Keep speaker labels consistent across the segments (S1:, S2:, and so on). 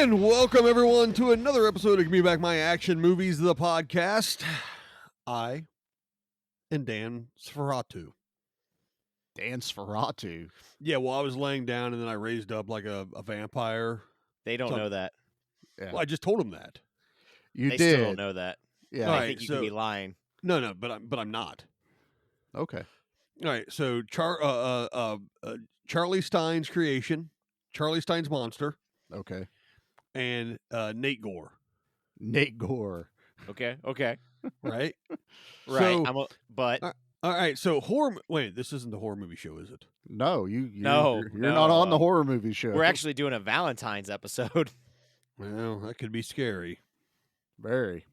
S1: And welcome everyone to another episode of Give Me Back My Action Movies, the podcast. I and Dan Sferratu.
S2: Dan Sferratu.
S1: Yeah, well, I was laying down and then I raised up like a vampire.
S3: They don't know that.
S2: Yeah.
S1: Well, I just told them that.
S2: You
S3: They
S2: did.
S3: still don't know that.
S2: Yeah.
S3: They
S1: All right,
S3: think you could be lying.
S1: No, but I'm not.
S2: Okay.
S1: All right, so Charlie Stein's creation, Charlie Stein's monster,
S2: Okay.
S1: and Nate Gore.
S2: Nate Gore.
S3: Okay.
S1: Right?
S3: Right.
S1: So,
S3: but
S1: all right, so horror. Wait, this isn't the horror movie show, is it?
S2: No, you're
S3: No,
S2: not on the horror movie show.
S3: we're actually doing a Valentine's episode.
S1: Well, that could be scary.
S2: Very.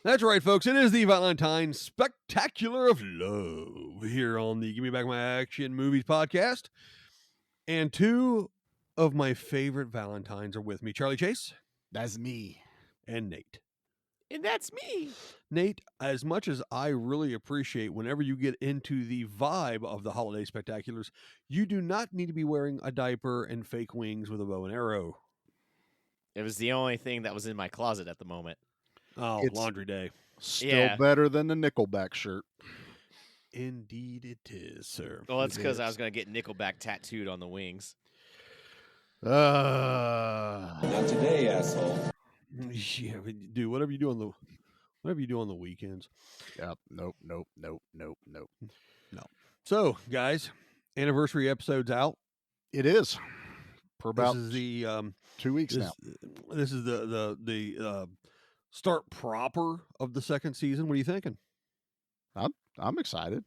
S1: That's right, folks. It is the Valentine's Spectacular of Love here on the Give Me Back My Action Movies podcast. And two of my favorite Valentines are with me, Charlie Chase
S2: That's me.
S1: and Nate.
S3: And that's me.
S1: Nate, as much as I really appreciate whenever you get into the vibe of the holiday spectaculars, you do not need to be wearing a diaper and fake wings with a bow and arrow.
S3: It was the only thing that was in my closet at the moment.
S1: Oh,
S2: It's-
S1: laundry day.
S2: Still
S3: Yeah.
S2: better than the Nickelback shirt.
S1: Indeed it is, sir.
S3: Well, that's
S2: It
S3: because I
S2: is.
S3: was going to get Nickelback tattooed on the wings.
S4: Not today, asshole.
S1: Yeah, but dude, whatever you do on the weekends.
S2: Yep. Nope.
S1: So, guys, anniversary episode's out.
S2: It is. For about
S1: This is the
S2: 2 weeks
S1: this,
S2: now.
S1: this is the start proper of the second season. What are you thinking?
S2: I'm excited.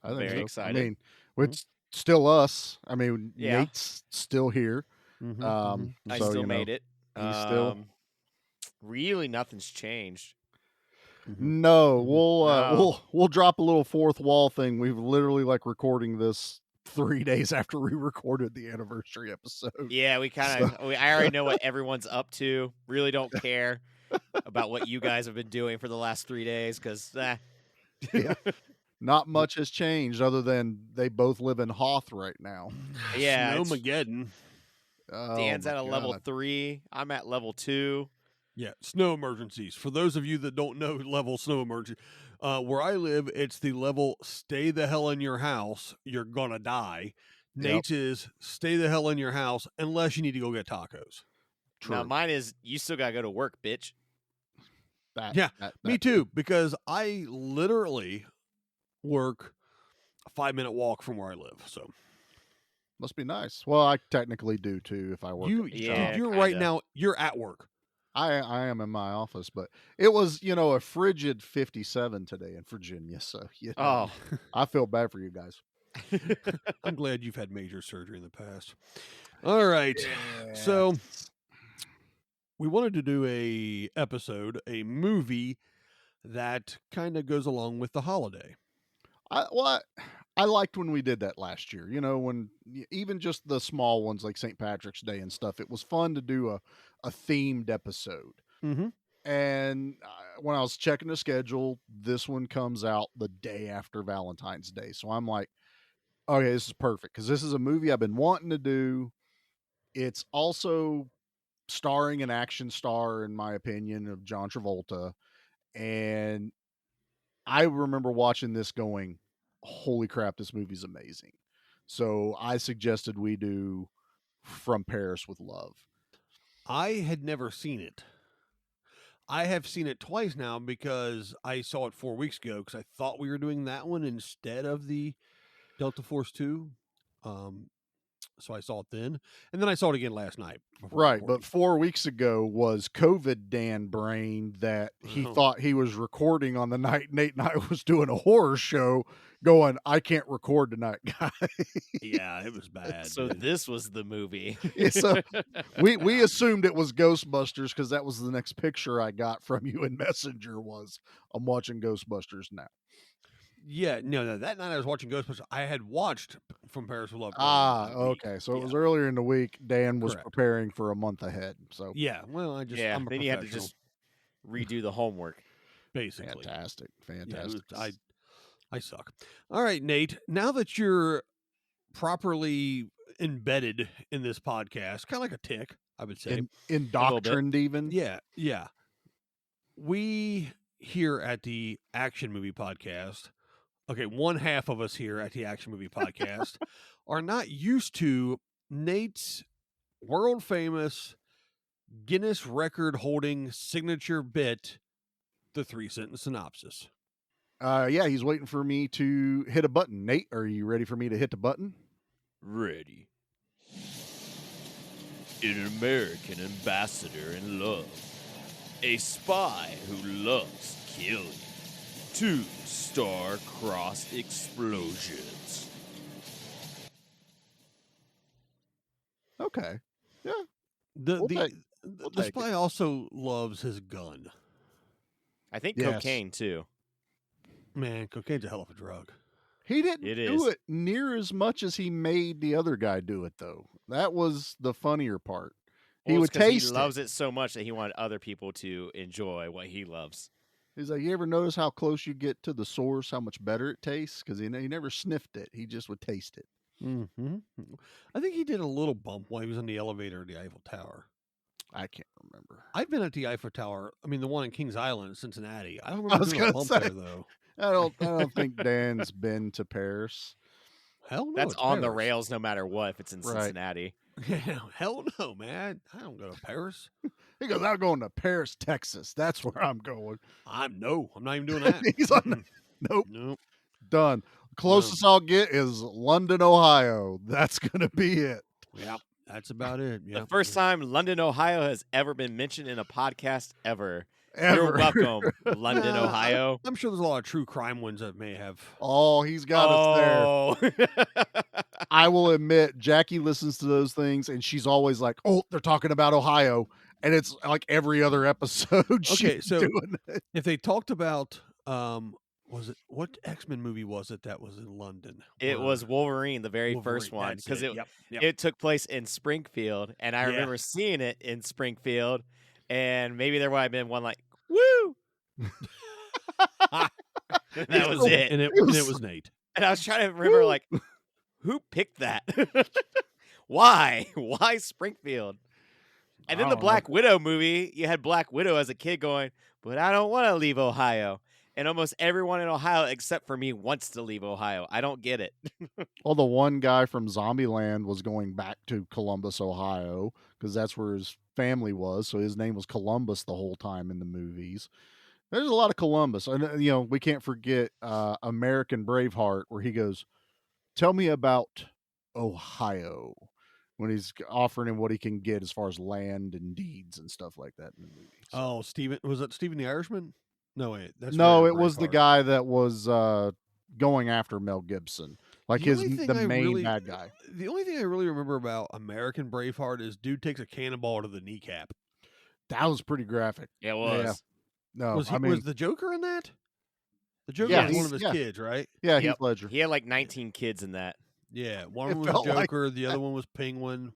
S2: I think
S3: Very
S2: so.
S3: excited.
S2: I mean, it's still us. I mean,
S3: Yeah.
S2: Nate's still here.
S1: Mhm,
S3: I
S2: So,
S3: still
S2: you know,
S3: made it.
S2: he's still-
S3: Really, nothing's changed.
S1: mhm.
S2: No,
S3: No.
S2: we'll drop a little fourth wall thing. We've literally like recording this 3 days after we recorded the anniversary episode.
S3: Yeah, we kind of. I already know what everyone's up to. Really don't care about what you guys have been doing for the last 3 days because
S2: Yeah. Not much has changed other than they both live in Hoth right now.
S3: Yeah, it's-
S1: Snowmageddon.
S2: Oh,
S3: Dan's
S2: my
S3: at a level
S2: God.
S3: 3. I'm at level 2.
S1: Yeah, snow emergencies. For those of you that don't know level snow emergency, where I live, it's the level stay the hell in your house. You're gonna die.
S2: Yep.
S1: Nate's is stay the hell in your house unless you need to go get tacos.
S3: Now
S2: True.
S3: mine is you still gotta go to work, bitch.
S1: Yeah,
S2: that-
S1: Me too, because I literally work a 5-minute walk from where I live. So
S2: must be nice. Well, I technically do too if I work.
S1: you,
S2: at the
S3: Yeah,
S2: job.
S1: you're right
S3: kinda.
S1: now. You're at work.
S2: I am in my office, but it was, a frigid 57 today in Virginia. So,
S3: Oh,
S2: I feel bad for you guys.
S1: I'm glad you've had major surgery in the past. All right, so we wanted to do a movie that kind of goes along with the holiday.
S2: I liked when we did that last year. When even just the small ones like St. Patrick's Day and stuff, it was fun to do a themed episode.
S1: Mm-hmm.
S2: And when I was checking the schedule, this one comes out the day after Valentine's Day. So I'm like, okay, this is perfect because this is a movie I've been wanting to do. It's also starring an action star, in my opinion, of John Travolta. And I remember watching this going, holy crap, this movie's amazing. So I suggested we do From Paris with Love.
S1: I had never seen it. I have seen it twice now because I saw it 4 weeks ago because I thought we were doing that one instead of the Delta Force 2. So I saw it then. And then I saw it again last night. before
S2: Right,
S1: recording.
S2: but 4 weeks ago was COVID Dan brain that he
S1: Oh.
S2: thought he was recording on the night Nate and I was doing a horror show going, I can't record tonight, guys.
S1: Yeah, it was bad.
S3: so
S1: dude.
S3: this was the movie.
S2: Yeah, so we assumed it was Ghostbusters because that was the next picture I got from you in Messenger was I'm watching Ghostbusters now.
S1: Yeah, no, that night I was watching Ghostbusters. I had watched From Paris with Love.
S2: Ah,
S1: earlier that week.
S2: okay. So it
S1: Yeah.
S2: was earlier in the week. Dan was
S1: Correct.
S2: preparing for a month ahead. So
S1: Yeah, well, I'm
S3: yeah,
S1: a
S3: then you had to
S1: professional,
S3: just redo the homework.
S1: basically.
S2: fantastic.
S1: Yeah, it
S2: Fantastic.
S1: was- I suck. All right, Nate. Now that you're properly embedded in this podcast, kind of like a tick, I would say.
S2: Indoctrined even.
S1: Yeah, yeah. We here at the Action Movie Podcast, okay, one half of us here at the Action Movie Podcast are not used to Nate's world famous Guinness record holding signature bit, the 3-sentence synopsis.
S2: Yeah, he's waiting for me to hit a button. Nate, are you ready for me to hit the button?
S3: Ready. An American ambassador in love. A spy who loves killing. 2 star-crossed explosions.
S2: Okay. Yeah.
S1: The
S2: We'll
S1: the
S2: take-
S1: the,
S2: we'll
S1: the
S2: take it.
S1: spy also loves his gun.
S3: I think
S2: Yes.
S3: cocaine, too.
S1: Man, cocaine's a hell of a drug.
S2: He didn't
S3: It
S2: do
S3: is.
S2: it near as much as he made the other guy do it, though. That was the funnier part. He
S3: Well,
S2: would
S3: it's 'cause
S2: taste
S3: he loves it so much that he wanted other people to enjoy what he loves.
S2: He's like, you ever notice how close you get to the source, how much better it tastes? Because he never sniffed it. He just would taste it.
S1: Mm-hmm. I think he did a little bump while he was on the elevator at the Eiffel Tower.
S2: I can't remember.
S1: I've been at the Eiffel Tower. I mean, the one in Kings Island, Cincinnati. I don't
S2: I
S1: remember
S2: was
S1: doing a
S2: gonna
S1: bump
S2: say.
S1: there though.
S2: I don't think Dan's been to Paris.
S1: Hell no.
S3: That's
S1: it's
S3: on the
S1: Paris.
S3: rails no matter what if it's in
S2: Right.
S3: Cincinnati.
S1: Yeah, hell no, man. I don't go to Paris.
S2: He goes, I'm going to Paris, Texas. That's where I'm going.
S1: I'm not even doing that.
S2: He's like,
S1: Mm-mm.
S2: nope,
S1: Nope.
S2: done. Closest I'll get is London, Ohio. That's gonna be it.
S1: Yep. That's about it.
S3: The
S1: Yep.
S3: first time London, Ohio has ever been mentioned in a podcast ever.
S2: Ever.
S3: You're welcome, London,
S1: Nah,
S3: Ohio.
S1: I'm sure there's a lot of true crime ones that may have.
S2: Oh, he's got us there.
S3: Oh.
S2: I will admit, Jackie listens to those things, and she's always like, "Oh, they're talking about Ohio," and it's like every other episode.
S1: Okay,
S2: she's
S1: so-
S2: doing it.
S1: If they talked about, was it what X-Men movie was it that was in London?
S3: It
S1: Where-
S3: was Wolverine, the very
S1: Wolverine,
S3: first one,
S1: that's
S3: because it,
S1: Yep.
S3: it took place in Springfield, and I
S1: Yeah.
S3: remember seeing it in Springfield, and maybe there might have been one like, woo! That was it.
S1: and it
S2: was-
S1: was Nate.
S3: And I was trying to remember, like, who picked that? Why? Why Springfield? And then
S2: I
S3: the
S2: don't know.
S3: Black Widow movie, you had Black Widow as a kid going, but I don't want to leave Ohio. And almost everyone in Ohio, except for me, wants to leave Ohio. I don't get it.
S2: Well, the one guy from Zombieland was going back to Columbus, Ohio, because that's where his family was. So his name was Columbus the whole time in the movies. There's a lot of Columbus, and we can't forget American Braveheart, where he goes, "Tell me about Ohio," when he's offering him what he can get as far as land and deeds and stuff like that in the movie. So-
S1: Oh, Stephen, was it Stephen the Irishman? No, wait, that's
S2: no,
S1: Randall
S2: it was the
S1: Braveheart.
S2: guy that was going after Mel Gibson, like
S1: The
S2: his
S1: only thing
S2: the
S1: I
S2: main
S1: really-
S2: bad guy.
S1: The only thing I really remember about American Braveheart is dude takes a cannonball to the kneecap.
S2: That was pretty graphic.
S3: It was.
S2: No,
S1: Was he,
S2: I mean,
S1: was the Joker in that? The Joker
S2: Yeah,
S1: was one
S2: he's-
S1: of his
S2: yeah.
S1: kids, right?
S2: yeah, Heath
S3: Yep.
S2: Ledger.
S3: He had like 19 kids in that.
S1: Yeah, one
S2: It
S1: of them was
S2: felt like
S1: Joker, the other one was Penguin.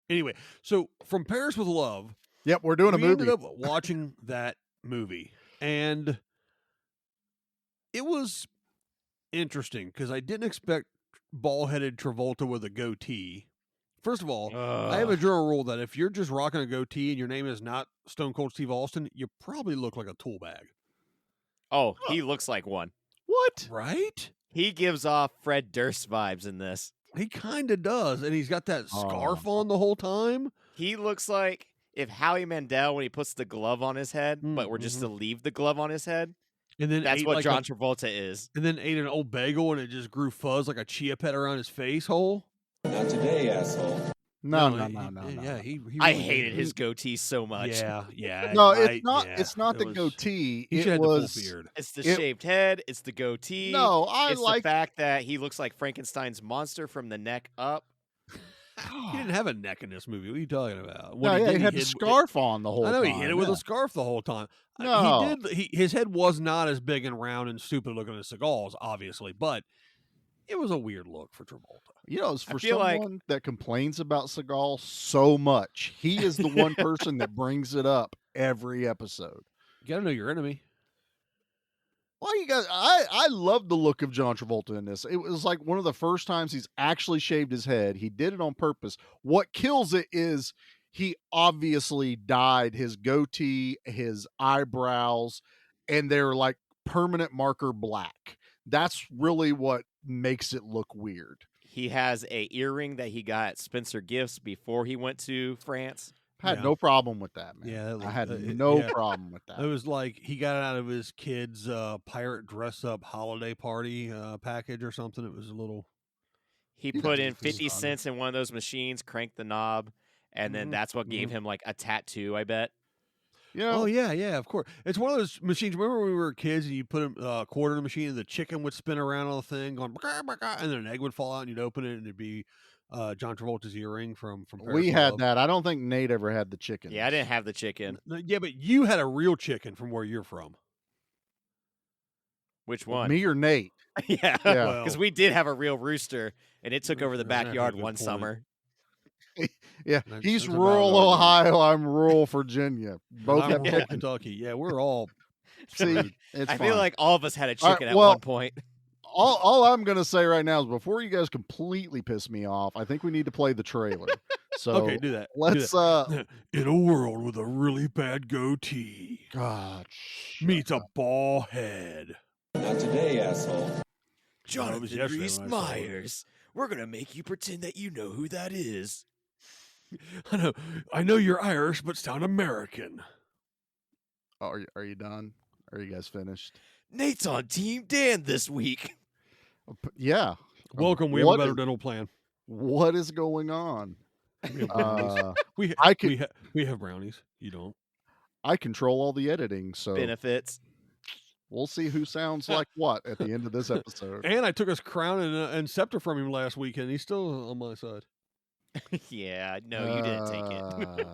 S1: Anyway, so from Paris with Love,
S2: Yep, we're doing a
S1: we
S2: movie.
S1: ended up watching that movie, and it was interesting because I didn't expect bald-headed Travolta with a goatee. First of all, I have a general rule that if you're just rocking a goatee and your name is not Stone Cold Steve Austin, you probably look like a tool bag,
S3: Oh, he looks like one.
S2: What?
S1: right?
S3: He gives off Fred Durst vibes in this.
S1: He kind of does, and he's got that scarf
S2: Oh.
S1: on the whole time.
S3: He looks like if Howie Mandel, when he puts the glove on his head, but we're just to leave the glove on his head,
S1: And then
S3: that's
S1: ate
S3: what
S1: like
S3: John
S1: a,
S3: Travolta is.
S1: and then ate an old bagel, and it just grew fuzz like a chia pet around his face hole.
S4: Not today, asshole.
S2: No.
S1: Yeah, he
S3: I
S1: really
S3: hated
S1: did.
S3: his goatee so much.
S1: Yeah.
S2: No,
S1: I-
S2: it's not.
S1: yeah,
S2: It's not
S1: it
S2: the
S1: was-
S2: goatee.
S1: He
S2: It
S1: should have the
S2: was.
S1: full beard.
S3: It's the
S2: It-
S3: shaved head. It's the goatee.
S2: No, I
S3: it's
S2: like.
S3: the fact that he looks like Frankenstein's monster from the neck up.
S1: He didn't have a neck in this movie. What are you talking about?
S2: No,
S1: What
S2: yeah,
S1: did,
S2: he had the
S1: hid-
S2: scarf on the whole
S1: I know
S2: time.
S1: he hit it with
S2: yeah.
S1: a scarf the whole time.
S2: No.
S1: His head was not as big and round and stupid looking as Seagal's, obviously, but it was a weird look for Travolta.
S3: I
S2: For
S3: feel like-
S2: someone that complains about Seagal so much, he is the one person that brings it up every episode.
S1: You got to know your enemy.
S2: Why you guys? I love the look of John Travolta in this. It was like one of the first times he's actually shaved his head. He did it on purpose. What kills it is he obviously dyed his goatee, his eyebrows, and they're like permanent marker black. That's really what makes it look weird.
S3: He has a earring that he got at Spencer Gifts before he went to France.
S2: Had
S1: Yeah.
S2: no problem with that, man.
S1: Yeah,
S2: I had
S1: it-
S2: no
S1: yeah.
S2: problem with
S1: It
S2: that.
S1: was like he got it out of his kid's pirate dress up holiday party package or something. It was a little.
S3: He
S2: He's
S3: put
S2: a
S3: in
S2: goofy
S3: 50
S2: son.
S3: cents in one of those machines, cranked the knob, and then that's what gave him like a tattoo, I bet.
S2: You know,
S1: Oh yeah, yeah, of course. It's one of those machines. Remember when we were kids and you put a quarter in the machine and the chicken would spin around on the thing, going, "Brah, brah, brah," and then an egg would fall out and you'd open it and it'd be John Travolta's earring from Paris
S2: we
S1: with
S2: had
S1: Love.
S2: that. I don't think Nate ever had the chicken.
S3: Yeah, I didn't have the chicken.
S1: Yeah, but you had a real chicken from where you're from.
S3: Which one?
S2: Me or Nate?
S3: Yeah,
S2: Yeah.
S3: because we did have a real rooster, and it took over the
S1: That's a
S3: backyard
S1: good
S3: one
S1: point.
S3: summer.
S2: Yeah,
S1: That's-
S2: he's
S1: that's a
S2: rural
S1: valid argument.
S2: Ohio. I'm rural Virginia. Both
S1: I'm
S2: have
S1: rural
S2: chicken.
S1: Kentucky. Yeah, we're all.
S2: See,
S1: screwed.
S2: it's
S3: I
S2: fine.
S3: feel like all of us had a
S2: All right,
S3: chicken at
S2: well,
S3: one point.
S2: all I'm gonna say right now is before you guys completely piss me off, I think we need to play the trailer. So
S1: Okay, do that. do
S2: let's
S1: that. In a world with a really bad goatee
S2: God,
S1: meets a ball head.
S4: Not today, asshole.
S1: Well, it was yesterday when I saw it.
S3: We're gonna make you pretend that you know who that is.
S1: I know you're Irish, but sound American.
S2: are you done? Are you guys finished?
S3: Nate's on Team Dan this week.
S2: Yeah.
S1: Welcome. We have
S2: What
S1: a better
S2: is-
S1: dental plan.
S2: What is going on?
S1: We have brownies. we
S2: I could-
S1: we have brownies. You don't.
S2: I control all the editing, so
S3: Benefits.
S2: we'll see who sounds like what at the end of this episode.
S1: And I took his crown and scepter from him last weekend. He's still on my side.
S3: Yeah, no, you didn't take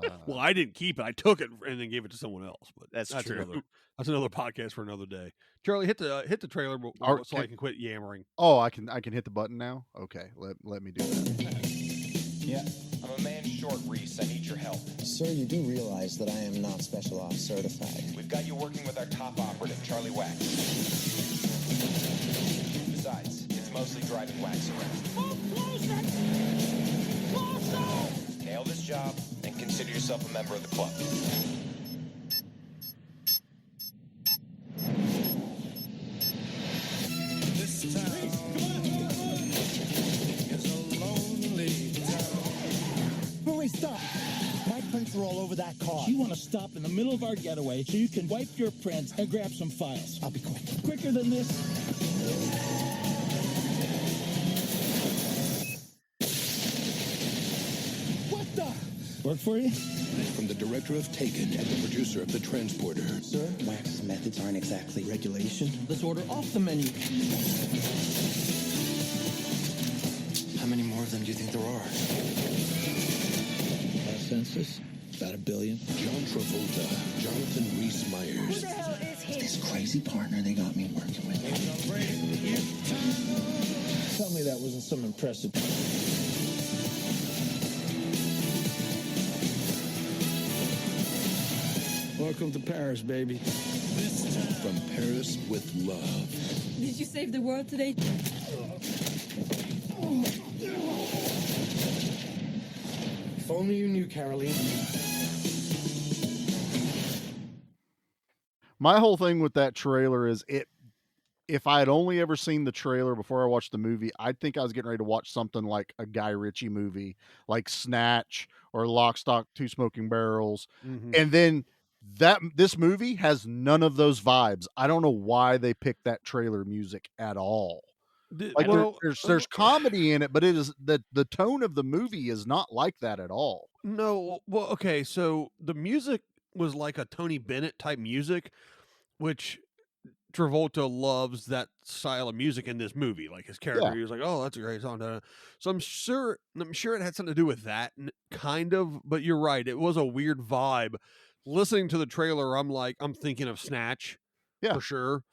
S3: it.
S1: Well, I didn't keep it. I took it and then gave it to someone else. But
S3: That's true.
S1: That's another podcast for another day. Charlie, hit the trailer so I can quit yammering.
S2: Oh, I can hit the button now. Okay, let me do that.
S5: Yeah.
S6: I'm a man short, Reese. I need your help.
S5: Sir, you do realize that I am not special ops certified.
S6: We've got you working with our top operative, Charlie Wax. Besides, it's mostly driving Wax around. Nail this job and consider yourself a member of the club.
S7: This town is a lonely town.
S8: Hurry, stop! My prints are all over that car. You want to stop in the middle of our getaway so you can wipe your prints and grab some files. I'll be quick. Quicker than this. What the? Work for you?
S7: From the director of Taken and the producer of The Transporter.
S5: Sir, Wax's methods aren't exactly regulation.
S8: Let's order off the menu.
S7: How many more of them do you think there are?
S8: Last census, about 1 billion.
S7: John Travolta, Jonathan Rhys Meyers.
S5: This crazy partner they got me working with.
S8: Tell me that wasn't some impressive. Welcome to Paris, baby.
S7: From Paris with Love.
S9: Did you save the world today?
S8: If only you knew, Caroline.
S2: My whole thing with that trailer is if I had only ever seen the trailer before I watched the movie, I'd think I was getting ready to watch something like a Guy Ritchie movie, like Snatch or Lock, Stock, Two Smoking Barrels.
S1: Mm-hmm.
S2: And then this movie has none of those vibes. I don't know why they picked that trailer music at all. Like there's comedy in it, but it is the tone of the movie is not like that at all.
S1: No, well, okay, so the music was like a Tony Bennett type music, which Travolta loves that style of music in this movie. Like his character, he was like, "Oh, that's a great song." So I'm sure it had something to do with that, kind of. But you're right, it was a weird vibe. Listening to the trailer, I'm thinking of Snatch, for sure.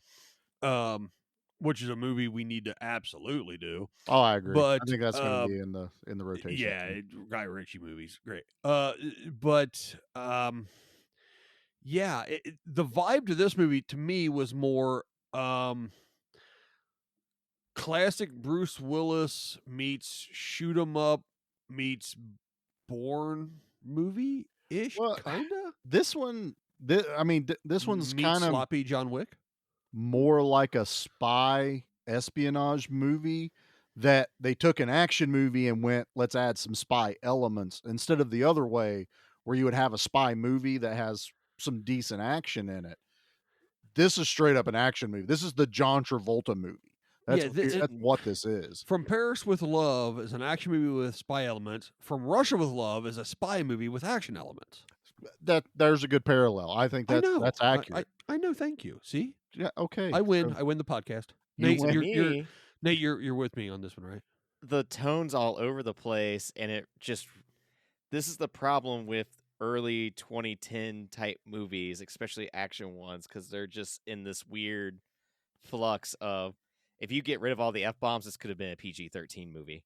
S1: Which is a movie we need to absolutely do.
S2: Oh, I agree.
S1: But
S2: I think that's going to be in the rotation.
S1: Yeah, Guy Ritchie movies, great. But yeah, the vibe to this movie to me was more classic Bruce Willis meets shoot 'em up meets Bourne movie ish,
S2: Well,
S1: kinda.
S2: This one, this one's
S1: Meet
S2: kind of
S1: sloppy John Wick.
S2: more like a spy espionage movie that they took an action movie and went, let's add some spy elements instead of the other way where you would have a spy movie that has some decent action in it. This is straight up an action movie. This is the John Travolta movie. That's, that's what this is.
S1: From Paris with Love is an action movie with spy elements. From Russia with Love is a spy movie with action elements.
S2: There's a good parallel. I think that's accurate.
S1: I know. Thank you. See?
S2: Yeah. Okay.
S1: I win. I win the podcast.
S2: You
S1: Nate,
S2: win.
S1: Nate, you're with me on this one, right?
S3: The tone's all over the place, and this is the problem with early 2010 type movies, especially action ones, because they're just in this weird flux of, if you get rid of all the F-bombs, this could have been a PG-13 movie.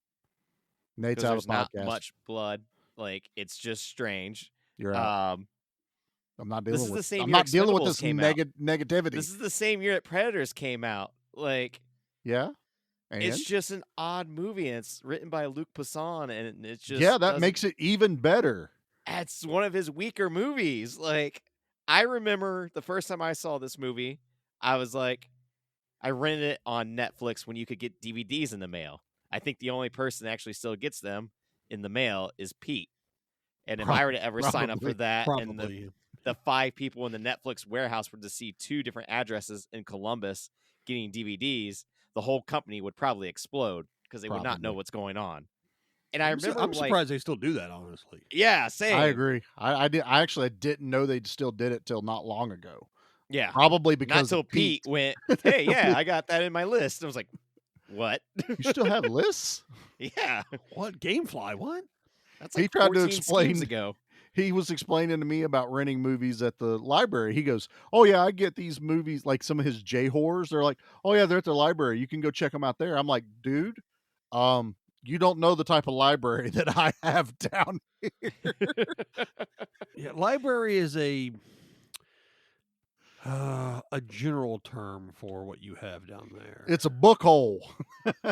S2: Nate's out of
S3: the podcast.
S2: There's not
S3: much blood. Like, it's just strange.
S2: You're out. I'm not dealing
S3: this is
S2: with
S3: the same
S2: I'm
S3: year
S2: not dealing with
S3: Expendables
S2: this
S3: came out.
S2: negativity.
S3: This is the same year that Predators came out. Like,
S2: yeah. And?
S3: It's just an odd movie, and it's written by Luc Besson, and it's just
S2: that makes it even better.
S3: It's one of his weaker movies. Like, I remember the first time I saw this movie, I was like, I rented it on Netflix when you could get DVDs in the mail. I think the only person that actually still gets them in the mail is Pete. And if I were to ever sign up for that, and the 5 people in the Netflix warehouse were to see 2 different addresses in Columbus getting DVDs, the whole company would probably explode because they would not know what's going on. And I remember,
S1: I'm surprised they still do that, honestly.
S3: Yeah, same.
S2: I agree. I actually didn't know they still did it till not long ago.
S3: Yeah,
S2: probably because
S3: not till Pete went, hey, yeah, I got that in my list. I was like, what?
S2: You still have lists?
S3: Yeah.
S1: What? Gamefly? What?
S3: That's like
S2: he tried to
S3: 14
S2: explain
S3: schemes ago.
S2: He was explaining to me about renting movies at the library. He goes, "Oh yeah, I get these movies, like some of his J horrors. They're like, oh yeah, they're at the library. You can go check them out there." I'm like, dude, you don't know the type of library that I have down here.
S1: Yeah, library is a general term for what you have down there.
S2: It's a book hole.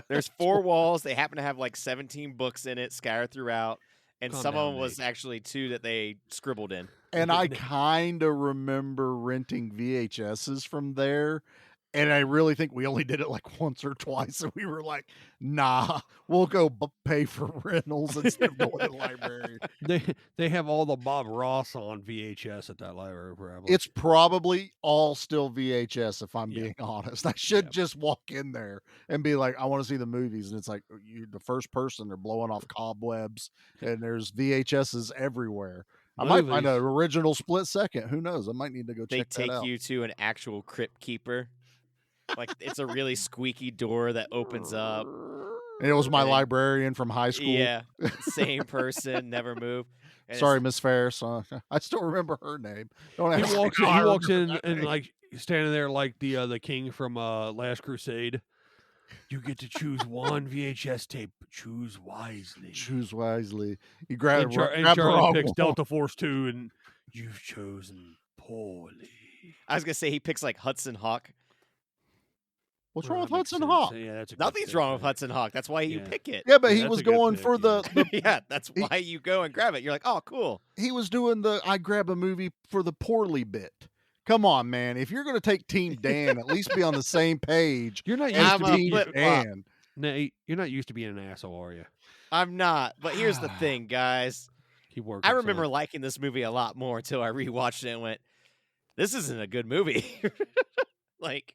S3: There's 4 walls. They happen to have like 17 books in it scattered throughout. And
S1: Calm
S3: some
S1: down,
S3: of them was
S1: Nate.
S3: actually 2 that they scribbled in.
S2: And I kind of remember renting VHSs from there. And I really think we only did it like once or twice. And we were like, nah, we'll go pay for rentals instead of going to the library.
S1: They have all the Bob Ross on VHS at that library, probably.
S2: It's probably all still VHS, if I'm being honest. I should just walk in there and be like, I want to see the movies. And it's like, you're the first person, they're blowing off cobwebs, and there's VHSs everywhere. I might find an original Split Second. Who knows? I might need to go check that out.
S3: They take you to an actual crypt keeper. Like, it's a really squeaky door that opens up.
S2: And it was my librarian from high school.
S3: Yeah, same person, never moved. And
S2: sorry, Miss Ferris. I still remember her name. Don't
S1: he walks in and like standing there like the king from Last Crusade. You get to choose one VHS tape. Choose wisely.
S2: Choose wisely. You grab
S1: and Charlie picks Delta Force 2, and you've chosen poorly.
S3: I was gonna say he picks like Hudson Hawk.
S2: What's wrong with Hudson Hawk?
S1: Yeah,
S3: nothing's wrong with Hudson Hawk. That's why you pick it.
S2: Yeah, but he was going for the
S3: yeah, that's why you go and grab it. You're like, oh, cool.
S2: He was doing the I grab a movie for the poorly bit. Come on, man. If you're going to take Team Dan, at least be on the same page.
S1: You're not used to being
S2: Dan.
S1: Nate, you're not used to being an asshole, are you?
S3: I'm not. But here's the thing, guys. I remember
S1: on.
S3: liking this movie a lot more until I rewatched it and went, this isn't a good movie. Like,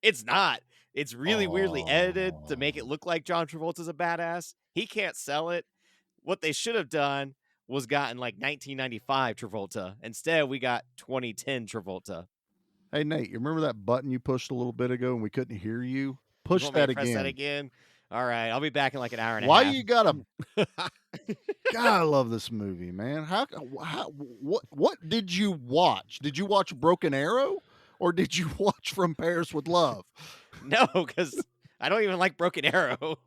S3: it's not. It's really weirdly edited to make it look like John Travolta's a badass. He can't sell it. What they should have done was gotten like 1995 Travolta. Instead, we got 2010 Travolta.
S2: Hey, Nate, you remember that button you pushed a little bit ago and we couldn't hear you? Push that again.
S3: Press that again. All right, I'll be back in like an hour and a
S2: Why
S3: half.
S2: you gotta? God, I love this movie, man. What did you watch? Did you watch Broken Arrow, or did you watch From Paris with Love?
S3: No, because I don't even like Broken Arrow.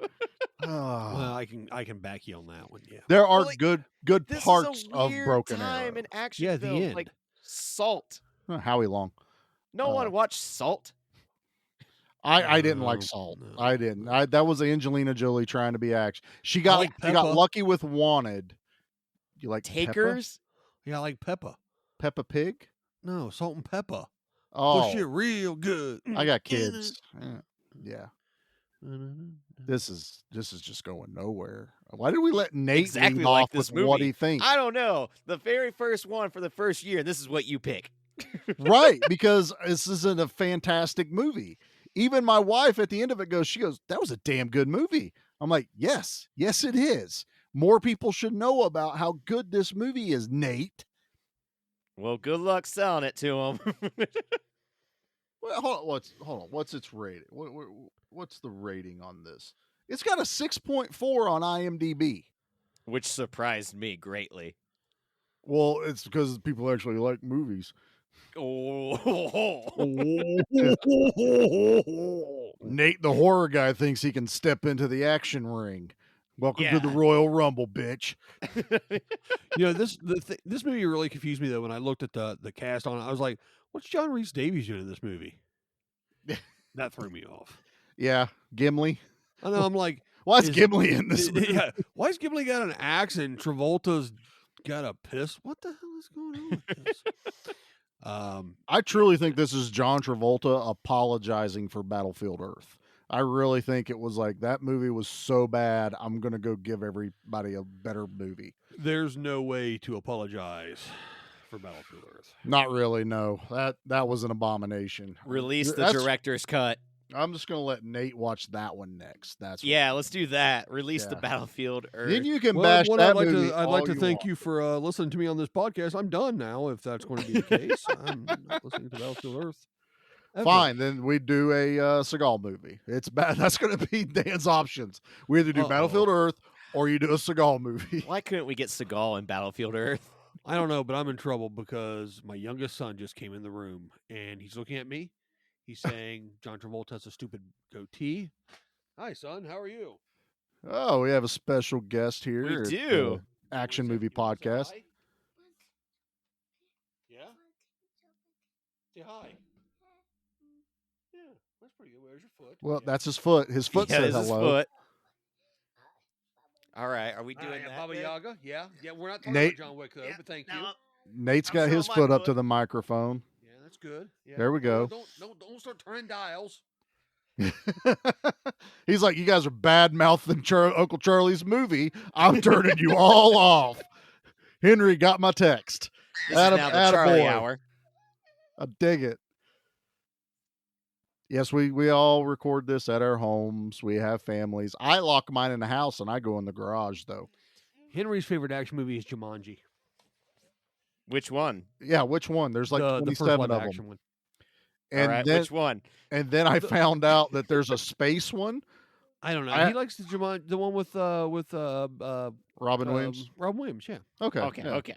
S1: Well, I can back you on that one. Yeah,
S2: there are good
S3: this
S2: parts
S3: is a
S2: of
S3: weird
S2: Broken
S3: time
S2: Arrow.
S3: in action
S1: Yeah,
S3: film,
S1: the end.
S3: like Salt.
S2: Howie Long.
S3: No one watched Salt.
S2: I didn't like Salt.
S1: No.
S2: I didn't. That was Angelina Jolie trying to be action. She got
S1: like
S2: lucky with Wanted, You like
S3: Takers?
S1: Yeah, I like Peppa.
S2: Peppa Pig?
S1: No, Salt and Peppa.
S2: Oh,
S1: Push it real good.
S2: I got kids. Yeah. This is just going nowhere. Why did we let Nate
S3: Exactly
S2: lead
S3: like
S2: off
S3: this
S2: with what
S3: movie.
S2: he thinks?
S3: I don't know. The very first one for the first year, this is what you pick.
S2: Right, because this isn't a fantastic movie. Even my wife at the end of it she goes, that was a damn good movie. I'm like, yes, it is. More people should know about how good this movie is, Nate.
S3: Well, good luck selling it to him.
S2: Well, hold on. What's its rating? What's the rating on this? It's got a 6.4 on IMDb.
S3: Which surprised me greatly.
S2: Well, it's because people actually like movies.
S3: Oh.
S2: Nate, the horror guy, thinks he can step into the action ring. Welcome to the
S3: Yeah.
S2: Royal Rumble, bitch.
S1: This movie really confused me though. When I looked at the cast on it, I was like, "What's John Rhys Davies doing in this movie?" That threw me off.
S2: Yeah, Gimli.
S1: I know. I'm like,
S2: why is Gimli in this movie?
S1: Yeah, why has Gimli got an axe and Travolta's got a piss? What the hell is going on with this?
S2: I truly think this is John Travolta apologizing for Battlefield Earth. I really think it was like, that movie was so bad, I'm going to go give everybody a better movie.
S1: There's no way to apologize for Battlefield Earth.
S2: Not really, no. That was an abomination.
S3: Release the director's cut.
S2: I'm just going to let Nate watch that one next.
S3: Let's do that. Release the Battlefield Earth.
S2: Then you can bash that movie.
S1: I'd like to thank you for listening to me on this podcast. I'm done now, if that's going to be the case. I'm not listening to Battlefield Earth. Ever.
S2: Fine, then we do a Seagal movie. It's bad. That's going to be Dan's options. We either do Battlefield Earth or you do a Seagal movie.
S3: Why couldn't we get Seagal in Battlefield Earth?
S1: I don't know, but I'm in trouble because my youngest son just came in the room and he's looking at me. He's saying John Travolta has a stupid goatee. Hi, son. How are you?
S2: Oh, we have a special guest here.
S3: We
S2: at
S3: do.
S2: the Action Movie Podcast.
S1: Yeah? Say hi. Yeah, that's pretty good. Where's your foot?
S2: Well, that's his foot. His foot said
S3: His
S2: hello.
S3: foot. All right, are we doing that?
S1: Baba
S3: then?
S1: Yaga? Yeah. We're not talking
S2: Nate-
S1: about John Wick, though, but thank you.
S2: Nate's
S3: I'm
S2: got
S3: showing
S2: his
S3: my
S2: foot up
S3: foot.
S2: to the microphone.
S1: Yeah, that's good. Yeah.
S2: There we go.
S1: Don't start turning dials.
S2: He's like, you guys are bad mouthing Uncle Charlie's movie. I'm turning you all off. Henry got my text.
S3: This is now the Charlie hour.
S2: I dig it. Yes, we all record this at our homes. We have families. I lock mine in the house and I go in the garage, though.
S1: Henry's favorite action movie is Jumanji.
S3: Which one?
S2: Yeah, which one? There's like
S1: the
S2: 27
S1: first
S2: of
S1: action
S2: them.
S1: one.
S2: And
S3: All right,
S2: then,
S3: which one?
S2: And then I found out that there's a space one.
S1: I don't know. He likes the Jumanji, the one with
S2: Robin Williams.
S1: Robin Williams, yeah.
S3: Okay.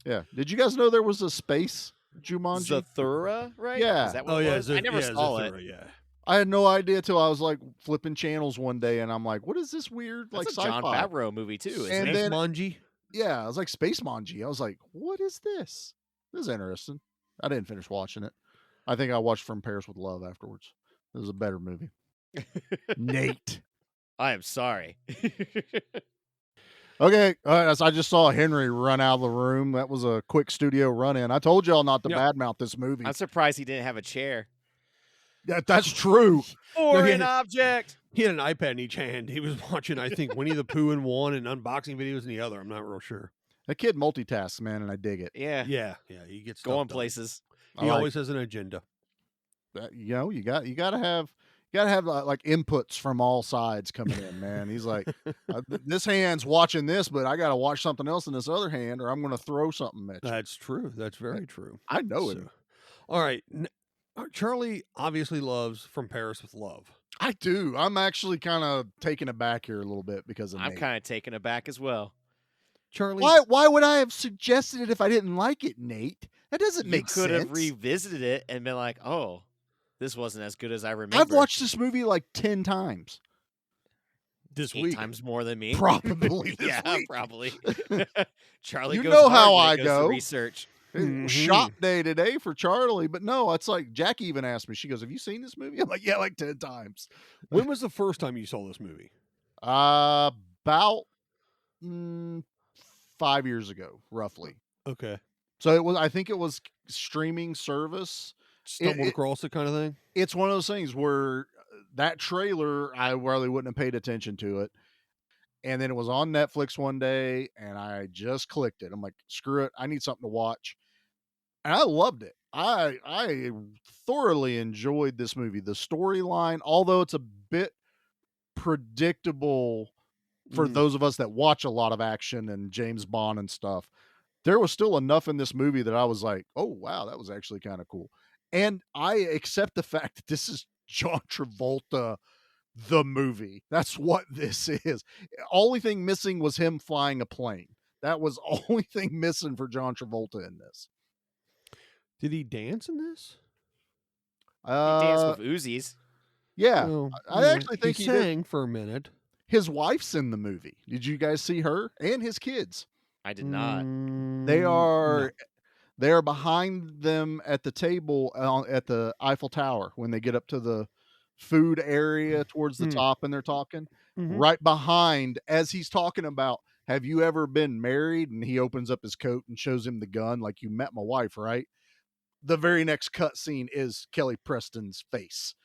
S2: Yeah. Did you guys know there was a space Jumanji?
S3: Zathura, right?
S2: Yeah.
S3: Is that what it was? I never saw it.
S1: Yeah.
S2: I had no idea till I was like flipping channels one day, and I'm like, "What is this weird
S3: That's
S2: like
S3: a John
S2: sci-fi?"
S3: Favreau movie too, isn't
S2: And
S3: it?
S2: then-
S1: Jumanji.
S2: Yeah, I was like Space Manji. I was like, "What is this? This is interesting." I didn't finish watching it. I think I watched From Paris with Love afterwards. It was a better movie. Nate.
S3: I am sorry.
S2: Okay, so I just saw Henry run out of the room. That was a quick studio run in. I told y'all not to badmouth this movie.
S3: I'm surprised he didn't have a chair
S2: That's true.
S3: or
S1: he
S3: an object.
S1: He had an iPad in each hand. He was watching, I think, Winnie the Pooh in one and unboxing videos in the other. I'm not real sure.
S2: That kid multitasks, man, and I dig it.
S3: Yeah,
S1: Yeah, he gets
S3: going
S1: stuff done.
S3: places.
S1: He always has an agenda.
S2: You know, you got to have like inputs from all sides coming in, man. He's like, this hand's watching this, but I got to watch something else in this other hand, or I'm going to throw something at you.
S1: That's true. That's very true.
S2: I know it.
S1: All right. Charlie obviously loves From Paris with Love.
S2: I do. I'm actually kind of taken aback here a little bit because of
S3: I'm
S2: Nate.
S3: kind of taken aback as well.
S1: Charlie,
S2: Why would I have suggested it if I didn't like it, Nate? That doesn't make sense.
S3: You could have revisited it and been like, "Oh, this wasn't as good as I remember."
S2: I've watched this movie like 10 times.
S1: this
S3: 8
S1: week.
S3: times more than me.
S2: Probably this
S3: Yeah,
S2: week.
S3: probably. Charlie,
S2: You
S3: goes
S2: know
S3: hard
S2: how
S3: when
S2: I
S3: it goes to
S2: go.
S3: research.
S2: It was shop day today for Charlie, but no, it's like Jackie even asked me. She goes, "Have you seen this movie?" I'm like, "Yeah, like 10 times."
S1: When was the first time you saw this movie?
S2: About 5 years ago, roughly.
S1: Okay.
S2: So I think it was streaming service.
S1: Stumbled across it kind of thing.
S2: It's one of those things where that trailer, I really wouldn't have paid attention to it. And then it was on Netflix one day and I just clicked it. I'm like, screw it. I need something to watch. And I loved it. I thoroughly enjoyed this movie. The storyline, although it's a bit predictable for those of us that watch a lot of action and James Bond and stuff, there was still enough in this movie that I was like, oh, wow, that was actually kind of cool. And I accept the fact that this is John Travolta, the movie. That's what this is. Only thing missing was him flying a plane. That was only thing missing for John Travolta in this.
S1: Did he dance in this?
S3: He danced with Uzis.
S2: Yeah.
S1: Well,
S2: I actually think
S1: he
S2: he did.
S1: sang for a minute.
S2: His wife's in the movie. Did you guys see her and his kids?
S3: I did not.
S2: They are they are behind them at the table at the Eiffel Tower when they get up to the food area towards the top and they're talking. Right behind, as he's talking about, have you ever been married? And he opens up his coat and shows him the gun, like, you met my wife, right? The very next cut scene is Kelly Preston's face.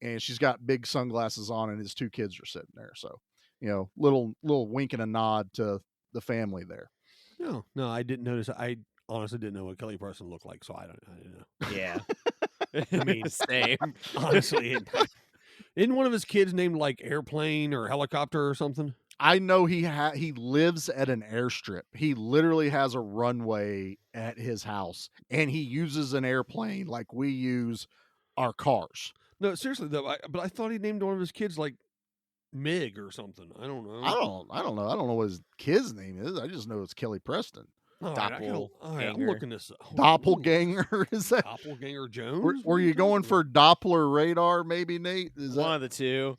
S2: And she's got big sunglasses on and his two kids are sitting there. So, you know, little wink and a nod to the family there.
S1: No, I didn't notice. I honestly didn't know what Kelly Preston looked like, so I didn't know.
S3: Yeah.
S1: I mean,
S3: same.
S1: Honestly, isn't one of his kids named like Airplane or Helicopter or something?
S2: I know he lives at an airstrip. He literally has a runway at his house, and he uses an airplane like we use our cars.
S1: No, seriously though. But I thought he named one of his kids like Mig or something. I don't know.
S2: I don't know. I don't know what his kid's name is. I just know it's Kelly Preston.
S1: All right, I'm looking this up.
S2: Doppelganger, is that
S1: Doppelganger Jones?
S2: Were you going for Doppler radar, maybe, Nate? Is
S3: one of the two?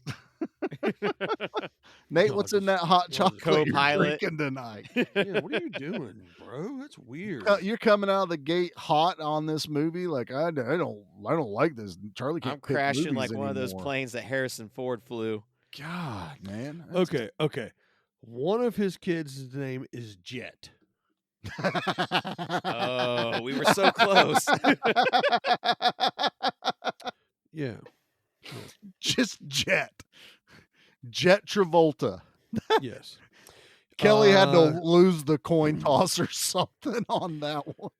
S2: Nate, what's in that hot chocolate
S3: co-pilot
S2: you're drinking tonight?
S1: Yeah, what are you doing, bro? That's weird.
S2: You're coming out of the gate hot on this movie. Like, I don't like this. Charlie can't.
S3: I'm crashing
S2: pick
S3: like
S2: movies
S3: one of those
S2: anymore.
S3: planes that Harrison Ford flew.
S2: God, man.
S1: Okay. One of his kids' name is Jet.
S3: Oh, we were so close.
S1: Yeah.
S2: Just Jet Travolta.
S1: Yes.
S2: Kelly had to lose the coin toss or something on that one.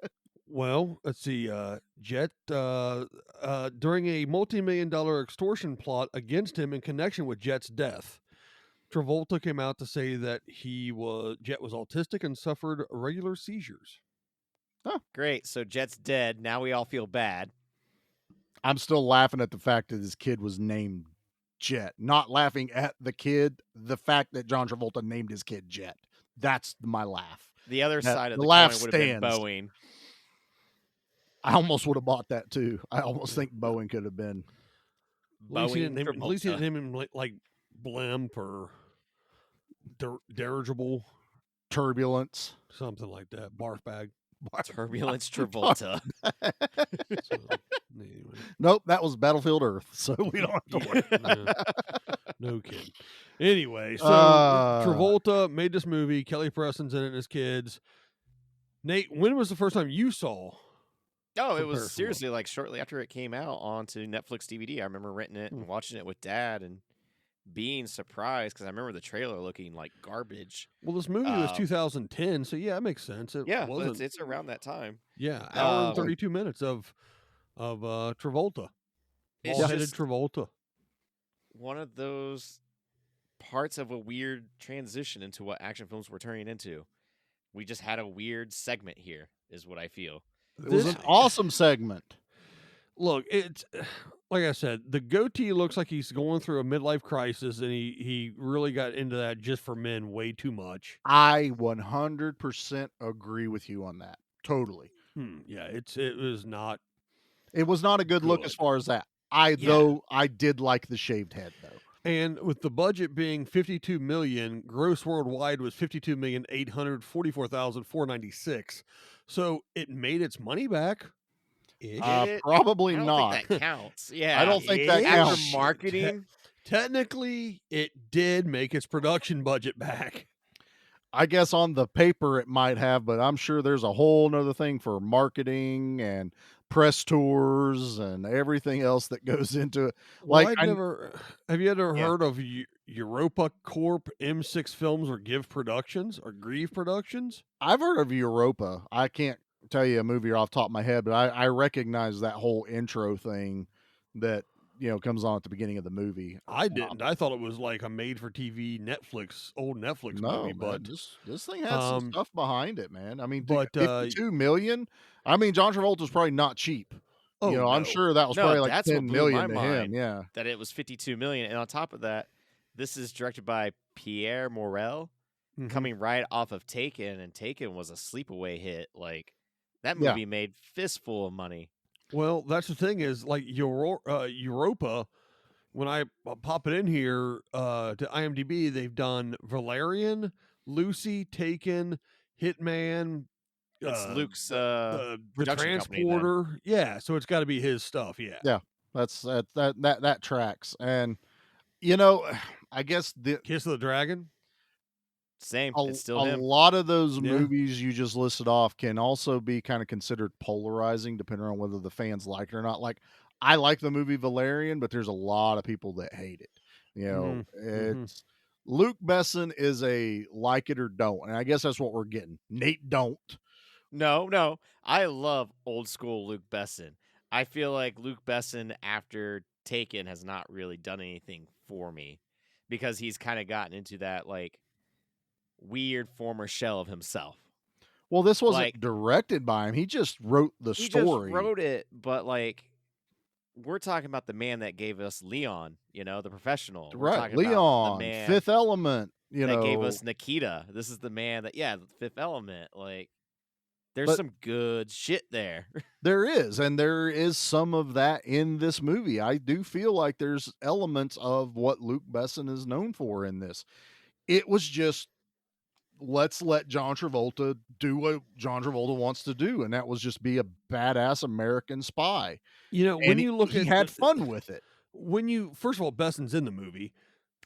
S1: Well, let's see. Jet, during a multi-million-dollar extortion plot against him in connection with Jet's death, Travolta came out to say that Jet was autistic and suffered regular seizures.
S2: Oh,
S3: great. So Jet's dead. Now we all feel bad.
S2: I'm still laughing at the fact that his kid was named Jet. Not laughing at the kid, the fact that John Travolta named his kid Jet. That's my laugh.
S3: The other side of the
S2: laugh
S3: coin would have been
S2: stands.
S3: Boeing.
S2: I almost would have bought that too. I almost think Boeing could have been.
S1: At least he didn't name him like Blimp or Dirigible.
S2: Turbulence.
S1: Something like that. Barf bag.
S3: Turbulence Travolta.
S1: Anyway.
S2: Nope, that was Battlefield Earth, so we don't have to worry.
S1: No kidding. Anyway, so Travolta made this movie. Kelly Preston's in it and his kids. Nate, when was the first time you saw?
S3: Oh, it was seriously like shortly after it came out onto Netflix DVD. I remember renting it and watching it with Dad and being surprised because I remember the trailer looking like garbage.
S1: Well, this movie was 2010, so yeah, it makes sense.
S3: It's around that time.
S1: Yeah, hour and 32 minutes of Travolta. Bald-headed Travolta.
S3: One of those parts of a weird transition into what action films were turning into. We just had a weird segment here, is what I feel.
S2: It was an awesome segment.
S1: Look, it's like I said, the goatee looks like he's going through a midlife crisis, and he really got into that just for men way too much.
S2: I 100% agree with you on that. Totally.
S1: Yeah, it was not.
S2: It was not a good look as far as that. I did like the shaved head though.
S1: And with the budget being $52 million, gross worldwide was $52,844,496. So it made its money back.
S2: Probably
S3: I don't
S2: not.
S3: think that counts. Yeah,
S2: I don't think that counts.
S3: After marketing,
S1: Technically, it did make its production budget back.
S2: I guess on the paper it might have, but I'm sure there's a whole nother thing for marketing and press tours and everything else that goes into it.
S1: Well,
S2: Like
S1: I'd
S2: I
S1: never. Have you ever
S3: Yeah.
S1: heard of Europa Corp, M6 Films, or Give Productions, or Grieve Productions?
S2: I've heard of Europa. I can't tell you a movie off the top of my head, but I recognize that whole intro thing that, comes on at the beginning of the movie.
S1: I didn't. I thought it was like a made-for-TV old Netflix movie,
S2: No, man,
S1: but
S2: this thing had some
S1: um,
S2: stuff behind it, man. I mean,
S1: but
S2: 52 million. I mean, John Travolta's probably not cheap.
S1: oh
S2: I'm
S1: no,
S2: sure that was
S3: No,
S2: probably like
S3: that's what
S2: 10
S3: blew my
S2: million to him.
S3: mind.
S2: Yeah.
S3: That it was 52 million, and on top of that, this is directed by Pierre Morel,
S1: Mhm.
S3: coming right off of Taken, and Taken was a sleepaway hit. Like that
S2: Yeah.
S3: movie made fistful of money.
S1: Well, that's the thing is like Europa. When I pop it in here to IMDb, they've done Valerian, Lucy, Taken, Hitman,
S3: It's Luke's
S1: the
S3: production company. Then.
S1: Transporter. Yeah, so it's got to be his stuff. Yeah.
S2: Yeah. That tracks. And I guess
S1: Kiss of the Dragon.
S3: Same.
S2: a,
S3: It's still
S2: a
S3: him.
S2: lot of those
S1: Yeah.
S2: movies you just listed off can also be kind of considered polarizing depending on whether the fans like it or not. Like I like the movie Valerian, but there's a lot of people that hate it.
S1: Mhm.
S2: It's Luke Besson is a like it or don't, and I guess that's what we're getting. Nate don't.
S3: No. I love old school Luke Besson. I feel like Luke Besson after Taken has not really done anything for me because he's kind of gotten into that like weird former shell of himself.
S2: Well, this wasn't
S3: Like
S2: directed by him. He just wrote the
S3: he
S2: story.
S3: just wrote it, but like we're talking about the man that gave us Leon, the professional. We're
S2: Right.
S3: talking about the
S2: Leon,
S3: man
S2: Fifth Element,
S3: that gave us Nikita. This is the man that the Fifth Element. Like there's
S2: But-
S3: some good shit there.
S2: There is, and there is some of that in this movie. I do feel like there's elements of what Luke Besson is known for in this. It was just, let's let John Travolta do what John Travolta wants to do, and that was just be a badass American spy.
S1: When
S2: And
S1: you look
S2: he
S1: at
S2: had fun with it.
S1: first of all, Besson's in the movie,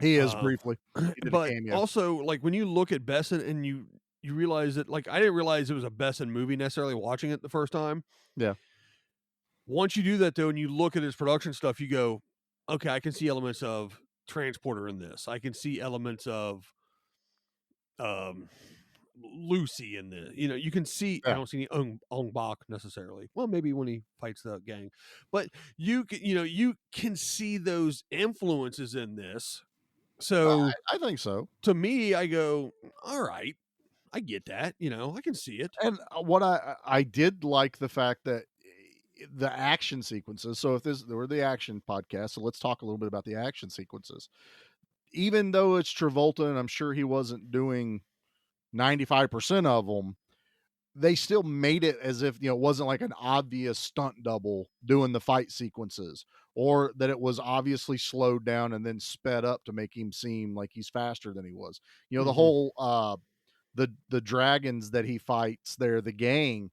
S2: He is briefly, he did a
S1: but
S2: cameo.
S1: also like when you look at Besson and you realize that like I didn't realize it was a Besson movie necessarily watching it the first time.
S2: Yeah.
S1: Once you do that though, and you look at his production stuff, you go, okay, I can see elements of Transporter in this. I can see elements of Lucy in the, you can see. I
S2: Yeah.
S1: don't see any Ong Bak necessarily. Well, maybe when he fights the gang, but you can see those influences in this. So
S2: I think so.
S1: to me, I go, all right, I get that. I can see it.
S2: And what I did like the fact that the action sequences. So we're the action podcast, so let's talk a little bit about the action sequences. Even though it's Travolta, and I'm sure he wasn't doing 95% of them, they still made it as if it wasn't like an obvious stunt double doing the fight sequences, or that it was obviously slowed down and then sped up to make him seem like he's faster than he was. The whole the dragons that he fights there, the gang,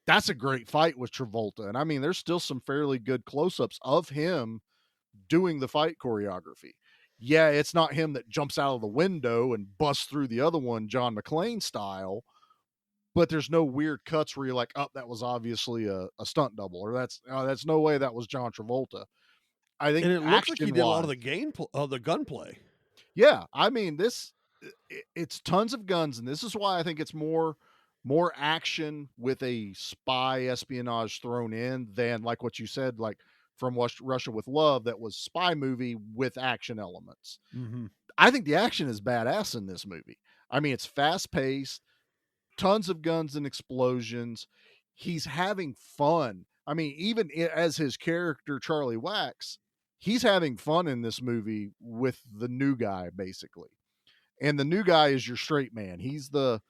S2: that's a great fight with Travolta. And I mean, there's still some fairly good close-ups of him doing the fight choreography. Yeah, it's not him that jumps out of the window and busts through the other one, John McClane style, but there's no weird cuts where you're like, oh, that was obviously a stunt double, or that's no way that was John Travolta. I think
S1: And it looks like he did a lot of
S2: action-wise-
S1: the gunplay.
S2: Yeah, I mean, it's tons of guns, and this is why I think it's more action with a spy espionage thrown in than like what you said, like from Russia with Love, that was spy movie with action elements. I think the action is badass in this movie. I mean, it's fast paced, tons of guns and explosions. He's having fun. I mean, even as his character Charlie Wax, he's having fun in this movie with the new guy, basically. And the new guy is your straight man. He's the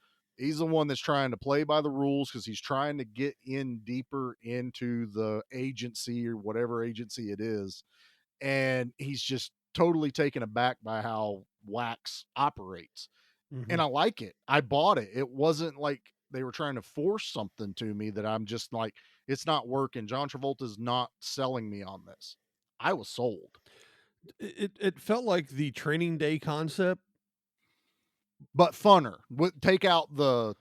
S2: one that's trying to play by the rules because he's trying to get in deeper into the agency or whatever agency it is. And he's just totally taken aback by how Wax operates. And I like it. I bought it. It wasn't like they were trying to force something to me that I'm just like, it's not working. John Travolta's not selling me on this. I was sold.
S1: It felt like the Training Day concept
S2: but funner. Take out the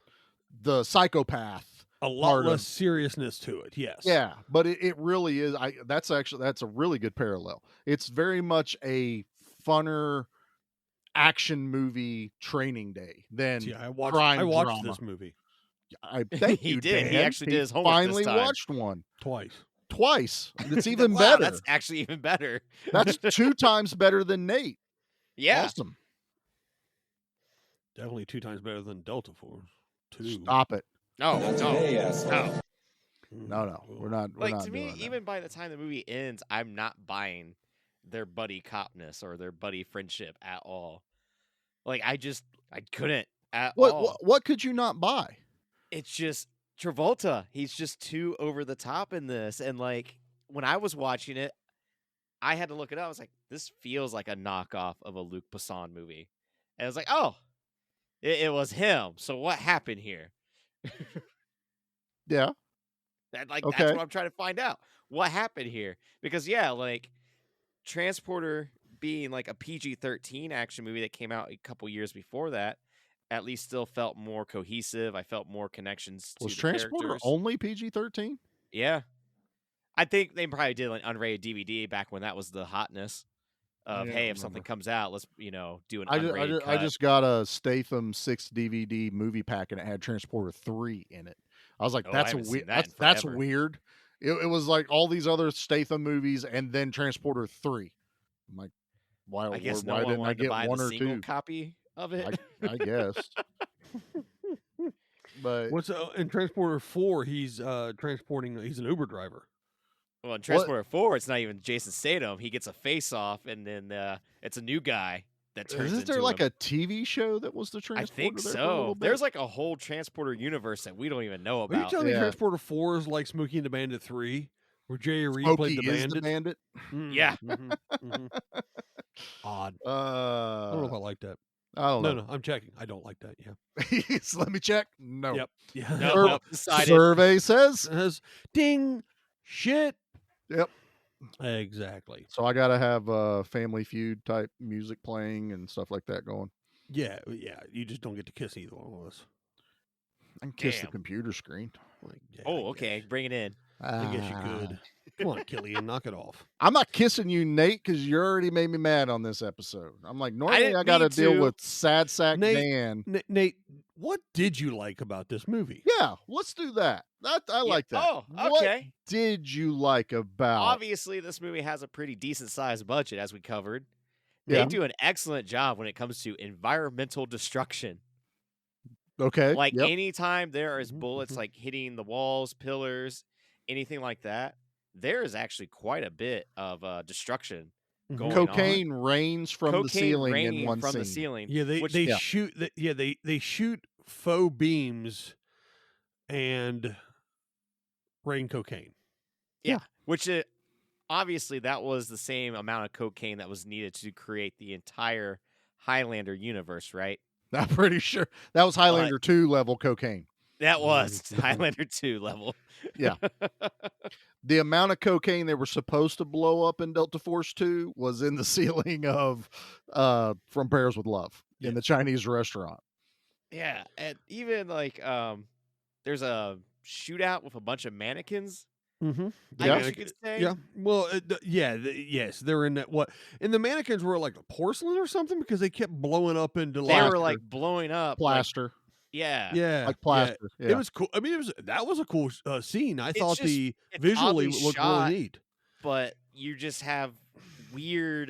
S2: psychopath.
S1: A lot
S2: part
S1: less
S2: of-
S1: seriousness to it. Yes.
S2: Yeah, but it really is. That's a really good parallel. It's very much a funner action movie training day than
S1: See, I watched
S2: crime drama.
S1: this movie
S2: I thank
S3: He
S2: you,
S3: did. He
S2: Dan.
S3: actually did his homework this
S2: finally
S3: time.
S2: watched one
S1: twice.
S2: It's even
S3: Wow,
S2: better.
S3: that's actually even better.
S2: That's 2 times better than Nate.
S3: Yeah.
S2: Awesome.
S1: Definitely 2 times better than Delta Force 2.
S2: Stop it.
S3: No,
S4: Not
S3: no,
S4: today, asshole.
S3: no.
S2: No, we're not. We're
S3: Like,
S2: not
S3: to me,
S2: doing that.
S3: even by the time the movie ends, I'm not buying their buddy copness or their buddy friendship at all. Like, I couldn't at all.
S2: What could you not buy?
S3: It's just Travolta. He's just too over the top in this. And like, when I was watching it, I had to look it up. I was like, this feels like a knockoff of a Luc Besson movie. And I was like, oh, it was him. So what happened here?
S2: Yeah.
S3: That's
S2: Okay.
S3: what I'm trying to find out. What happened here? Because yeah, like Transporter being like a PG-13 action movie that came out a couple years before that, at least still felt more cohesive. I felt more connections to
S2: Was
S3: the
S2: Transporter
S3: characters.
S2: only PG-13?
S3: Yeah. I think they probably did an unrated DVD back when that was the hotness of,
S2: Yeah, I
S3: hey, if
S2: remember.
S3: something comes out, let's, do an
S2: I
S3: unrated cut.
S2: just got a Statham 6 DVD movie pack and it had Transporter 3 in it. I was like,
S3: Oh, I
S2: that's
S3: haven't seen
S2: weird.
S3: that in
S2: That's
S3: forever.
S2: weird. It was like all these other Statham movies and then Transporter 3. I'm like, why?
S3: I guess
S2: why
S3: no one
S2: didn't I
S3: wanted to
S2: get
S3: buy
S2: one
S3: the
S2: or
S3: single
S2: two?
S3: copy of it.
S2: I guess. But
S1: What's in Transporter 4? He's transporting. He's an Uber driver.
S3: Well, in Transporter 4, it's not even Jason Statham. He gets a face off, and then it's a new guy that turns
S2: isn't
S3: into
S2: there like
S3: him.
S2: a TV show that was the
S3: I
S2: Transporter?
S3: think
S2: there for a little
S3: so.
S2: bit?
S3: There's like a whole Transporter universe that we don't even know
S1: Are you
S3: about.
S1: telling me
S2: Yeah.
S1: Transporter 4 is like Smokey and the Bandit 3, where Jerry Reed
S2: Smokey
S1: played the
S2: is
S1: bandit?
S2: the bandit.
S3: Yeah.
S1: Odd. I don't know if I like that.
S2: I don't know.
S1: No, I'm checking. I don't like that. Yeah.
S2: So let me check. No.
S1: Yep. Yeah.
S3: No,
S2: Sur-
S3: no, decided.
S2: Survey says.
S1: It has ding shit.
S2: Yep.
S1: Exactly.
S2: So I gotta have Family Feud type music playing and stuff like that going.
S1: Yeah. You just don't get to kiss either one of us.
S2: I can kiss the
S3: Damn.
S2: computer screen.
S1: Like, yeah,
S3: Oh,
S1: I
S3: okay.
S1: guess.
S3: Bring it in.
S1: I guess you could. Come on, Killian, knock it off.
S2: I'm not kissing you, Nate, because you already made me mad on this episode. I'm like, normally
S3: didn't
S2: I gotta
S3: mean
S2: deal
S3: to.
S2: with sad sack
S1: Nate-
S2: Dan.
S1: Nate, what did you like about this movie?
S2: Yeah, let's do that. I like that.
S3: Oh,
S2: What
S3: okay.
S2: did you like about?
S3: Obviously, this movie has a pretty decent sized budget, as we covered.
S2: Yeah.
S3: They do an excellent job when it comes to environmental destruction.
S2: Okay.
S3: Like
S2: yep.
S3: anytime there is
S1: Mhm,
S3: bullets
S1: mhm.
S3: like hitting the walls, pillars, anything like that, there is actually quite a bit of destruction
S1: Mhm.
S3: going
S2: Cocaine rains from the
S3: Cocaine
S2: ceiling
S3: raining
S2: in one
S3: from
S2: scene.
S3: the ceiling.
S1: Yeah, they
S3: which-
S2: Yeah.
S1: shoot. They shoot faux beams and rain cocaine.
S3: Which obviously that was the same amount of cocaine that was needed to create the entire Highlander universe, right?
S2: I'm pretty sure that was Highlander 2 level cocaine.
S3: That was
S1: Mhm.
S3: Highlander 2 level.
S2: Yeah. The amount of cocaine they were supposed to blow up in Delta Force 2 was in the ceiling of From Paris with Love in the Chinese restaurant.
S3: Yeah, and even like there's a shootout with a bunch of mannequins.
S1: Mm-hmm.
S3: I
S2: Yeah.
S3: guess you could say.
S1: Yeah. Well, yes, they're in that. What? And the mannequins were like porcelain or something because they kept blowing up into
S3: They
S1: like
S3: were like blowing up. like-
S2: Plaster.
S3: yeah.
S1: yeah,
S2: Like plaster.
S1: yeah.
S2: Yeah.
S1: It was cool. I mean, that was a cool scene. I thought
S3: just-
S1: the
S3: it's
S1: visually
S3: oddly
S1: looked
S3: shot.
S1: really neat.
S3: But you just have weird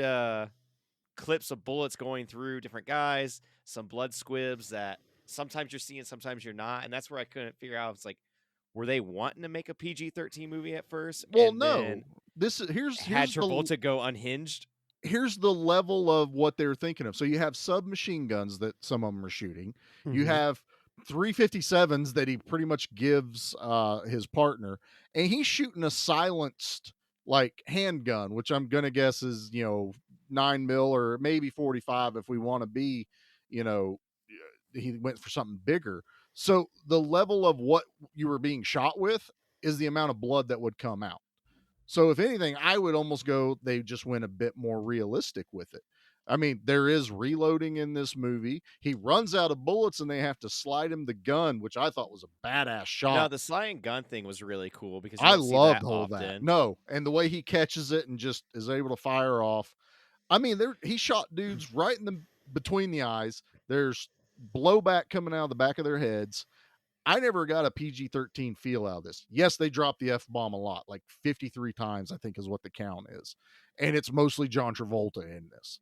S3: clips of bullets going through different guys, some blood squibs that sometimes you're seeing, sometimes you're not. And that's where I couldn't figure out. It's like, were they wanting to make a PG-13 movie at first?
S2: Well,
S3: and
S2: no.
S3: then
S2: This is here's
S3: had
S2: the
S3: Travolta go unhinged?
S2: here's the level of what they're thinking of. So you have submachine guns that some of them are shooting. You
S1: Mhm.
S2: have 357s that he pretty much gives his partner, and he's shooting a silenced like handgun, which I'm gonna guess is 9mm or maybe 45 if we want to be, he went for something bigger. So the level of what you were being shot with is the amount of blood that would come out. So if anything, I would almost go they just went a bit more realistic with it. I mean, there is reloading in this movie. He runs out of bullets and they have to slide him the gun, which I thought was a badass shot.
S3: No, the sliding gun thing was really cool because you
S2: I
S3: don't see
S2: loved
S3: that
S2: all that.
S3: often.
S2: No, and the way he catches it and just is able to fire off. I mean, he shot dudes right in the between the eyes. There's blowback coming out of the back of their heads. I never got a PG-13 feel out of this. Yes, they dropped the F-bomb a lot, like 53 times, I think is what the count is. And it's mostly John Travolta in this.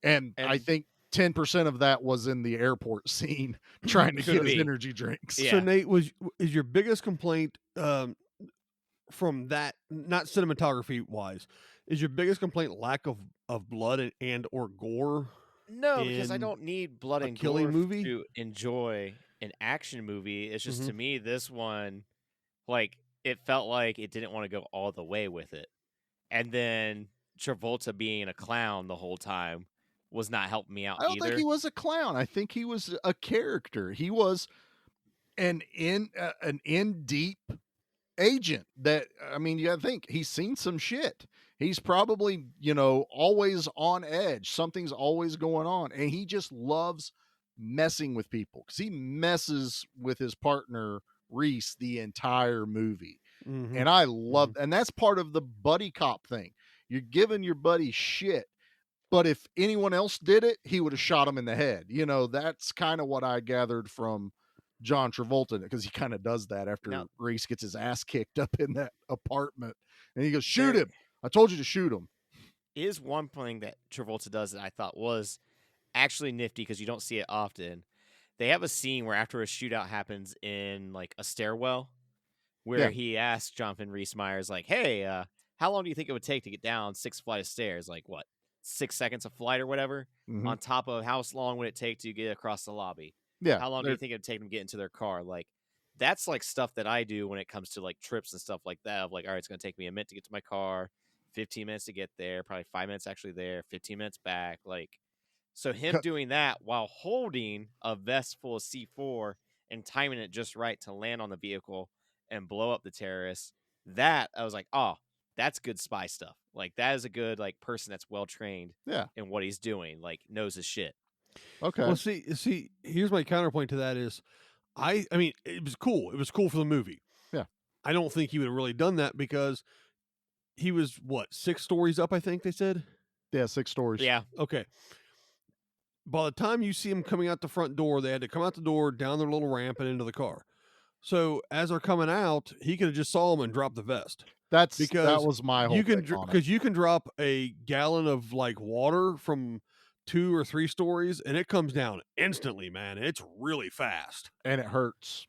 S2: And I think 10% of that was in the airport scene trying to get his energy drinks.
S3: Yeah.
S1: So Nate, is your biggest complaint from that, not cinematography wise, is your biggest complaint lack of blood and or gore?
S3: No, because I don't need blood and
S1: killing
S3: gore
S1: movie
S3: to enjoy an action movie. It's just to me, this one, like, it felt like it didn't want to go all the way with it. And then Travolta being a clown the whole time was not helping me out
S2: I don't
S3: either.
S2: think he was a clown. I think he was a character. He was an in deep agent that, I mean, you gotta think he's seen some shit. He's probably, always on edge. Something's always going on. And he just loves messing with people because he messes with his partner, Reese, the entire movie. And I love, and that's part of the buddy cop thing. You're giving your buddy shit. But if anyone else did it, he would have shot him in the head. That's kind of what I gathered from John Travolta, because he kind of does that after Reese gets his ass kicked up in that apartment. And he goes, shoot him. I told you to shoot him.
S3: Is one thing that Travolta does that I thought was actually nifty because you don't see it often. They have a scene where after a shootout happens in like a stairwell where he asks Jonathan Rhys Meyers, like, hey, how long do you think it would take to get down 6 flights of stairs? Like, what, 6 seconds a flight or whatever? On top of how long would it take to get across the lobby?
S2: Yeah.
S3: How long do you think it would take them to get into their car? Like, that's like stuff that I do when it comes to like trips and stuff like that. Of like, all right, it's going to take me a minute to get to my car, 15 minutes to get there, probably 5 minutes actually there, 15 minutes back. Like, so him doing that while holding a vest full of C4 and timing it just right to land on the vehicle and blow up the terrorists, that I was like, oh, that's good spy stuff. Like, that is a good like person that's well trained in what he's doing, like knows his shit.
S2: Okay.
S1: Well, see, here's my counterpoint to that is, I mean, it was cool. It was cool for the movie.
S2: Yeah.
S1: I don't think he would have really done that because he was, 6 stories up, I think they said?
S2: Yeah, 6 stories.
S3: Yeah.
S1: Okay. By the time you see him coming out the front door, they had to come out the door, down their little ramp, and into the car. So as they're coming out, he could have just saw them and dropped the vest.
S2: That was my whole thing on it.
S1: Because you can drop a gallon of like water from 2 or 3 stories, and it comes down instantly, man. It's really fast,
S2: and it hurts.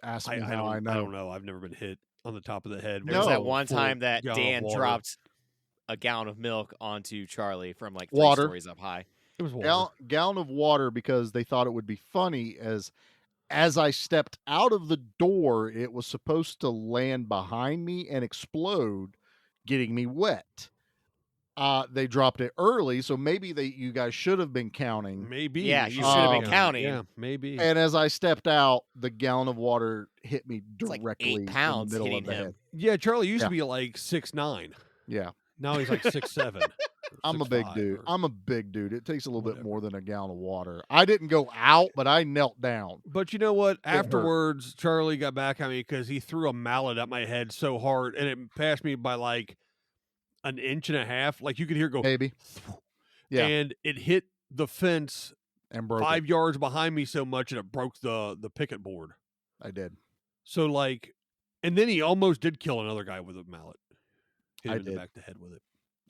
S2: Ask me how I know.
S1: I don't know. I've never been hit on the top of the head.
S3: There was that one time that Dan dropped a gallon of milk onto Charlie from like 3 stories up high.
S1: It was water.
S2: Gallon of water, because they thought it would be funny as I stepped out of the door, it was supposed to land behind me and explode, getting me wet. They dropped it early, so maybe you guys should have been counting.
S1: Maybe.
S3: Yeah, you should have been counting.
S1: Yeah, maybe.
S2: And as I stepped out, the gallon of water hit me directly
S3: like 8 pounds
S2: in the middle
S3: hitting
S2: of the
S3: him.
S2: head.
S1: Yeah, Charlie used to be like 6'9".
S2: Yeah.
S1: Now he's like 6'7".
S2: I'm a big
S1: 6'5"
S2: dude.
S1: or-
S2: I'm a big dude. It takes a little bit more than a gallon of water. I didn't go out, but I knelt down.
S1: But you know what?
S2: hurt.
S1: Afterwards, Charlie got back at me because he threw a mallet at my head so hard, and it passed me by like an inch and a half. Like you could hear it go.
S2: Maybe. Yeah.
S1: And it hit the fence
S2: And broke
S1: 5 yards behind me so much, and it broke the picket board.
S2: I did.
S1: So like, and then he almost did kill another guy with a mallet. Hit him in the back of the head with it.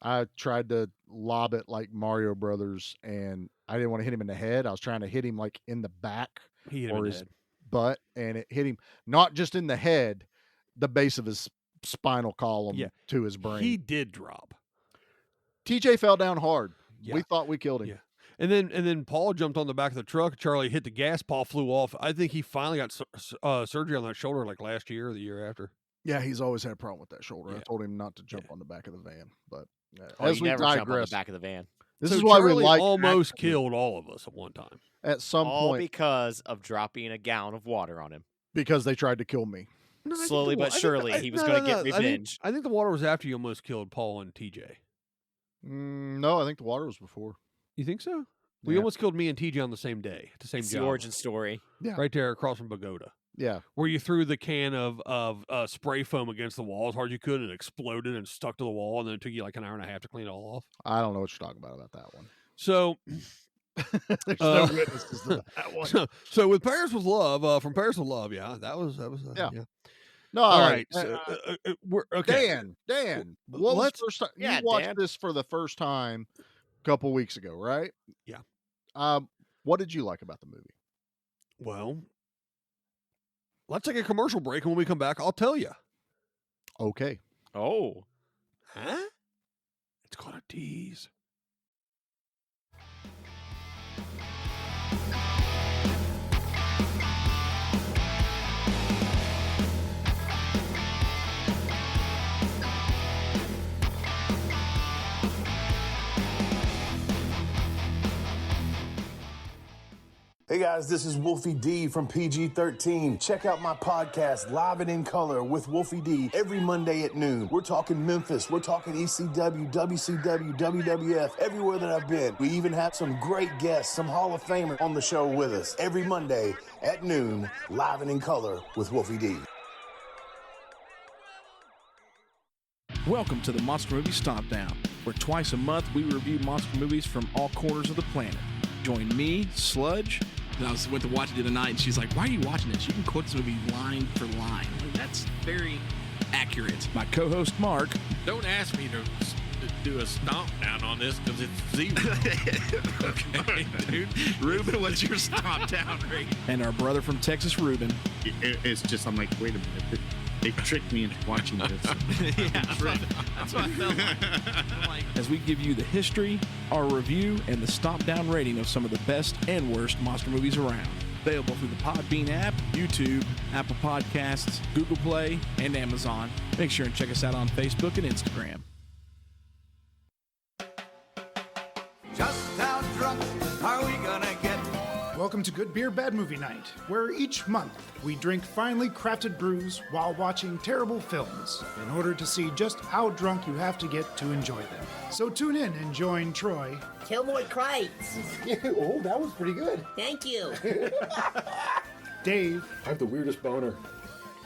S2: I tried to lob it like Mario Brothers, and I didn't want to hit him in the head. I was trying to hit him like in the back
S1: He hit him
S2: or
S1: in the
S2: his
S1: head.
S2: butt, and it hit him not just in the head, the base of his spinal column to his brain.
S1: He did drop.
S2: TJ fell down hard.
S1: Yeah.
S2: We thought we killed him.
S1: Yeah. And then Paul jumped on the back of the truck. Charlie hit the gas. Paul flew off. I think he finally got surgery on that shoulder like last year or the year after.
S2: Yeah, he's always had a problem with that shoulder.
S1: Yeah.
S2: I told him not to jump on the back of the van, but
S3: Oh,
S2: as
S3: you
S2: we
S3: never jump on the
S2: digress,
S3: back of the van.
S2: this
S1: So
S2: is why
S1: Charlie
S2: we like
S1: almost killed all of us at one time.
S2: at some
S3: All
S2: point
S3: because of dropping a gallon of water on him.
S2: because they tried to kill me.
S1: No, I think
S3: Slowly
S1: the wa-
S3: but
S1: I think
S3: surely,
S1: the-
S3: he was
S1: no,
S3: gonna
S1: no,
S3: get
S1: no.
S3: revenge.
S1: I think the water was after you almost killed Paul and TJ.
S2: No, I think the water was before.
S1: You think so? We
S2: Yeah.
S1: almost killed me and TJ on the same day, at the same
S3: It's the
S1: job.
S3: origin story.
S2: Yeah.
S1: Right there across from Pagoda.
S2: Yeah.
S1: Where you threw the can of spray foam against the wall as hard as you could and it exploded and stuck to the wall, and then it took you like an hour and a half to clean it all off.
S2: I don't know what you're talking about that one.
S1: So
S2: There's no witnesses to that one.
S1: So with Paris with Love, from Paris with Love, yeah, that was
S2: Yeah.
S1: yeah.
S2: No,
S1: All
S2: like,
S1: right, so, we're okay.
S2: Dan, what was
S1: let's-
S2: the first time
S3: Yeah,
S2: you watched
S3: Dan.
S2: this for the first time a couple weeks ago, right?
S1: Yeah.
S2: What did you like about the movie?
S1: Well, let's take a commercial break, and when we come back, I'll tell you.
S2: Okay.
S3: Oh.
S1: Huh? It's called a tease.
S10: Hey guys, this is Wolfie D from PG-13. Check out my podcast, Live and in Color with Wolfie D, every Monday at noon. We're talking Memphis, we're talking ECW, WCW, WWF, everywhere that I've been. We even have some great guests, some Hall of Famers on the show with us. Every Monday at noon, Live and in Color with Wolfie D.
S11: Welcome to the Monster Movie Stomp Down, where twice a month we review monster movies from all corners of the planet. Join me, Sludge.
S12: I went to watch it the other night, and she's like, "Why are you watching this? You can quote this movie line for line." Like, that's very accurate.
S11: My co-host, Mark.
S12: Don't ask me to do a stomp down on this because it's zero. Okay, dude. Ruben, what's your stomp down rate?
S11: And our brother from Texas, Ruben.
S13: It's just, I'm like, wait a minute. They tricked me into watching this.
S12: Yeah, that's what I felt like.
S11: As we give you the history, our review, and the stomp down rating of some of the best and worst monster movies around. Available through the Podbean app, YouTube, Apple Podcasts, Google Play, and Amazon. Make sure and check us out on Facebook and Instagram.
S14: Just how drunk are we gonna get?
S15: Welcome to Good Beer, Bad Movie Night, where each month we drink finely crafted brews while watching terrible films in order to see just how drunk you have to get to enjoy them. So tune in and join Troy.
S16: Kilmore Crites.
S17: Oh, that was pretty good.
S16: Thank you.
S15: Dave.
S17: I have the weirdest boner.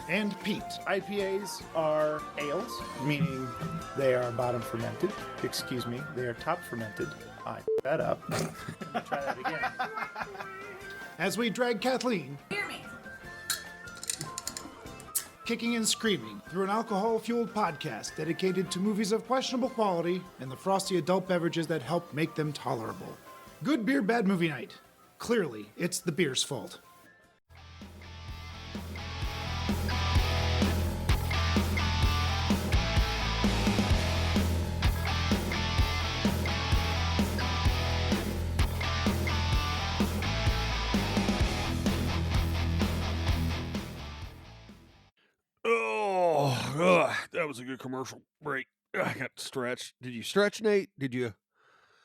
S15: And Pete. IPAs are ales, meaning they are bottom fermented. Excuse me, they are top fermented. I that up. Try that again. As we drag Kathleen,
S9: Hear me.
S15: kicking and screaming through an alcohol-fueled podcast dedicated to movies of questionable quality and the frosty adult beverages that help make them tolerable. Good Beer, Bad Movie Night. Clearly, it's the beer's fault.
S1: That was a good commercial break. I got stretched. Did you stretch, Nate? Did you?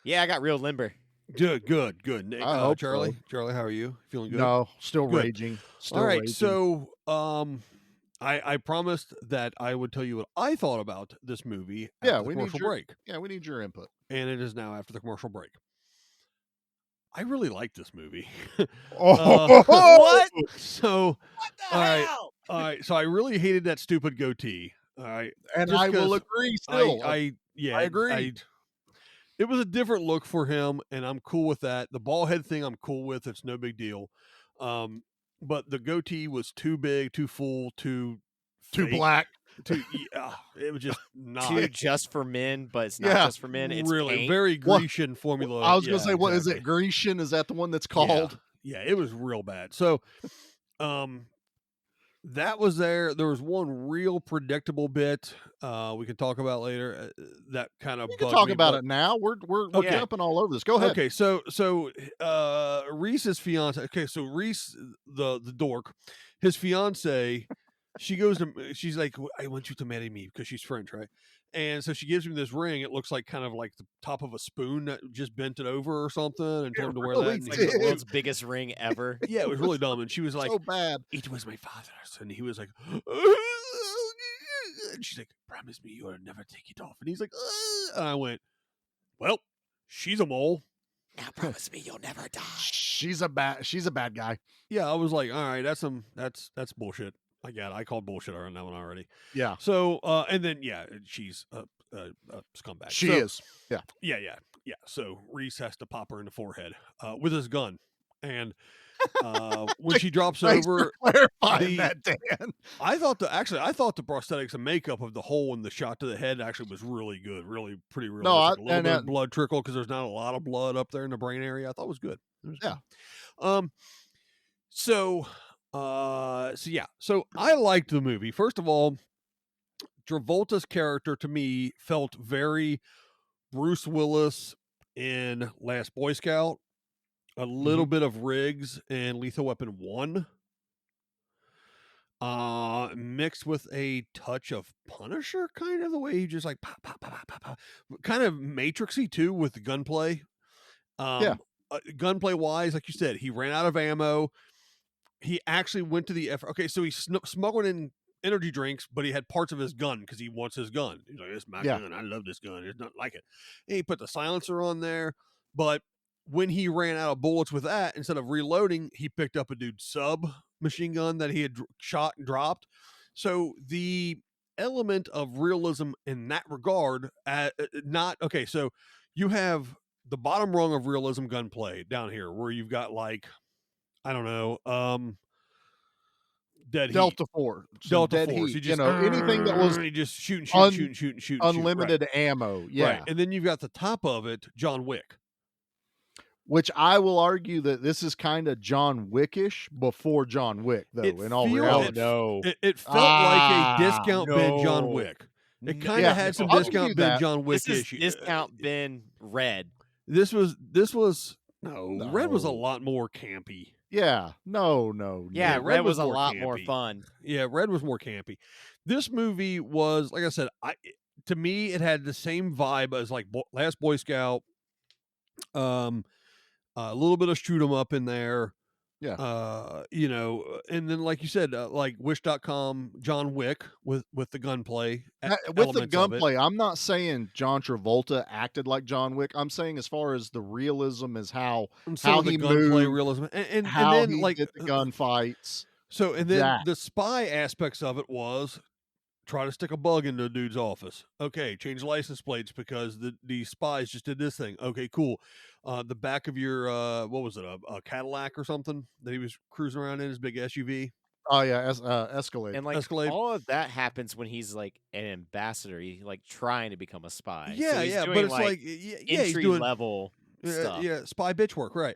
S3: Yeah, I got real limber.
S1: Good. Nate,
S2: I hope
S1: Charlie,
S2: so.
S1: Charlie, how are you? Feeling good?
S2: No, still
S1: Good.
S2: raging. Still
S1: All right,
S2: raging.
S1: so I promised that I would tell you what I thought about this movie after the commercial break.
S2: Yeah, we need your input.
S1: And it is now after the commercial break. I really like this movie.
S3: What?
S1: So,
S3: What the hell?
S1: all right. So I really hated that stupid goatee. All right,
S2: And
S1: just
S2: I will
S1: 'cause
S2: agree still.
S1: I
S2: agree.
S1: It was a different look for him, and I'm cool with that. The ball head thing, I'm cool with. It's no big deal. But the goatee was too big, too full, too fake,
S2: black.
S1: It was just not
S3: Too just for men, but it's not
S2: Yeah,
S3: just for men. It's
S1: really
S3: paint.
S1: very Grecian formula.
S2: I was going to
S1: Yeah,
S2: say, what is it?
S1: exactly.
S2: Grecian? Is that the one that's called?
S1: Yeah, it was real bad. So, that was there. There was one real predictable bit we can talk about later. That kind of
S2: You can talk about it now. We're
S1: Okay.
S2: jumping all over this. Go ahead.
S1: Okay, so Reese's fiance. Okay, so Reese, the dork, his fiance, she's like, I want you to marry me because she's French, right? And so she gives him this ring. It looks like kind of like the top of a spoon that just bent it over or something, and told him to wear that. And
S3: It's
S1: he
S3: like
S1: was
S3: the world's biggest ring ever.
S1: yeah, it was really dumb. And she was like,
S2: So bad.
S1: "It was my father's," and he was like, and she's like, "Promise me you will never take it off." And he's like, and I went, "Well, she's a mole."
S3: Now promise me you'll never die.
S2: She's a bad guy.
S1: Yeah, I was like, all right, that's bullshit. I got it. I called bullshit on that one already.
S2: Yeah.
S1: So, and then she's a scumbag.
S2: She is. Yeah.
S1: Yeah. So Reese has to pop her in the forehead with his gun, and when she drops
S2: Thanks
S1: over,
S2: for clarifying that, Dan.
S1: I thought the prosthetics and makeup of the hole in the shot to the head actually was really good, really pretty realistic. A little bit of blood trickle because there's not a lot of blood up there in the brain area. I thought it was good.
S2: Yeah.
S1: Good. So I liked the movie. First of all, Travolta's character to me felt very Bruce Willis in Last Boy Scout, a little bit of Riggs in Lethal Weapon 1, mixed with a touch of Punisher, kind of the way he just like pop, pop, pop, pop, pop, kind of Matrixy too with the gunplay. Gunplay wise, like you said, he ran out of ammo. He actually went to the effort. Okay, so he smuggled in energy drinks, but he had parts of his gun because he wants his gun. He's like, "It's my gun. I love this gun. It's not like it." And he put the silencer on there, but when he ran out of bullets with that, instead of reloading, he picked up a dude's submachine gun that he had shot and dropped. So the element of realism in that regard, so you have the bottom rung of realism gunplay down here where you've got like, I don't know,
S2: Delta Force.
S1: Delta Force.
S2: Heat. Anything that was
S1: just shooting,
S2: unlimited ammo. Yeah.
S1: Right. And then you've got the top of it, John Wick.
S2: Which I will argue that this is kind of John Wickish before John Wick, though. In all reality,
S1: it felt like a discount bin John Wick. It kind of had some discount bin John Wick issue.
S3: Discount bin Red.
S1: This was Red was a lot more campy.
S2: Yeah, no.
S3: Yeah, Red was a lot more fun.
S1: Yeah, Red was more campy. This movie was, like I said, to me it had the same vibe as like Last Boy Scout. A little bit of shoot 'em up in there.
S2: Yeah.
S1: And then like you said, like Wish.com, John Wick with the gunplay.
S2: With the gunplay, I'm not saying John Travolta acted like John Wick. I'm saying as far as the realism is how he
S1: gunplay
S2: moved,
S1: realism and
S2: how
S1: then
S2: he
S1: like
S2: did the gunfights.
S1: So and then the spy aspects of it was try to stick a bug into a dude's office. Okay, change license plates because the spies just did this thing. Okay, cool. The back of your what was it, a Cadillac or something that he was cruising around in, his big SUV.
S2: Oh yeah, Escalade.
S3: And like
S1: Escalade.
S3: all of that happens when he's like an ambassador. He's like trying to become a spy.
S1: Yeah,
S3: so he's doing,
S1: but it's like
S3: entry
S1: he's doing
S3: level stuff.
S1: Yeah, spy bitch work, right?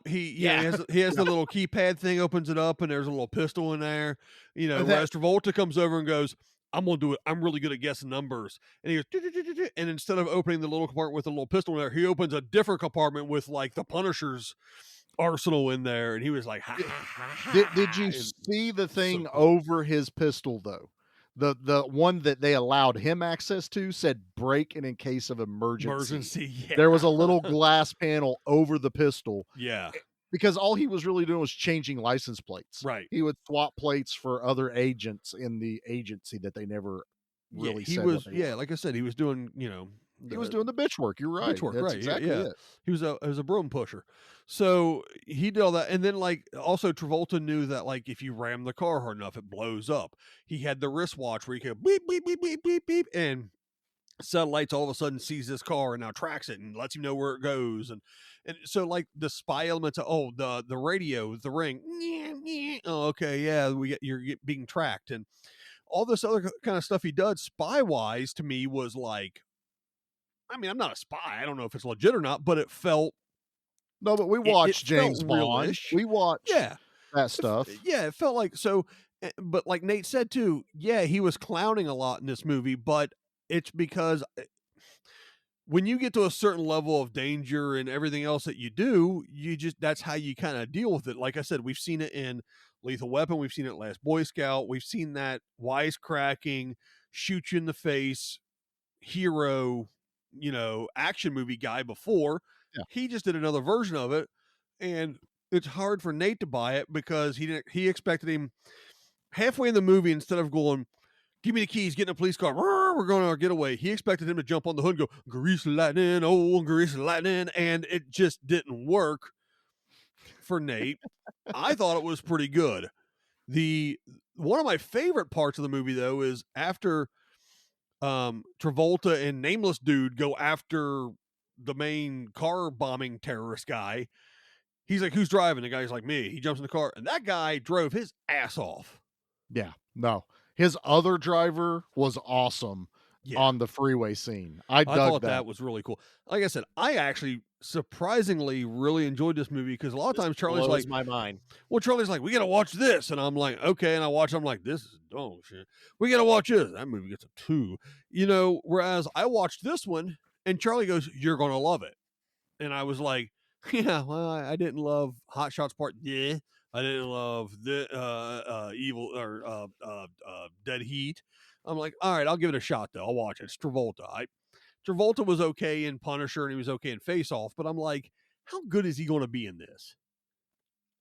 S1: He has the little keypad thing, opens it up, and there's a little pistol in there. Whereas Travolta comes over and goes, "I'm gonna do it. I'm really good at guessing numbers." And he goes, and instead of opening the little compartment with a little pistol in there, he opens a different compartment with like the Punisher's arsenal in there, and he was like, ha, ha, ha,
S2: did you see the thing over his pistol though? The one that they allowed him access to said break and in case of emergency.
S1: Yeah.
S2: There was a little glass panel over the pistol.
S1: Yeah.
S2: Because all he was really doing was changing license plates.
S1: Right.
S2: He would swap plates for other agents in the agency that they never really said.
S1: He was, like I said, he was doing,
S2: he was doing the bitch work. You're right.
S1: Bitch work,
S2: That's
S1: right.
S2: exactly
S1: yeah.
S2: it.
S1: He was a broom pusher. So he did all that. And then like also Travolta knew that like if you ram the car hard enough, it blows up. He had the wristwatch where he could beep, beep, beep, beep, beep, beep. And satellites all of a sudden sees this car and now tracks it and lets you know where it goes. And so like the spy elements of, the radio, the ring. Oh, okay. Yeah. You're being tracked. And all this other kind of stuff he does spy wise to me was like, I mean, I'm not a spy. I don't know if it's legit or not, but it felt.
S2: No, but we watched James Bond.
S1: Real-ish.
S2: We watched that stuff.
S1: It felt like so. But like Nate said too, he was clowning a lot in this movie, but it's because when you get to a certain level of danger and everything else that you do, that's how you kind of deal with it. Like I said, we've seen it in Lethal Weapon. We've seen it in Last Boy Scout. We've seen that wisecracking, shoot you in the face, hero, action movie guy before.
S2: Yeah.
S1: He just did another version of it. And it's hard for Nate to buy it because he expected him halfway in the movie, instead of going, "Give me the keys, get in a police car," we're going on our getaway. He expected him to jump on the hood and go, grease lightning, oh, grease lightning. And it just didn't work for Nate. I thought it was pretty good. One of my favorite parts of the movie, though, is after Travolta and Nameless Dude go after the main car bombing terrorist guy. He's like, who's driving? The guy's like, me. He jumps in the car, and that guy drove his ass off.
S2: Yeah, no. His other driver was awesome on the freeway scene. I
S1: thought that was really cool. Like I said, I actually surprisingly really enjoyed this movie because a lot of times Charlie's
S3: blows
S1: like,
S3: my mind.
S1: Well, Charlie's like, we got to watch this. And I'm like, okay. And I watch, I'm like, this is dog shit. We got to watch this. That movie gets a 2. Whereas I watched this one and Charlie goes, you're going to love it. And I was like, yeah, well, I didn't love Hot Shots Part. Yeah. I didn't love the Evil or Dead Heat. I'm like, all right, I'll give it a shot though. I'll watch it. It's Travolta. Travolta was okay in Punisher and he was okay in Face Off, but I'm like, how good is he going to be in this?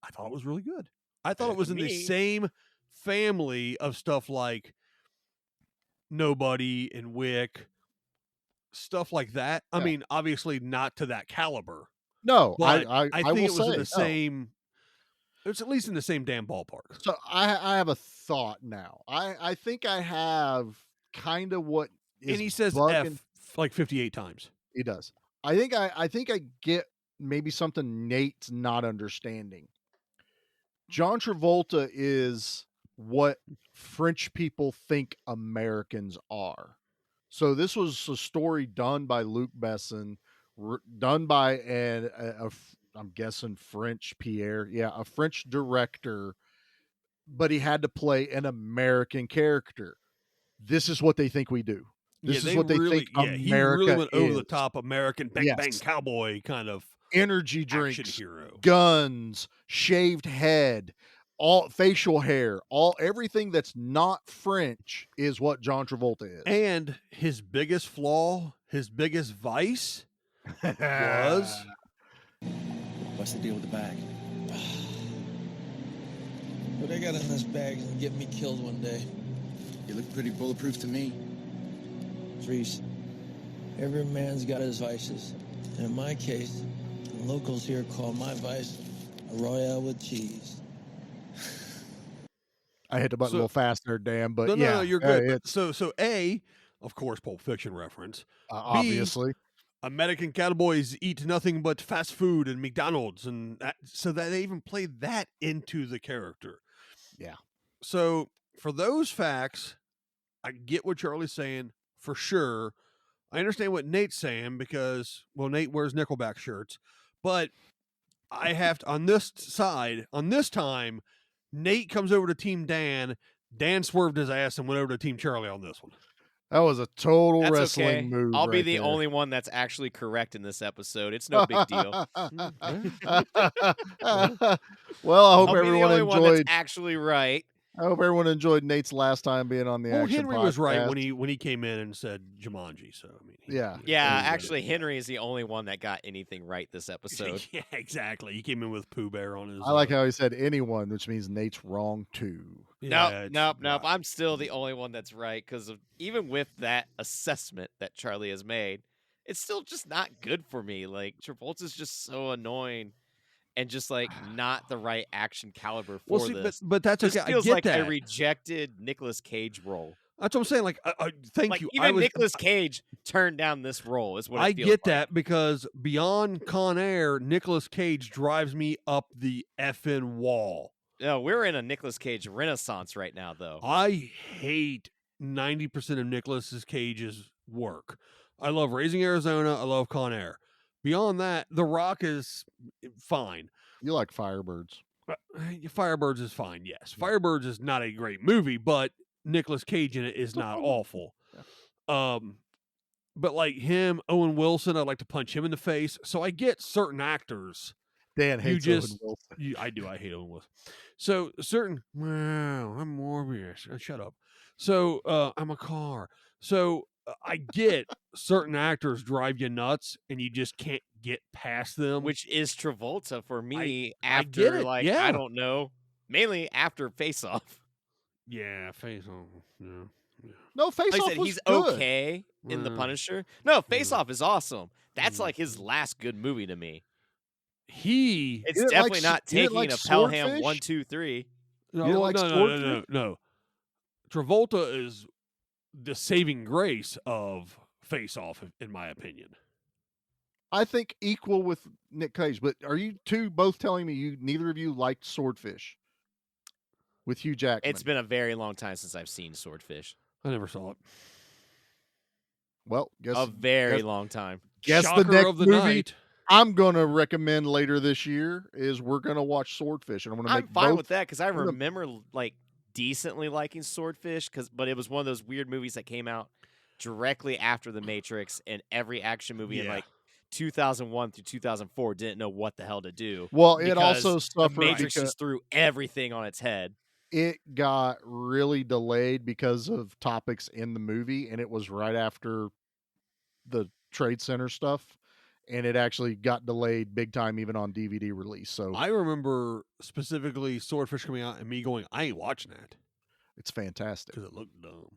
S1: I thought it was really good. I thought it was in the same family of stuff like Nobody and Wick, stuff like that. I mean, obviously not to that caliber.
S2: No,
S1: but
S2: I
S1: think it was
S2: will
S1: in the
S2: say,
S1: same. It's at least in the same damn ballpark.
S2: So I have a thought now. I think I have kind of what is
S1: And he says
S2: bugging.
S1: F like 58 times.
S2: He does. I think I get maybe something Nate's not understanding. John Travolta is what French people think Americans are. So this was a story done by Luc Besson, done by I'm guessing French Pierre. Yeah, a French director, but he had to play an American character. This is what they think we do. This is what they think America
S1: he really went over
S2: is.
S1: the top American bang cowboy kind of
S2: energy drinks,
S1: action hero.
S2: Guns, shaved head, all facial hair, everything that's not French is what John Travolta is.
S1: And his biggest flaw, his biggest vice was
S5: What's the deal with the bag? What I got in this bag is gonna get me killed one day. You look pretty bulletproof to me. Reese, every man's got his vices. And in my case, the locals here call my vice a Royale with cheese.
S2: I hit the button a little faster, Dan, but
S1: no, you're good. So A, of course, Pulp Fiction reference.
S2: Obviously.
S1: B, American cowboys eat nothing but fast food and McDonald's, and so that they even played that into the character.
S2: Yeah.
S1: So for those facts, I get what Charlie's saying for sure. I understand what Nate's saying because, well, Nate wears Nickelback shirts, but I have to, on this side, on this time, Nate comes over to Team Dan. Dan swerved his ass and went over to Team Charlie on this one.
S2: That was a total
S3: That's
S2: wrestling
S3: okay.
S2: move.
S3: I'll be
S2: right
S3: the
S2: there.
S3: only one that's actually correct in this episode. It's no big deal.
S2: Well, I hope
S3: I'll be the
S2: everyone
S3: only one that's
S2: enjoyed.
S3: actually right.
S2: I hope everyone enjoyed Nate's last time being on the
S1: Well,
S2: Action
S1: Henry was right
S2: Podcast.
S1: when he came in and said Jumanji. So I mean,
S2: Yeah.
S3: Yeah, actually, Henry is the only one that got anything right this episode.
S1: Yeah, exactly. He came in with Pooh Bear on his.
S2: I like how he said anyone, which means Nate's wrong too.
S3: Nope. I'm still the only one that's right because even with that assessment that Charlie has made, it's still just not good for me. Like Travolta's just so annoying and just like not the right action caliber for this.
S1: But that's
S3: This
S1: okay.
S3: feels
S1: I get
S3: like
S1: that.
S3: a rejected Nicolas Cage role.
S1: That's what I'm saying. Like, thank
S3: Like
S1: you.
S3: even Nicolas Cage turned down this role. Is what it
S1: I
S3: feels
S1: get
S3: like.
S1: that because beyond Con Air, Nicolas Cage drives me up the effing wall.
S3: No, we're in a Nicolas Cage renaissance right now, though.
S1: I hate 90% of Nicolas Cage's work. I love Raising Arizona. I love Con Air. Beyond that, The Rock is fine.
S2: You like Firebirds.
S1: Firebirds is fine, yes. Firebirds is not a great movie, but Nicolas Cage in it is not awful. But like him, Owen Wilson, I'd like to punch him in the face. So I get certain actors.
S2: Dan hates Owen Wilson.
S1: I do. I hate Owen Wilson. So certain, wow, I'm Morbius. Shut up. So I'm a car. So I get certain actors drive you nuts and you just can't get past them.
S3: Which is Travolta for me
S1: I
S3: after,
S1: get it,
S3: like,
S1: yeah.
S3: I don't know, mainly after Face Off.
S1: Yeah, Face Off. Yeah.
S2: No, Face
S3: Like I
S2: Off
S3: said,
S2: was
S3: he's
S2: good.
S3: okay in The Punisher. No, Face Off is awesome. That's like his last good movie to me.
S1: He
S3: It's
S2: didn't
S3: definitely
S2: like
S3: not
S2: you didn't
S3: taking
S2: like
S3: a Pelham
S2: Swordfish?
S3: 1, 2, 3.
S1: no,
S2: You didn't
S1: well,
S2: like
S1: no,
S2: Swordfish?
S1: no. Travolta is the saving grace of Face Off, in my opinion.
S2: I think equal with Nick Cage. But are you two both telling me neither of you liked Swordfish with Hugh Jackman?
S3: It's been a very long time since I've seen Swordfish.
S1: I never saw it.
S2: Well, guess
S3: A very long time.
S2: Guess
S1: Shocker
S2: the next
S1: of the
S2: movie
S1: night.
S2: I'm gonna recommend later this year is we're gonna watch Swordfish, and I'm gonna make
S3: I'm fine
S2: both.
S3: with that because I
S2: I'm gonna-
S3: remember like decently liking Swordfish, but it was one of those weird movies that came out directly after The Matrix, and every action movie in like 2001 through 2004 didn't know what the hell to do.
S2: Well, it
S3: because
S2: also
S3: The
S2: suffered
S3: Matrix
S2: because
S3: just threw everything on its head.
S2: it got really delayed because of topics in the movie, and it was right after the Trade Center stuff, and it actually got delayed big time even on DVD release. So
S1: I remember specifically Swordfish coming out and me going, I ain't watching that
S2: it's fantastic.
S1: because it looked dumb.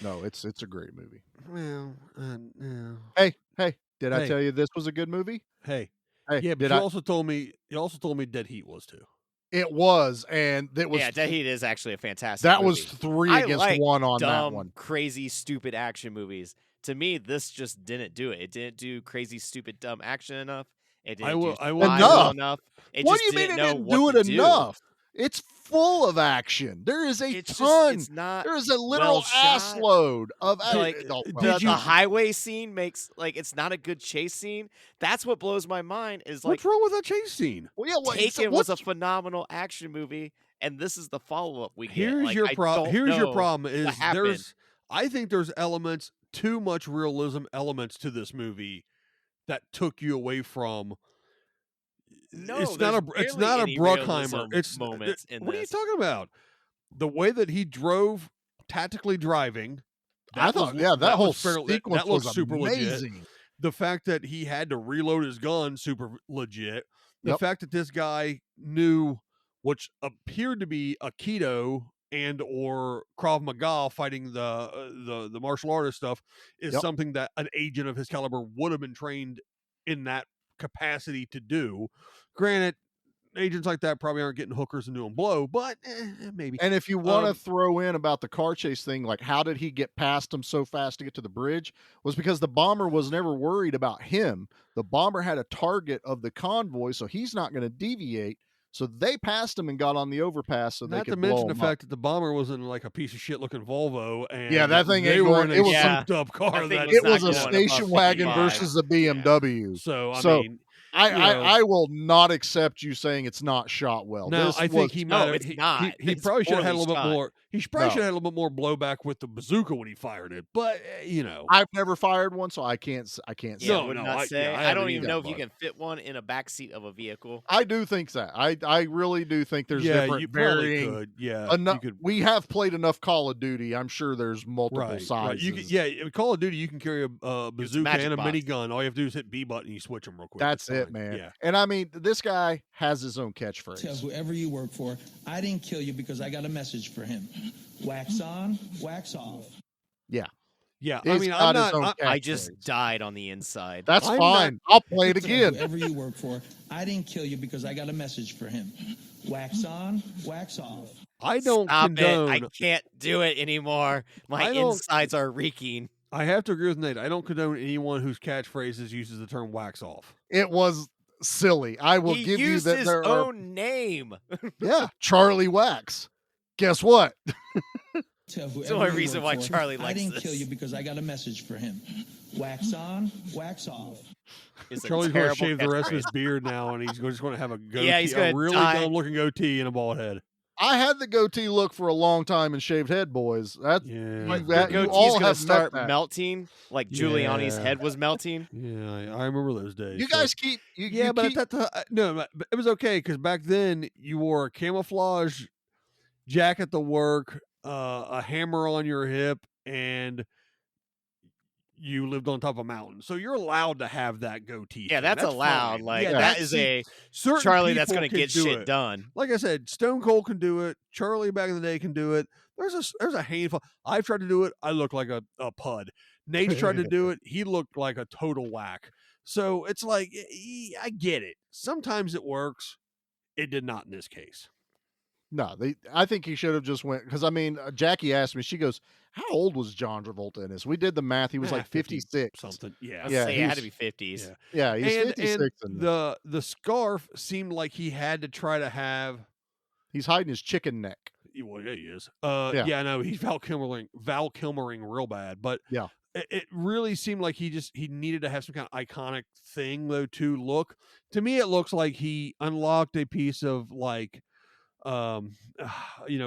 S2: No, it's a great movie.
S1: Well, no.
S2: Hey, did I
S1: Hey.
S2: tell you this was a good movie?
S1: Hey,
S2: Hey,
S1: yeah, but
S2: did
S1: you
S2: I?
S1: also told me Dead Heat was too.
S2: It was, and that was
S3: Yeah, Dead Heat is actually a fantastic
S2: that
S3: movie.
S2: was 3
S3: I
S2: against
S3: like
S2: 1 on that
S3: dumb,
S2: one.
S3: crazy, stupid action movies. To me, this just didn't do it. It didn't do crazy, stupid, dumb action enough. It didn't do
S1: I will-
S3: style enough. It
S2: What
S3: just
S2: do you mean
S3: didn't
S2: it
S3: know
S2: didn't
S3: what
S2: do it
S3: to
S2: enough? It's full of action. There is a
S3: It's
S2: ton.
S3: Just, it's not.
S2: There is a literal
S3: well
S2: ass
S3: shot.
S2: load of
S3: Like
S2: well,
S3: the highway scene makes it's not a good chase scene. That's what blows my mind. Is like
S1: What's wrong with that chase scene?
S2: well, yeah, well,
S3: Taken was a phenomenal action movie, and this is the follow up we get.
S1: Here's
S3: Like,
S1: your
S3: I
S1: problem.
S3: don't
S1: Here's your
S3: know
S1: problem
S3: what
S1: is
S3: happened.
S1: I think there's too much realism elements to this movie that took you away from.
S3: No,
S1: it's
S3: there's
S1: not a
S3: barely any
S1: Bruckheimer.
S3: realism
S1: It's
S3: moments in
S1: what are you
S3: this.
S1: talking about? The way that he drove, tactically driving.
S2: I thought, that whole sequence
S1: that looked
S2: was
S1: super legit.
S2: amazing.
S1: The fact that he had to reload his gun, super legit. The
S2: Yep.
S1: fact that this guy knew, which appeared to be Aikido and or Krav Maga fighting the martial artist stuff, is
S2: Yep.
S1: something that an agent of his caliber would have been trained in that capacity to do. Granted, agents like that probably aren't getting hookers and doing blow, but maybe.
S2: And if you want to throw in about the car chase thing, like how did he get past him so fast to get to the bridge, was because the bomber was never worried about him. The bomber had a target of the convoy, so he's not going to deviate. So they passed him and got on the overpass so they
S1: Not
S2: could
S1: to
S2: blow
S1: mention
S2: him
S1: the
S2: up.
S1: fact that the bomber was in like a piece of shit looking Volvo, and
S2: Yeah, that thing
S1: they
S2: ain't
S1: were
S2: going-
S1: in
S2: it
S1: a
S2: was
S1: souped up car.
S2: It was a station wagon versus a BMW.
S1: So I mean,
S2: I will not accept you saying it's not shot well.
S1: now
S2: This
S1: I think
S2: was-
S1: he might have. He probably should have had a little bit more. He probably should have had a little bit more blowback with the bazooka when he fired it. But
S2: I've never fired one, so I can't.
S3: Yeah,
S1: No,
S3: would
S1: no,
S3: not say.
S1: I
S3: I don't
S1: haven't
S3: even
S1: either,
S3: know if you
S1: but-
S3: can fit one in a back seat of a vehicle.
S2: I do think that. I really do think there's
S1: Yeah,
S2: different
S1: you probably
S2: varying.
S1: could. Yeah,
S2: enough,
S1: you could.
S2: we have played enough Call of Duty. I'm sure there's multiple
S1: Right.
S2: sizes.
S1: You can, in Call of Duty, you can carry a bazooka
S3: magic
S1: and a
S3: box.
S1: minigun. All you have to do is hit B button, and you switch them real quick.
S2: That's
S1: It's
S2: it,
S1: fine.
S2: man.
S1: Yeah.
S2: And I mean, this guy has his own
S5: Tell
S2: catchphrase.
S5: whoever you work for, I didn't kill you because I got a message for him. Wax on, wax off.
S2: Yeah.
S1: Yeah,
S2: He's
S1: I mean,
S2: got
S1: I'm
S2: his
S1: not.
S2: own
S3: I
S2: catchphrase.
S3: just died on the inside.
S2: That's
S1: I'm
S2: fine. I'll play it
S5: Tell
S2: again.
S5: whoever you work for, I didn't kill you because I got a message for him. Wax on, wax off.
S1: I don't
S3: Stop
S1: condone.
S3: it. I can't do it anymore. My
S1: I don't-
S3: insides are reeking.
S1: I have to agree with Nate. I don't condone anyone whose catchphrases uses the term "wax off."
S2: It was silly. I will
S3: He
S2: give you
S3: used
S2: that
S3: his
S2: there are.
S3: own name.
S2: Yeah, Charlie Wax. Guess what?
S5: Tell whoever
S3: the only
S5: you
S3: reason
S5: work
S3: why
S5: for,
S3: Charlie
S5: I
S3: likes
S5: didn't
S3: this.
S5: kill you because I got a message for him. Wax on, wax off.
S3: It's a
S1: Charlie's going to
S3: terrible
S1: shave the rest of
S3: catchphrase.
S1: his beard now, and he's just going to have a goatee,
S3: Yeah, he's gonna
S1: a really
S3: dye-
S1: dumb-looking goatee and a bald head.
S2: I had the goatee look for a long time and shaved head, boys. That's
S1: Yeah,
S2: like
S3: Your
S2: that. You
S3: goatee's
S2: all
S3: gonna
S2: have
S3: start
S2: met that.
S3: melting like Giuliani's
S1: Yeah.
S3: head was melting.
S1: yeah. I remember those days.
S2: You
S1: So-
S2: guys keep. You,
S1: yeah,
S2: you
S1: but
S2: keep,
S1: at that time, no, but it was okay because back then you wore a camouflage jacket to work, a hammer on your hip, and you lived on top of a mountain. So you're allowed to have that goatee.
S3: Yeah,
S1: thing.
S3: that's allowed.
S1: fine.
S3: Like,
S1: yeah,
S3: that is a
S1: certain
S3: Charlie that's
S1: people
S3: going to
S1: can
S3: get
S1: do
S3: shit
S1: it.
S3: done.
S1: Like I said, Stone Cold can do it. Charlie back in the day can do it. There's a handful. I've tried to do it. I look like a pud. Nate's tried to do it. He looked like a total whack. So it's like, I get it. Sometimes it works. It did not in this case.
S2: No, I think he should have just went, because I mean, Jackie asked me, she goes, how old was John Travolta in this? We did the math. He was like 56
S1: something. Yeah.
S3: Yeah, it had to be 50s.
S2: Yeah, he's 56.
S1: And the scarf seemed like he had to try to have.
S2: He's hiding his chicken neck.
S1: Well, yeah, he is. Yeah, no, he's Val Kilmering real bad. But
S2: yeah,
S1: it really seemed like he needed to have some kind of iconic thing though to look. To me, it looks like he unlocked a piece of like,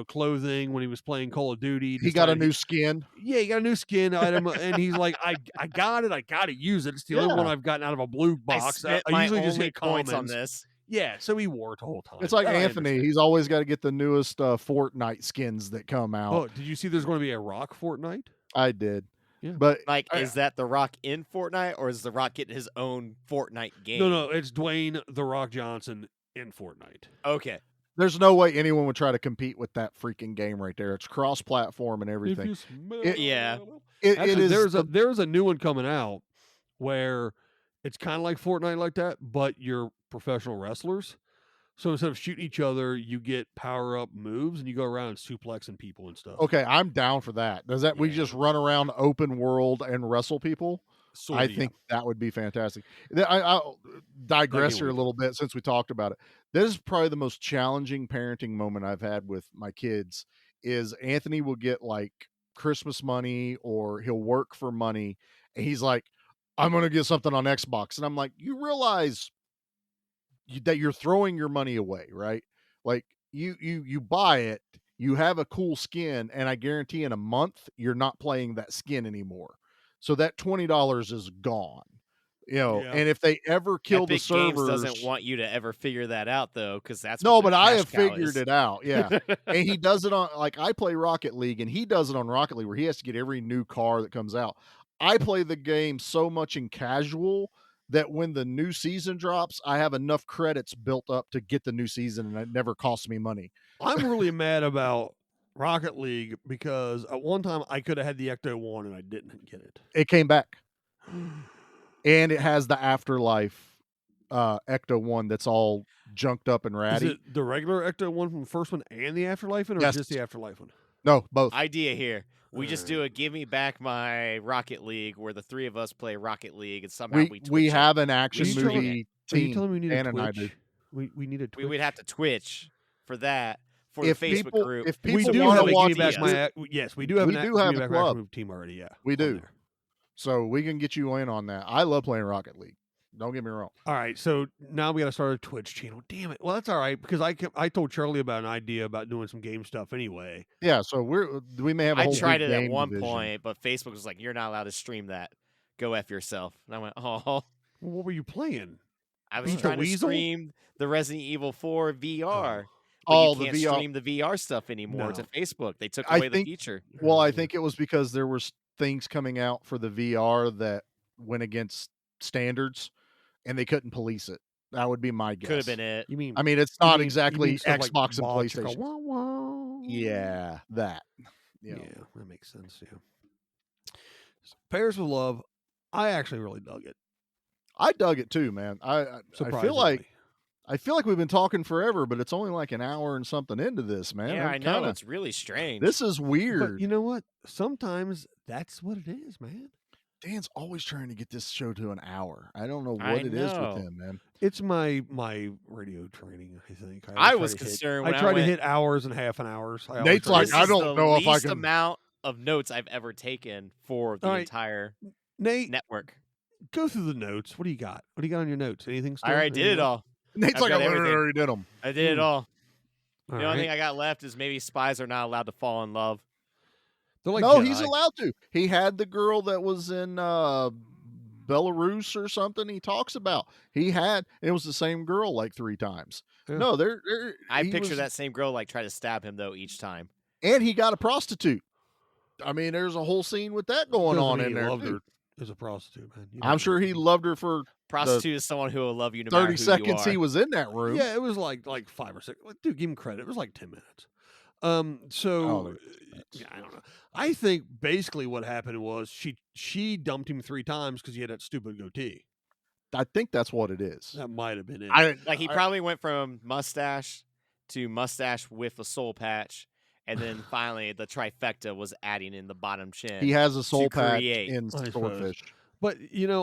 S1: clothing when he was playing Call of Duty.
S2: He got a new skin.
S1: Yeah, he got a new skin item, and he's like, I got it. I got to use it. It's the only one I've gotten out of a blue box.
S3: I
S1: usually just hit
S3: points
S1: comments
S3: on this.
S1: Yeah, so he wore it the whole time.
S2: It's like Anthony. He's always got to get the newest Fortnite skins that come out.
S1: Oh, did you see there's going to be a Rock Fortnite?
S2: I did.
S1: Yeah.
S2: But
S3: like, is that The Rock in Fortnite, or is The Rock getting his own Fortnite game?
S1: No, it's Dwayne The Rock Johnson in Fortnite.
S3: Okay.
S2: There's no way anyone would try to compete with that freaking game right there. It's cross-platform and everything.
S1: It is. There's a new one coming out where it's kind of like Fortnite like that, but you're professional wrestlers. So instead of shooting each other, you get power-up moves, and you go around and suplexing people and stuff.
S2: Okay, I'm down for that. Does that we just run around open world and wrestle people? I think that would be fantastic. I'll digress here a little bit since we talked about it. This is probably the most challenging parenting moment I've had with my kids. Is Anthony will get like Christmas money or he'll work for money, and he's like, "I'm going to get something on Xbox," and I'm like, "You realize that you're throwing your money away, right? Like you buy it, you have a cool skin, and I guarantee in a month you're not playing that skin anymore. So that $20 is gone." And if they ever kill
S3: Epic
S2: the servers,
S3: Games doesn't want you to ever figure that out though, because that's
S2: no,
S3: what
S2: but I have
S3: cash cow
S2: figured
S3: is.
S2: it out. Yeah, and he does it on like I play Rocket League, and he does it on Rocket League where he has to get every new car that comes out. I play the game so much in casual that when the new season drops, I have enough credits built up to get the new season, and it never costs me money.
S1: I'm really mad about Rocket League because at one time I could have had the Ecto 1 and I didn't get it.
S2: It came back. And it has the Afterlife Ecto 1 that's all junked up and ratty.
S1: Is it the regular Ecto 1 from the first one and the Afterlife one, or just the Afterlife one?
S2: No, both.
S3: Idea here. We just do a give me back my Rocket League where the three of us play Rocket League and somehow
S2: we have an action movie
S1: Are you
S2: team.
S1: telling me we need
S2: Dan
S1: a
S2: and I
S1: Twitch?
S2: do.
S1: We need a Twitch.
S3: We would have to Twitch for that for
S2: If
S3: the Facebook
S2: people-
S3: group.
S2: if people
S1: we do
S2: wanna
S1: have a
S2: watch
S1: Give Me Back
S2: this-
S1: My yes, we do have
S2: we
S1: an
S2: do have
S1: Give Me
S2: a
S1: Back My
S2: club.
S1: Action team already. Yeah,
S2: We
S1: on
S2: do.
S1: there.
S2: So we can get you in on that. I love playing Rocket League. Don't get me wrong.
S1: All right, so now we got to start a Twitch channel. Damn it! Well, that's all right because I told Charlie about an idea about doing some game stuff anyway.
S2: Yeah, so we may have a
S3: I
S2: whole
S3: tried
S2: big
S3: it at
S2: game
S3: one
S2: division.
S3: point, but Facebook was like, "You're not allowed to stream that. Go F yourself." And I went, "Oh."
S1: Well, what were you playing?
S3: I was
S1: Beat the
S3: trying to
S1: Weasel?
S3: stream the Resident Evil 4 VR. But
S2: Oh,
S3: you
S2: the
S3: can't
S2: VR
S3: stream the VR stuff anymore to
S1: No.
S3: Facebook. They took
S2: I
S3: away the
S2: think-
S3: feature.
S2: Well, I think it was because there were things coming out for the VR that went against standards, and they couldn't police it. That would be my guess.
S3: Could have been it.
S1: You mean?
S2: I mean, it's
S1: you
S2: not
S1: mean-
S2: exactly
S1: you mean stuff like
S2: Xbox and
S1: bots that go,
S2: PlayStation.
S1: "Wah, wah."
S2: Yeah, that.
S1: Yeah, that makes sense. Yeah. So, Pairs with Love, I actually really dug it.
S2: I dug it too, man. I feel like we've been talking forever, but it's only like an hour and something into this, man.
S3: Yeah,
S2: I'm
S3: I know.
S2: kinda-
S3: It's really strange.
S2: This is weird.
S1: But you know what? Sometimes that's what it is, man.
S2: Dan's always trying to get this show to an hour. I don't know what
S3: I
S2: it is
S3: know.
S2: with him, man.
S1: It's my radio training. I think
S3: I
S1: always
S3: was
S1: try to hit-
S3: concerned
S1: I
S3: when I
S1: try to
S3: went-
S1: hit hours and half an hours. I always
S2: Nate's
S1: try to
S2: like,
S1: hit-
S2: I
S3: This is
S2: don't
S3: the
S2: know if I
S3: least
S2: can-
S3: amount of notes I've ever taken for the
S1: All right.
S3: entire
S1: Nate,
S3: network.
S1: go through the notes. What do you got? What do you got on your notes? Anything?
S3: I already did it all.
S2: Nate's
S3: I've
S2: like,
S3: got
S2: I
S3: everything.
S2: already did them.
S3: I did it all.
S1: All
S3: The only thing
S1: right.
S3: I got left is maybe spies are not allowed to fall in love.
S1: They're like
S2: No,
S1: Jedi.
S2: he's allowed to. He had the girl that was in Belarus or something. He talks about it was the same girl like 3 times.
S1: Yeah.
S2: No, they're
S3: I
S2: he
S3: picture
S2: was-
S3: that same girl like try to stab him though each time.
S2: and he got a prostitute. I mean, there's a whole scene with that going
S1: Doesn't
S2: on
S1: mean
S2: in
S1: he
S2: there.
S1: loved
S2: too.
S1: her. is a prostitute, man. You don't
S2: I'm
S1: know.
S2: sure he loved her for
S3: Prostitute is someone who will love you no matter
S2: 30
S3: who
S2: seconds
S3: you are.
S2: he was in that room.
S1: Yeah, it was like 5 or 6. Dude, give him credit. It was like 10 minutes. So yeah, I don't know. I think basically what happened was she dumped him 3 times because he had that stupid goatee.
S2: I think that's what it is.
S1: That might have been it.
S3: Like he probably went from mustache to mustache with a soul patch, and then finally the trifecta was adding in the bottom chin.
S2: He has a soul
S3: to
S2: patch
S3: create.
S2: in
S1: I suppose.
S2: Swordfish.
S1: But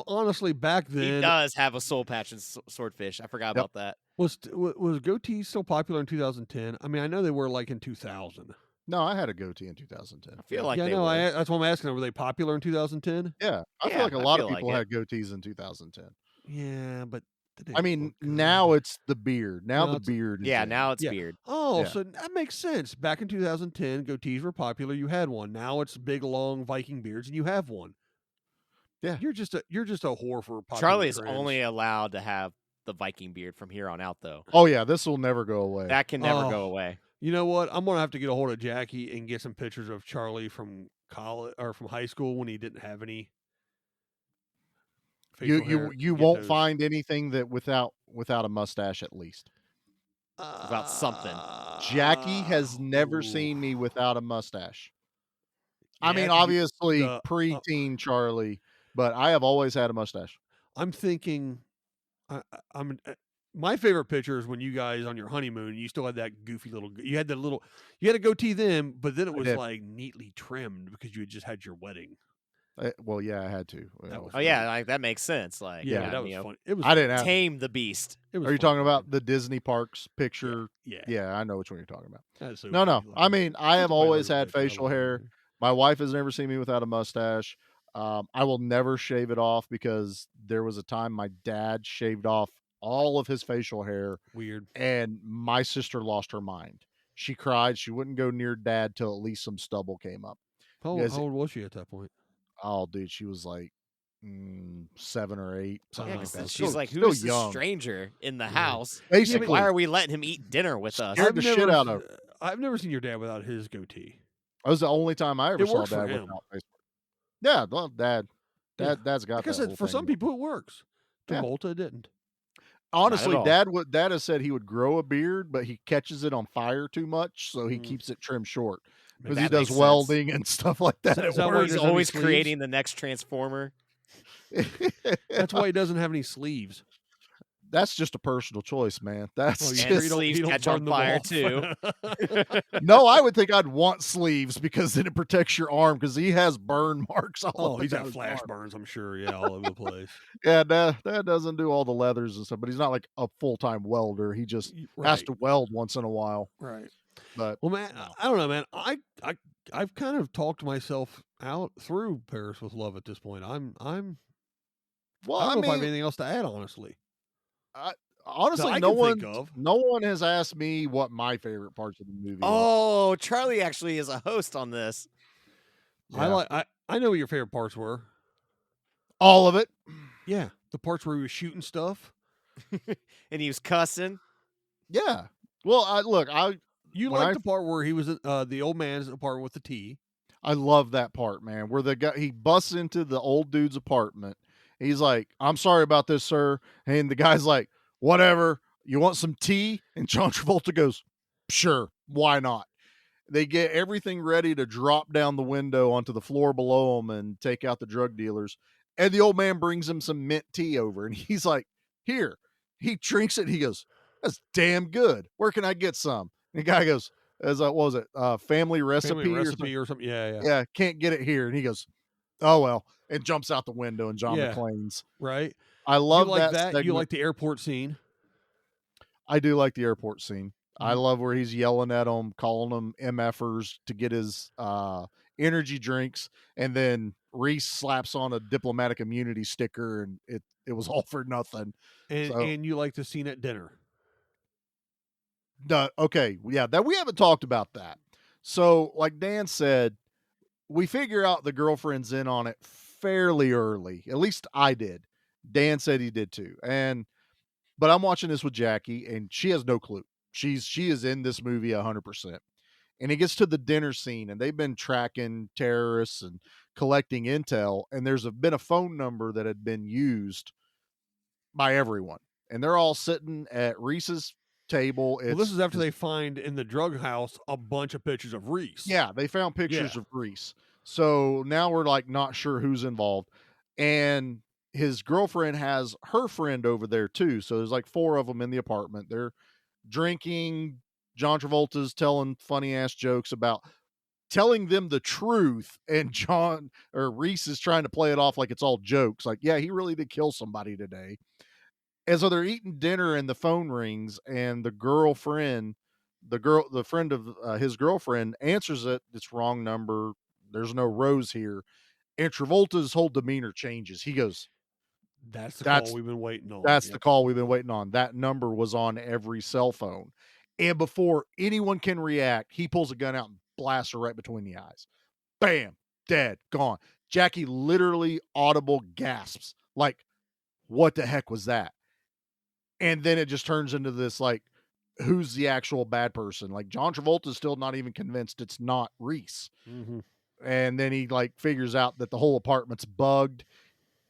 S1: honestly, back then
S3: He does have a soul patch in Swordfish. I forgot about that.
S1: was goatees still popular in 2010? I mean, I know they were like in 2000.
S2: No, I had a goatee in 2010.
S3: I feel like
S1: yeah,
S3: they
S1: no,
S3: were.
S1: that's what I'm asking. Were they popular in 2010?
S2: Yeah, I feel like a lot of people had goatees in 2010.
S1: Yeah, but
S2: I mean, now it's the beard. Now the beard is in.
S3: Now it's beard.
S1: Oh,
S2: Yeah.
S1: so that makes sense. Back in 2010, goatees were popular. You had one. Now it's big, long Viking beards, and you have one.
S2: Yeah,
S1: you're just a whore for popular
S3: Charlie is
S1: trends.
S3: only allowed to have the Viking beard from here on out, though.
S2: Oh yeah, this will never go away.
S3: That can never go away.
S1: You know what? I'm gonna have to get a hold of Jackie and get some pictures of Charlie from college or from high school when he didn't have any.
S2: You won't find anything that without a mustache at least.
S3: About something.
S2: Jackie has never seen me without a mustache. I mean,
S1: Jackie,
S2: obviously preteen Charlie, but I have always had a mustache.
S1: I'm thinking, I'm. My favorite picture is when you guys on your honeymoon, you still had that goofy little. You had a goatee then, but then it was like neatly trimmed because you had just had your wedding.
S2: Well, yeah, I had to.
S3: Like that makes sense. Like,
S1: that was fun. It was.
S2: I didn't have
S3: tame the beast.
S2: Are you talking about the Disney parks picture?
S1: Yeah.
S2: I know which one you're talking about.
S1: That's so
S2: No.
S1: funny.
S2: I mean, I have
S1: my
S2: always
S1: little
S2: had
S1: bit, I
S2: facial
S1: love
S2: hair. My wife has never seen me without a mustache. I will never shave it off because there was a time my dad shaved off all of his facial hair.
S1: Weird.
S2: And my sister lost her mind. She cried. She wouldn't go near dad till at least some stubble came up.
S1: How old was she at that point?
S2: Oh, dude, she was like 7 or 8. Something like that.
S3: She's like,
S2: still
S3: who's this
S2: young.
S3: stranger in the house?
S2: Basically,
S3: why are we letting him eat dinner with us?
S2: Scared the shit out of her.
S1: I've never seen your dad without his goatee.
S2: That was the only time I ever
S1: It
S2: saw
S1: works for
S2: dad
S1: him.
S2: without face. Yeah, well, dad's got
S1: Like I
S2: that
S1: said,
S2: whole
S1: for
S2: thing.
S1: some people it works.
S2: Yeah.
S1: Travolta didn't.
S2: Honestly,
S3: all.
S2: dad has said he would grow a beard, but he catches it on fire too much, so he keeps it trimmed short because he
S3: That
S2: does
S3: makes sense.
S2: welding and stuff like that.
S1: Is
S2: at
S1: that why
S2: work.
S1: he
S3: He's
S1: doesn't have
S3: always
S1: any sleeves?
S3: creating the next Transformer.
S1: That's why he doesn't have any sleeves.
S2: That's just a personal choice, man. That's
S1: Oh, you
S3: And
S1: sure
S2: just
S3: sleeves
S1: you don't
S3: catch
S1: burn
S3: on
S1: them
S3: fire
S1: off?
S3: too.
S2: no. I would think I'd want sleeves because then it protects your arm because he has burn marks all
S1: Oh,
S2: over
S1: he's got
S2: his
S1: flash
S2: arm.
S1: burns, I'm sure. Yeah, all over the place.
S2: Yeah, that doesn't do all the leathers and stuff, but he's not like a full-time welder. He just has to weld once in a while.
S1: Right.
S2: But
S1: well, man, I don't know, man. I've kind of talked myself out through Paris with Love at this point.
S2: well,
S1: I don't know if I have
S2: mean,
S1: anything else to add, honestly.
S2: honestly,
S1: I
S2: no
S1: can think
S2: one
S1: of.
S2: no one has asked me what my favorite parts of the movie are.
S3: Oh, Charlie actually is a host on this.
S2: Yeah.
S1: I know what your favorite parts were.
S2: All of it.
S1: Yeah, the parts where he was shooting stuff.
S3: And he was cussing.
S2: Yeah. Well,
S1: You
S2: when
S1: liked
S2: I-
S1: the part where he was the old man's apartment with the tea.
S2: I love that part, man, where the guy, he busts into the old dude's apartment. He's like, "I'm sorry about this, sir." And the guy's like, "Whatever. You want some tea?" And John Travolta goes, "Sure. Why not?" They get everything ready to drop down the window onto the floor below them and take out the drug dealers. And the old man brings him some mint tea over. And he's like, "Here." He drinks it. And he goes, "That's damn good. Where can I get some?" And the guy goes, what was it? Family recipe
S1: or something. Yeah.
S2: Yeah, can't get it here. And he goes, "Oh well," and jumps out the window. And John
S1: Yeah.
S2: McClane's.
S1: Right.
S2: I love
S1: you like
S2: that.
S1: You
S2: segment.
S1: like the airport scene.
S2: I do like the airport scene. I
S1: Mm-hmm.
S2: love where he's yelling at them, calling them MFers to get his energy drinks, and then Reese slaps on a diplomatic immunity sticker, and it was all for nothing.
S1: And you like the scene at dinner.
S2: Okay, yeah, that we haven't talked about that. So, like Dan said, we figure out the girlfriend's in on it fairly early. At least I did. Dan said he did too. But I'm watching this with Jackie, and she has no clue. She is in this movie 100%. and he gets to the dinner scene, and they've been tracking terrorists and collecting intel, and there's been a phone number that had been used by everyone, and they're all sitting at Reese's table.
S1: Well, this is after they find in the drug house a bunch of pictures of Reese.
S2: Yeah, they found pictures of Reese. So now we're like not sure who's involved. And his girlfriend has her friend over there too. So there's like 4 of them in the apartment. They're drinking. John Travolta's telling funny ass jokes about telling them the truth. And Reese is trying to play it off like it's all jokes. Like, yeah, he really did kill somebody today. And so they're eating dinner and the phone rings, and the friend of his girlfriend answers it. It's wrong number. There's no Rose here. And Travolta's whole demeanor changes. He goes,
S1: That's the call we've been waiting on.
S2: That's the call we've been waiting on. That number was on every cell phone. And before anyone can react, he pulls a gun out and blasts her right between the eyes. Bam, dead, gone. Jackie literally audible gasps. Like, what the heck was that? And then it just turns into this, like, who's the actual bad person? Like, John Travolta's still not even convinced it's not Reese.
S1: Mm-hmm.
S2: And then he like figures out that the whole apartment's bugged,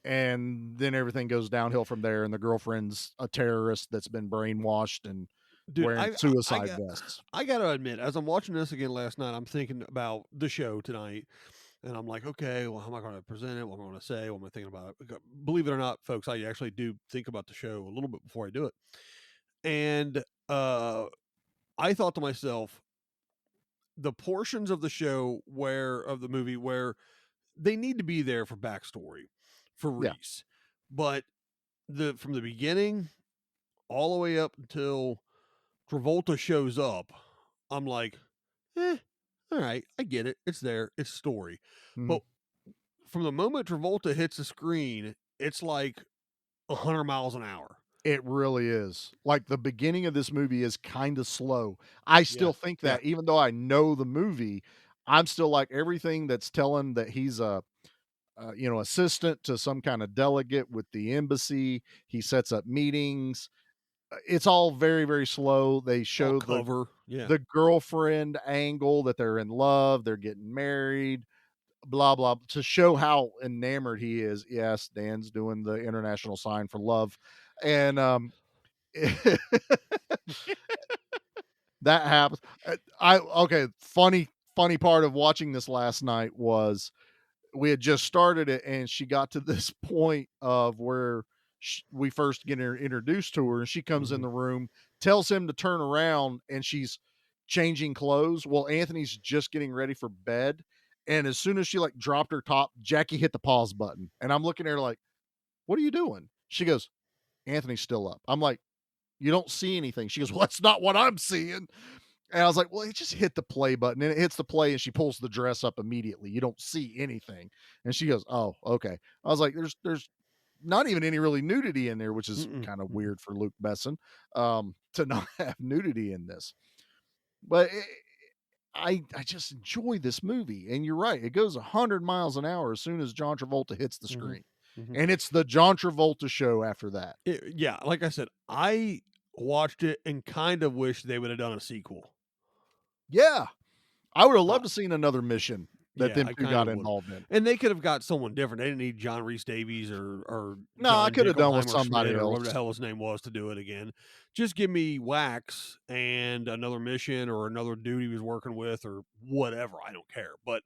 S2: and then everything goes downhill from there. And the girlfriend's a terrorist that's been brainwashed and wearing suicide vests.
S1: I got to admit, as I'm watching this again last night, I'm thinking about the show tonight. And I'm like, okay, well, how am I going to present it? What am I going to say? What am I thinking about it? Believe it or not, folks, I actually do think about the show a little bit before I do it. And I thought to myself, the portions of the show of the movie where they need to be there for backstory for Reese, but from the beginning all the way up until Travolta shows up, I'm like, all right, I get it. It's there. It's story.
S2: Mm-hmm.
S1: But from the moment Travolta hits the screen, it's like 100 miles an hour.
S2: It really is. Like, the beginning of this movie is kind of slow. I still think that, even though I know the movie, I'm still like, everything that's telling that he's a assistant to some kind of delegate with the embassy. He sets up meetings. It's all very, very slow. They show the girlfriend angle, that they're in love, they're getting married, blah, blah, to show how enamored he is. Yes, Dan's doing the international sign for love. And that happens. Funny part of watching this last night was we had just started it, and she got to this point of where we first get her introduced to her, and she comes in the room, tells him to turn around, and she's changing clothes. Well, Anthony's just getting ready for bed, and as soon as she like dropped her top, Jackie hit the pause button, and I'm looking at her like, what are you doing? She goes, Anthony's still up. I'm like, you don't see anything. She goes, well, that's not what I'm seeing. And I was like, well, it just hit the play button, and it hits the play, and she pulls the dress up immediately. You don't see anything. And she goes, oh, okay. I was like, there's not even any really nudity in there, which is kind of weird for Luc Besson, to not have nudity in this. But I just enjoy this movie. And you're right. It goes 100 miles an hour as soon as John Travolta hits the screen. Mm-hmm. And it's the John Travolta show after that.
S1: Like I said, I watched it and kind of wish they would have done a sequel.
S2: Yeah. I would have loved to seen another mission that them two got involved in.
S1: And they could have got someone different. They didn't need John Rhys Davies or
S2: no, I could have done with somebody else,
S1: or whatever the hell his name was, to do it again. Just give me Wax and another mission or another dude he was working with or whatever. I don't care. But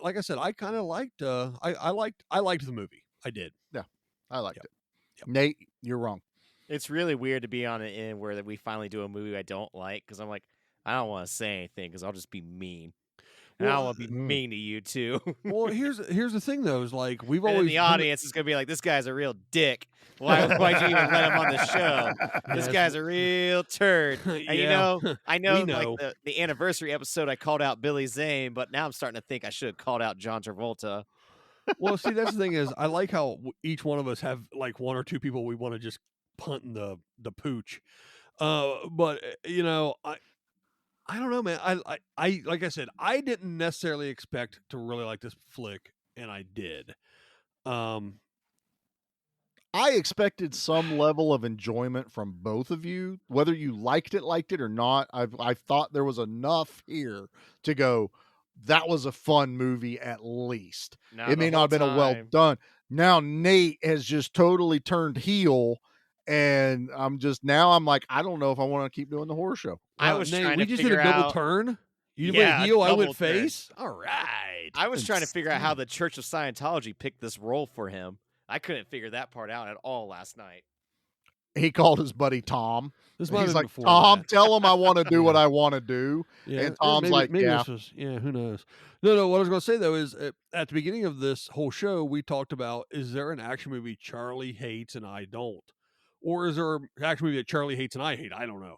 S1: like I said, I kind of liked. I liked the movie. I did.
S2: Yeah, I liked it. Yep. Nate, you're wrong.
S3: It's really weird to be on an end where we finally do a movie I don't like, because I'm like, I don't want to say anything because I'll just be mean. And I want to be mean to you too.
S1: Well, here's the thing though, is like we've
S3: and
S1: always
S3: the audience is gonna be like, this guy's a real dick. Why'd you even let him on the show? This guy's a real turd. And I know like the anniversary episode I called out Billy Zane, but now I'm starting to think I should have called out John Travolta.
S1: Well, see, that's the thing is, I like how each one of us have like one or two people we want to just punt in the pooch. But I don't know, man. I like I said, I didn't necessarily expect to really like this flick, and I did.
S2: I expected some level of enjoyment from both of you, whether you liked it or not. I thought there was enough here to go, that was a fun movie at least. It may not have been a well done. Now Nate has just totally turned heel, and I'm like, I don't know if I want to keep doing the horror show.
S3: I was
S1: Nate,
S3: trying
S1: we
S3: to
S1: just
S3: figure
S1: did a double
S3: out.
S1: turn. You
S3: Yeah,
S1: went heel, I went
S3: double turn.
S1: face. All right.
S3: I was trying to figure out how the Church of Scientology picked this role for him. I couldn't figure that part out at all last night.
S2: He called his buddy Tom.
S1: This might have
S2: He's
S1: been
S2: like,
S1: before
S2: Tom,
S1: that.
S2: tell him I want to do what I want to do.
S1: Yeah,
S2: And
S1: or
S2: Tom's
S1: maybe,
S2: like,
S1: maybe
S2: yeah.
S1: this was, who knows? No, what I was going to say, though, is at the beginning of this whole show, we talked about, is there an action movie Charlie hates and I don't? Or is there an action movie that Charlie hates and I hate? I don't know.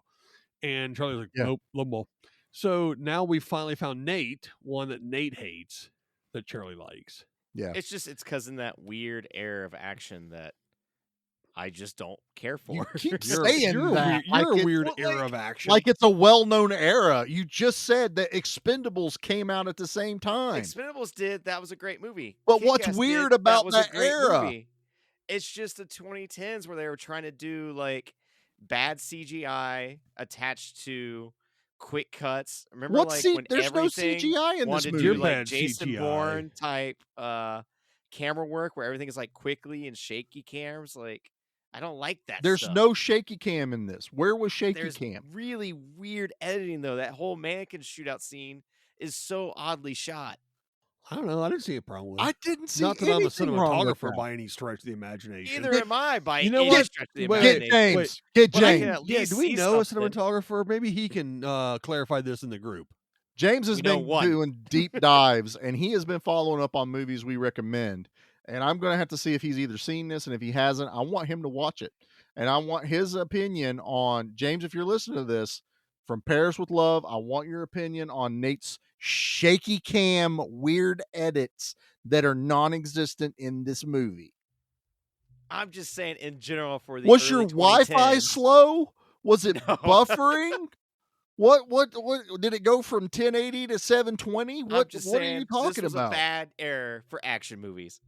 S1: And Charlie's like, nope, love them all. So now we finally found Nate, one that Nate hates that Charlie likes.
S2: Yeah.
S3: It's because in that weird era of action that I just don't care for.
S2: You keep saying that.
S1: You're
S2: like
S1: a weird
S2: it's,
S1: era of action.
S2: Like it's a well-known era. You just said that Expendables came out at the same time.
S3: Expendables did. That was a great movie.
S2: But
S3: Kick-Ass
S2: what's weird
S3: did,
S2: about
S3: was a
S2: that
S3: great
S2: era?
S3: movie. It's just the 2010s where they were trying to do like bad CGI attached to quick cuts. Remember,
S2: What
S3: like
S2: C-
S3: when
S2: there's no
S3: everything
S2: CGI in this
S3: wanted to
S2: movie.
S3: do
S1: You're
S3: like
S1: bad
S3: Jason
S1: CGI.
S3: Bourne type camera work where everything is like quickly and shaky cams. Like I don't like that.
S2: There's
S3: stuff.
S2: no shaky cam in this. Where was shaky
S3: There's
S2: cam?
S3: really weird editing though. That whole mannequin shootout scene is so oddly shot.
S1: I don't know. I didn't see a problem with it.
S2: I didn't see
S1: Not that I'm a
S2: anything wrong with
S1: cinematographer
S2: that.
S1: by any stretch of the imagination.
S3: Neither am I by
S1: You know
S3: any
S1: what?
S3: stretch of the
S1: Wait,
S3: imagination.
S2: Get James.
S1: wait.
S2: Get
S3: But I can
S2: James.
S3: at
S1: Yeah,
S3: least
S1: do we
S3: see
S1: know
S3: something.
S1: a cinematographer? Maybe he can clarify this in the group.
S2: James has
S3: We know
S2: been
S3: one.
S2: doing deep dives, and he has been following up on movies we recommend. And I'm going to have to see if he's either seen this, and if he hasn't, I want him to watch it. And I want his opinion on, James, if you're listening to this, from Paris with Love, I want your opinion on Nate's shaky cam weird edits that are non-existent in this movie.
S3: I'm just saying in general for the
S2: Was your
S3: early
S2: Wi-Fi
S3: 2010s.
S2: slow? Was it
S3: No.
S2: buffering? What did it go from 1080 to 720?
S3: I'm
S2: What
S3: just
S2: are
S3: saying,
S2: you talking
S3: this was
S2: about?
S3: a bad error for action movies.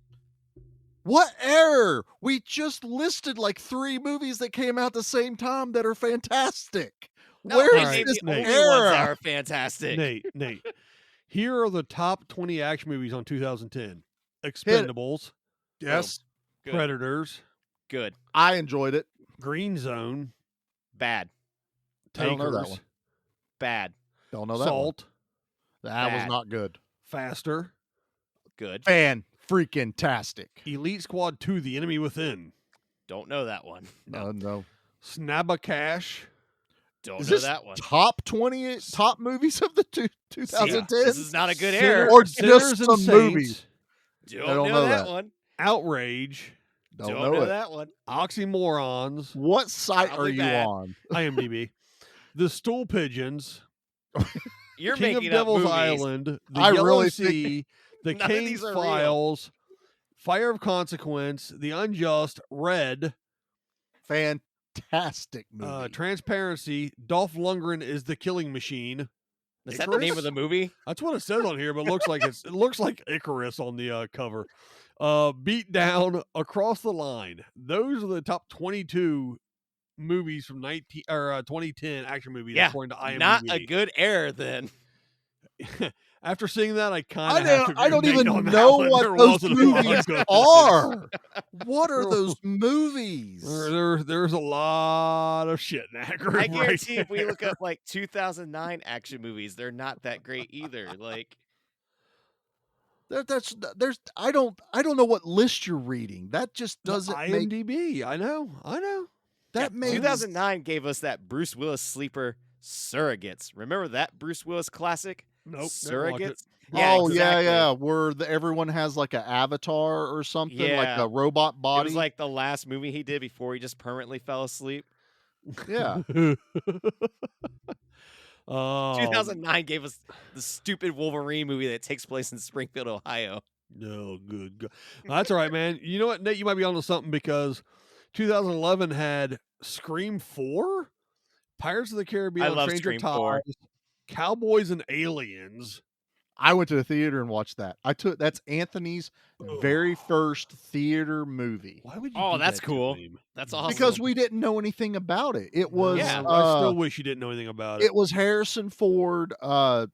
S2: What error? We just listed like 3 movies that came out the same time that are fantastic.
S3: No,
S2: Where
S3: they
S2: is
S3: named
S2: this
S3: the only
S2: error?
S3: ones that are fantastic.
S1: Nate. Here are the top 20 action movies on 2010. Expendables,
S2: Yes,
S3: Good.
S1: Predators,
S3: Good.
S2: I enjoyed it.
S1: Green Zone,
S3: Bad.
S2: I don't know that
S1: Takers,
S2: one.
S3: Bad.
S2: Don't know that one.
S1: Salt,
S2: That was
S3: Bad.
S2: not good.
S1: Faster,
S3: Good.
S2: Fan freaking tastic.
S1: Elite Squad 2, The Enemy Within,
S3: Don't know that one.
S2: No.
S1: Snabba-Cash,
S3: Don't
S2: Is
S3: know
S2: this
S3: that one.
S2: top 20 top movies of the 2010s?
S3: This is not a good error.
S2: Or
S1: Sinners
S2: just
S1: and
S2: some movies.
S1: Saints,
S3: Don't know that one.
S1: Outrage,
S2: Don't
S3: Don't
S2: know
S3: know
S2: it.
S3: that one.
S1: Oxymorons,
S2: What site
S3: Probably
S2: are you
S3: bad.
S2: on?
S1: IMDb, The Stool Pigeons,
S3: You're
S1: King of
S3: making up
S1: Devil's
S3: movies.
S1: Island, The
S2: I
S1: Yellow
S2: really
S1: Sea, The
S3: None of
S1: King's
S3: these are real.
S1: Files, Fire of Consequence, The Unjust, Red,
S2: Fantastic movie.
S1: Transparency, Dolph Lundgren is the Killing Machine.
S3: Is that the name
S1: Icarus?
S3: of the movie?
S1: That's what it says on here, but it looks like Icarus on the cover. Beat Down, Across the Line. Those are the top 22 movies from 2010 action movies
S3: Yeah,
S1: according to IMDb.
S3: not a good error then.
S1: After seeing that, I kind of have to
S2: I don't
S1: agree with
S2: even
S1: Nate on that
S2: know
S1: one.
S2: what
S1: There
S2: those
S1: wasn't a lot
S2: movies
S1: good
S2: are. What are those movies?
S1: There's a lot of shit in that group.
S3: I guarantee
S1: right
S3: if we look
S1: there.
S3: up like 2009 action movies, they're not that great either. Like
S2: I don't know what list you're reading. That just doesn't make
S1: IMDb. I know.
S2: that makes
S3: 2009 gave us that Bruce Willis sleeper Surrogates. Remember that Bruce Willis classic?
S1: Nope. never watched it.
S3: Surrogates. Yeah,
S2: oh
S3: exactly.
S2: yeah, where everyone has like an avatar or something, like
S3: Yeah.
S2: a robot
S3: It
S2: body.
S3: was like the last movie he did before he just permanently fell asleep.
S2: yeah,
S3: 2009 gave us the stupid Wolverine movie that takes place in Springfield, Ohio.
S1: No, good. That's all right, man. You know what, Nate? You might be onto something because 2011 had Scream 4, Pirates of the Caribbean,
S3: I love
S1: Stranger
S3: Scream 4.
S1: Tides, Cowboys and Aliens,
S2: I went to the theater and watched that. That's Anthony's very first theater movie.
S1: Why would you?
S3: Oh,
S1: do
S3: that's
S1: that
S3: cool.
S1: To him?
S3: That's awesome.
S2: Because we didn't know anything about it. It was.
S3: Yeah.
S1: I still wish you didn't know anything about it.
S2: It was Harrison Ford, Daniel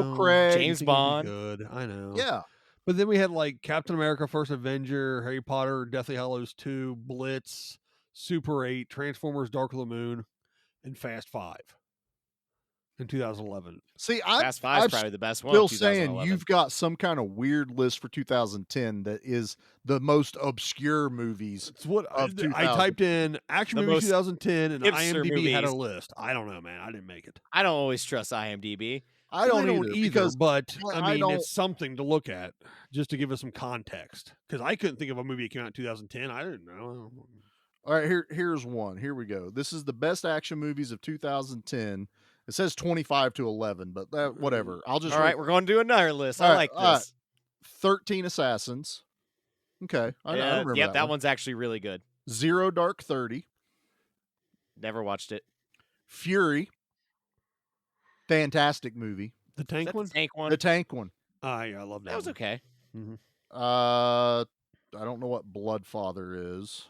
S1: know.
S2: Craig,
S3: James
S1: You think it'd be
S3: Bond.
S1: Good. I know.
S2: Yeah.
S1: But then we had like Captain America: First Avenger, Harry Potter, Deathly Hallows 2, Blitz, Super 8, Transformers: Dark of the Moon, and Fast 5 in 2011.
S2: See,
S3: Fast 5 is probably the best one.
S2: Still
S3: of
S2: saying
S3: 2011.
S2: you've got some kind of weird list for 2010 that is the most obscure movies.
S1: It's what
S2: of
S1: I typed in action
S3: The
S1: movie
S3: most
S1: 2010 and
S3: hipster
S1: IMDb had a
S3: movies.
S1: list. I don't know, man. I didn't make it.
S3: I don't always trust IMDb.
S2: I don't
S1: either,
S2: because
S1: but
S2: I
S1: I mean,
S2: don't-
S1: it's something to look at just to give us some context. Because I couldn't think of a movie that came out in 2010. I didn't know.
S2: All right, here's one. Here we go. This is the best action movies of 2010. It says 25 to 11, but whatever. I'll just
S3: All right, we're going to do another list. I like this.
S2: 13 Assassins. Okay, I remember
S3: Yep, that
S2: one.
S3: one's actually really good.
S2: Zero Dark 30.
S3: Never watched it.
S2: Fury. Fantastic movie.
S1: The tank
S3: Is that
S1: one?
S3: the tank one?
S2: The tank one.
S1: Yeah, I love that.
S3: That was
S1: one.
S3: okay.
S1: Mm-hmm.
S2: I don't know what Bloodfather is.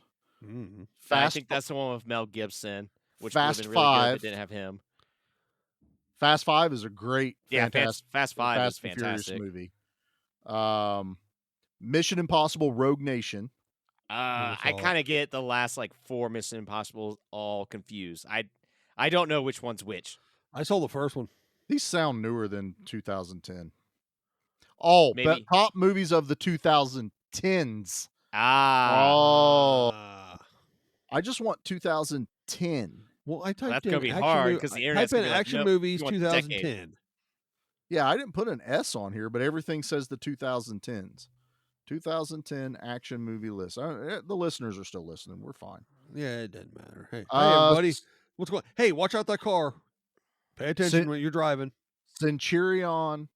S1: Mm-hmm.
S3: I think that's the one with Mel Gibson, which
S2: Fast
S3: would have been really good if
S2: 5.
S3: it didn't have him.
S2: Fast 5 is a great,
S3: Yeah,
S2: fantastic,
S3: Fast 5 is
S2: Fast and Furious
S3: fantastic.
S2: movie. Mission Impossible: Rogue Nation.
S3: I kind of get the last like 4 Mission Impossibles all confused. I don't know which one's which.
S1: I saw the first one.
S2: These sound newer than 2010. Oh, but
S3: Maybe.
S2: top movies of the 2010s.
S3: Ah.
S2: I just want 2010.
S1: Well, I typed
S3: that's
S1: in
S3: gonna be
S1: action
S3: hard
S1: mo-
S3: because the
S1: I
S3: internet's
S1: type in
S3: gonna be like,
S1: action
S3: nope,
S1: movies
S3: you want the decade.
S1: 2010.
S2: Yeah, I didn't put an S on here, but everything says the 2010s. 2010 action movie list. The listeners are still listening. We're fine.
S1: Yeah, it doesn't matter. Hey, everybody, what's going? Hey, watch out that car. Pay attention when you're driving.
S2: Centurion,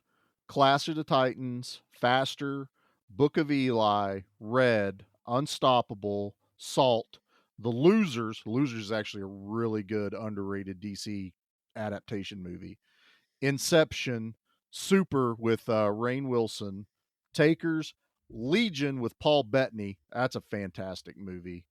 S2: Clash of the Titans, Faster, Book of Eli, Red, Unstoppable, Salt, The Losers. The Losers is actually a really good underrated DC adaptation movie. Inception, Super with Rainn Wilson, Takers, Legion with Paul Bettany. That's a fantastic movie.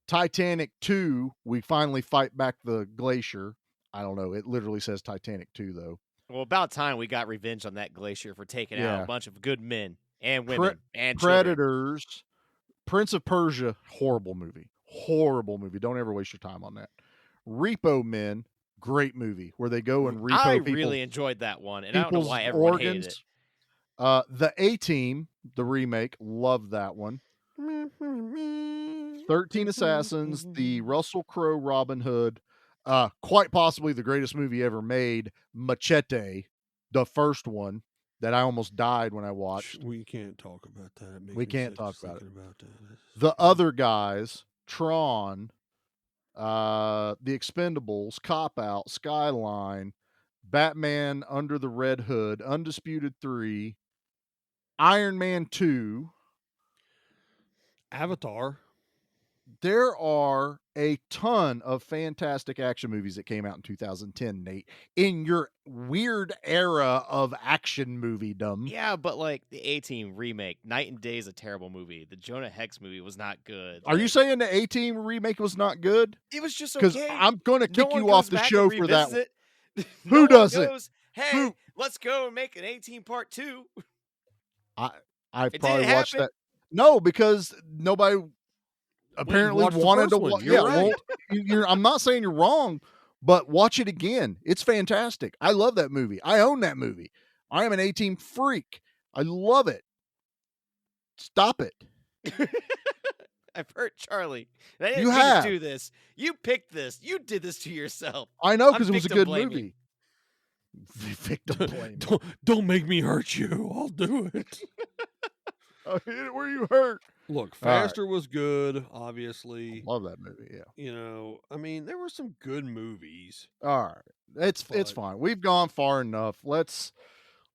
S2: Titanic 2, we finally fight back the glacier. I don't know. It literally says Titanic 2, though.
S3: Well, about time we got revenge on that glacier for taking out a bunch of good men and women and
S2: Predators,
S3: children.
S2: Prince of Persia, horrible movie. Horrible movie. Don't ever waste your time on that. Repo Men, great movie where they go and repo
S3: I
S2: people,
S3: really enjoyed that one, and I don't know
S2: people's
S3: why everyone
S2: organs.
S3: hated it.
S2: The A-Team, the remake, loved that one. 13 Assassins, the Russell Crowe Robin Hood, quite possibly the greatest movie ever made, Machete, the first one that I almost died when I watched.
S1: We can't talk about that. It makes
S2: We
S1: me
S2: can't
S1: sick
S2: talk
S1: just
S2: about it.
S1: thinking about that.
S2: The Other Guys, Tron, The Expendables, Cop Out, Skyline, Batman Under the Red Hood, Undisputed 3, Iron Man 2,
S1: Avatar.
S2: There are a ton of fantastic action movies that came out in 2010, Nate, in your weird era of action moviedom.
S3: Yeah, but like the A-Team remake, Night and Day is a terrible movie. The Jonah Hex movie was not good.
S2: Are you saying the A-Team remake was not good?
S3: It was just
S2: Because
S3: okay.
S2: I'm going to
S3: No
S2: kick
S3: one
S2: you off
S3: goes
S2: the
S3: back
S2: show
S3: and
S2: for that.
S3: revisits it.
S2: Who
S3: No one
S2: does it?
S3: goes, hey, let's go and make an A-Team Part 2.
S2: I
S3: It
S2: probably
S3: didn't
S2: watched
S3: happen.
S2: that. No, because nobody apparently
S1: watch the
S2: wanted to
S1: first one.
S2: watch.
S1: You're
S2: Yeah,
S1: right.
S2: I'm not saying you're wrong, but watch it again. It's fantastic. I love that movie. I own that movie. I am an A-Team freak. I love it. Stop it.
S3: I've hurt Charlie. I didn't
S2: You
S3: mean
S2: have.
S3: to do this. You picked this. You did this to yourself.
S2: I know, because
S3: I'm
S2: it was a
S3: victim
S2: good
S3: blaming.
S2: movie. Victim blame.
S1: Don't make me hurt you. I'll do it.
S2: I'll hit it where you hurt.
S1: Look,
S2: All right.
S1: Faster was good, obviously.
S2: Love that movie. Yeah.
S1: You know, I mean, there were some good movies.
S2: All right. It's fine. We've gone far enough. Let's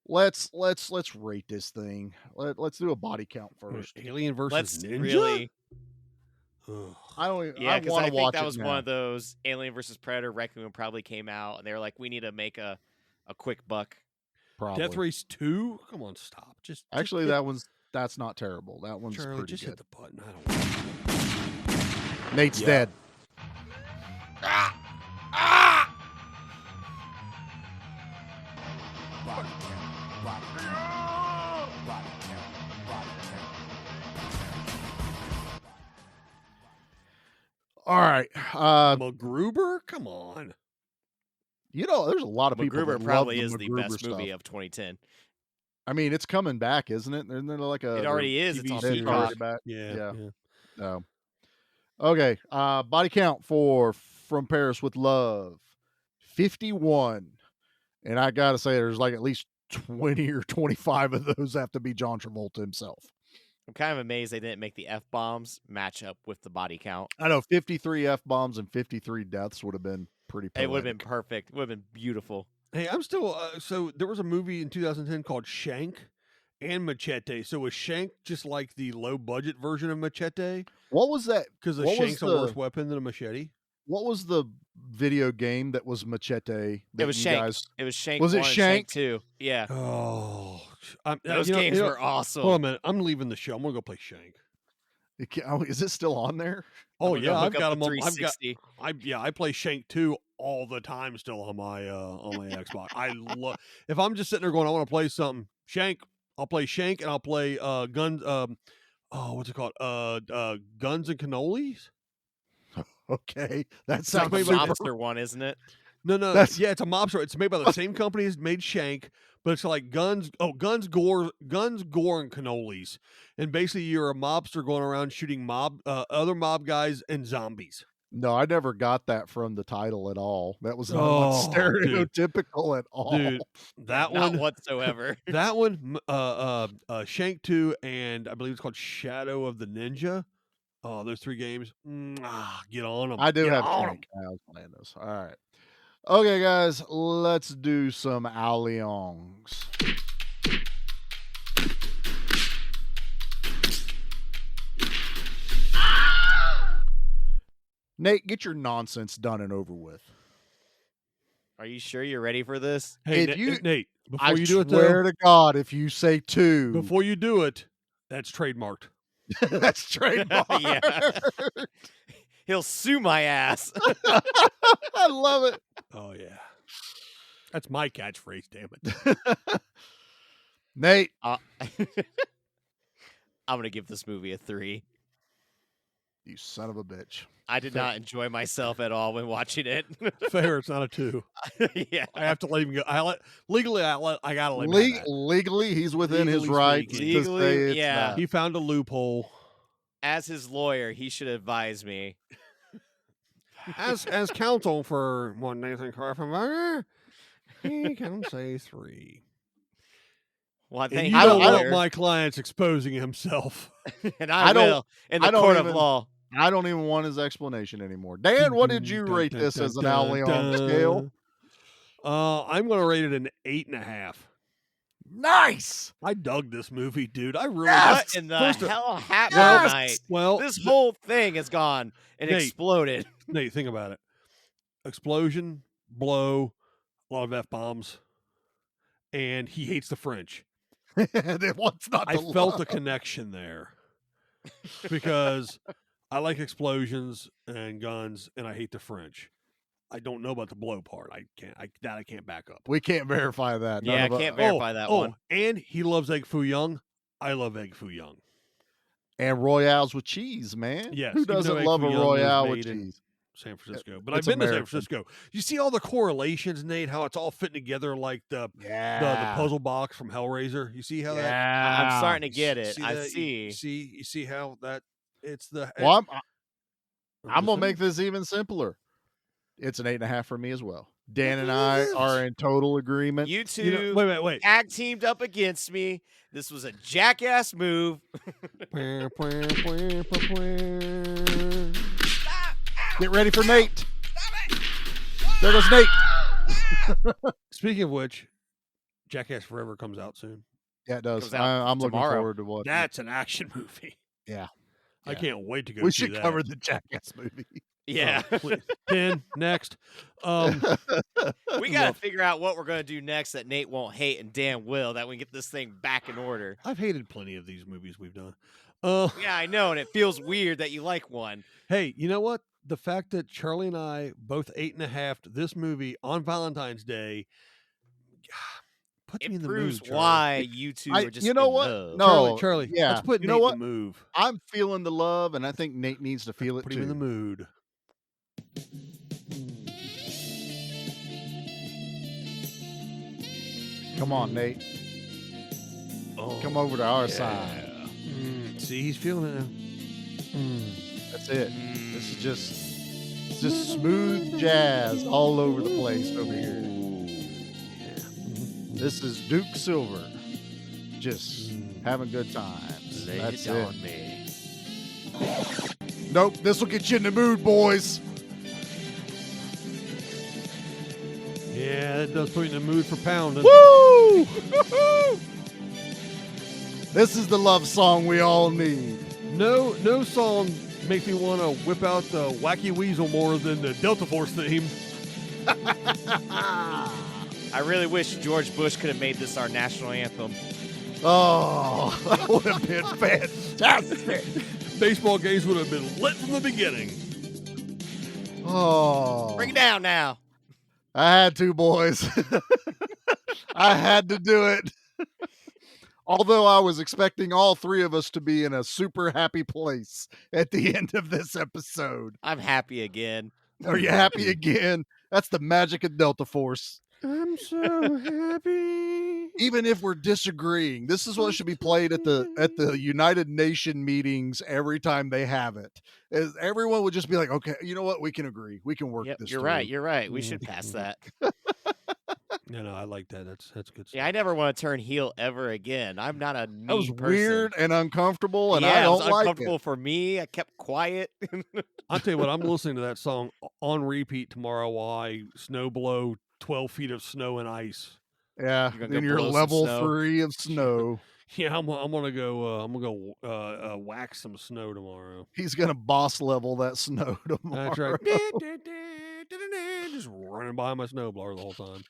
S2: rate this thing. Let's do a body count first.
S1: Alien versus
S3: Let's
S1: Ninja.
S3: really.
S1: Ugh.
S2: I don't even.
S3: Yeah,
S2: I
S3: because
S2: want
S3: I
S2: to
S3: think
S2: watch
S3: that
S2: it
S3: was
S2: now.
S3: one of those Alien versus Predator Requiem probably came out, and they were like, we need to make a quick buck.
S2: probably.
S1: Death Race 2? Come on, stop.
S2: Actually, that's not terrible. That one's
S1: Charlie,
S2: pretty
S1: just
S2: good.
S1: hit the button. I don't.
S2: Nate's dead. All right.
S1: MacGruber? Come on.
S2: You know, there's a lot of people
S3: MacGruber
S2: that
S3: probably
S2: love
S3: is the best
S2: stuff.
S3: movie of 2010.
S2: I mean, it's coming back, isn't it? Isn't there like a?
S3: It already is. It's on
S2: It's already
S3: Peacock.
S2: back.
S1: Yeah.
S2: Oh. Okay. Body count for From Paris with Love, 51. And I gotta say, there's like at least 20 or 25 of those have to be John Travolta himself.
S3: I'm kind of amazed they didn't make the F-bombs match up with the body count.
S2: I know 53 F-bombs and 53 deaths would have been pretty poetic.
S3: It would have been perfect. It would have been beautiful.
S1: Hey, I'm still. So there was a movie in 2010 called Shank and Machete. So was Shank just like the low budget version of Machete?
S2: What was that?
S1: Because a shank's a worse weapon than a machete.
S2: What was the video game that was Machete?
S3: It was Shank. It was Shank.
S2: Was it
S3: 1 and
S2: Shank?
S3: 2? Yeah.
S1: Oh,
S3: those games were awesome.
S1: Hold on a minute. I'm leaving the show. I'm gonna go play Shank.
S2: Is it still on there?
S1: Oh yeah, I've got them. I play Shank 2 all the time still on my Xbox. I love. If I'm just sitting there going, I want to play something, Shank. I'll play Shank and I'll play Guns. What's it called? Guns and Cannolis.
S2: Okay, that
S3: It's
S2: sounds
S3: like
S2: super.
S3: the mobster one, isn't it?
S1: No, yeah, it's a mobster. It's made by the same company as made Shank, but it's like Guns, Gore, and Cannolis. And basically, you're a mobster going around shooting other mob guys and zombies.
S2: No, I never got that from the title at all. That was not stereotypical at all.
S1: Dude, that
S3: Not
S1: one
S3: whatsoever.
S1: That one, Shank 2, and I believe it's called Shadow of the Ninja. Oh, those 3 games. Get on them.
S2: I do
S1: Get
S2: have
S1: on
S2: Shank. I was playing those. All right. Okay, guys, let's do some Alliangs. Nate, get your nonsense done and over with.
S3: Are you sure you're ready for this?
S1: Hey, Nate, before you do it,
S2: swear to God, if you say 2.
S1: Before you do it, that's trademarked.
S2: That's trademarked.
S3: Yeah. He'll sue my ass.
S2: I love it.
S1: Oh, yeah. That's my catchphrase, damn it.
S2: Nate.
S3: I'm going to give this movie a 3.
S2: You son of a bitch.
S3: I did not enjoy myself at all when watching it.
S1: Fair, it's not a 2.
S3: Yeah.
S1: I have to let him go. I gotta let him have that.
S2: Legally, he's within his rights.
S3: Legally, yeah.
S1: He found a loophole.
S3: As his lawyer, he should advise me.
S1: As counsel for one Nathan Carpenter, he can say 3.
S3: Well,
S1: and you don't want my client's exposing himself.
S3: And I will in the court of law.
S2: I don't even want his explanation anymore. Dan, what did you rate this as an Allianz scale?
S1: I'm going to rate it an 8.5.
S2: Nice.
S1: I dug this movie, dude. I really.
S3: What in the hell happened tonight?
S1: Well,
S3: this whole thing has gone and exploded.
S1: Nate, think about it. Explosion, blow, a lot of F-bombs, and he hates the French. I felt a connection there because I like explosions and guns, and I hate the French. I don't know about the blow part. I can't back up.
S2: We can't verify that.
S3: Yeah, I can't verify that one.
S1: And he loves egg foo young. I love egg foo young.
S2: And Royales with cheese, man.
S1: Yes.
S2: Who doesn't love a Royale with cheese?
S1: San Francisco. But I've been to San Francisco. You see all the correlations, Nate, how it's all fitting together like the puzzle box from Hellraiser. You see how that?
S3: I'm starting to get it. I
S1: see. You see how that it's the
S2: Well, I'm gonna make this even simpler. It's an 8.5 for me as well. Dan and I are in total agreement.
S3: You two
S1: wait.
S3: Tag teamed up against me. This was a jackass move.
S2: Get ready for Nate. There goes Nate.
S1: Speaking of which, Jackass Forever comes out soon.
S2: Yeah, it does. I'm looking forward to watching.
S1: That's an action movie.
S2: Yeah.
S1: I can't wait to go
S2: We
S1: see
S2: should
S1: that.
S2: cover the Jackass movie.
S3: Yeah.
S1: Please. Pin next.
S3: We got to figure out what we're going to do next that Nate won't hate and Dan will, that we get this thing back in order.
S1: I've hated plenty of these movies we've done.
S3: Yeah, I know, and it feels weird that you like one.
S1: Hey, you know what? The fact that Charlie and I both 8.5'd this movie on Valentine's Day puts me in the mood.
S3: Proves why you two are just
S2: you know
S3: in
S2: what?
S3: love.
S2: No,
S1: Charlie,
S2: yeah.
S1: let's put
S2: you
S1: Nate
S2: know what?
S1: in the move.
S2: I'm feeling the love, and I think Nate needs to feel it
S1: Put
S2: too.
S1: him in the mood.
S2: Come on, Nate. Come over to our side.
S1: See, he's feeling it now.
S2: That's it. This is just smooth jazz all over the place over here. This is Duke Silver, just having good times.
S3: Lay
S2: That's
S3: it
S2: it.
S3: on me.
S2: Nope, this will get you in the mood, boys.
S1: Yeah, that does put you in the mood for pounding.
S2: Woo! This is the love song we all need.
S1: No song makes me want to whip out the Wacky Weasel more than the Delta Force theme.
S3: I really wish George Bush could have made this our national anthem.
S2: Oh, that would have been fantastic.
S1: Baseball games would have been lit from the beginning.
S2: Oh.
S3: Bring it down now.
S2: I had to, boys. I had to do it. Although I was expecting all three of us to be in a super happy place at the end of this episode.
S3: I'm happy again.
S2: Are you happy again? That's the magic of Delta Force.
S1: I'm so happy.
S2: Even if we're disagreeing, this is what should be played at the United Nation meetings every time they have it. Is everyone would just be like, okay, you know what? We can agree. We can work this.
S3: You're
S2: through.
S3: right. You're right. We should pass that.
S1: No, I like that. That's good stuff.
S3: Yeah, I never want to turn heel ever again. I'm not a mean
S2: That was
S3: person.
S2: weird and uncomfortable, and
S3: yeah,
S2: I don't
S3: it was
S2: like
S3: uncomfortable
S2: it.
S3: for me. I kept quiet.
S1: I'll tell you what, I'm listening to that song on repeat tomorrow while I snow blow 12 feet of snow and ice.
S2: Yeah,
S3: You're gonna
S2: then
S3: go
S2: you're
S3: blow some
S2: level
S3: snow?
S2: 3 of snow.
S1: Yeah, I'm gonna go whack some snow tomorrow.
S2: He's gonna boss level that snow tomorrow.
S1: That's right. Just running by my snowblower the whole time.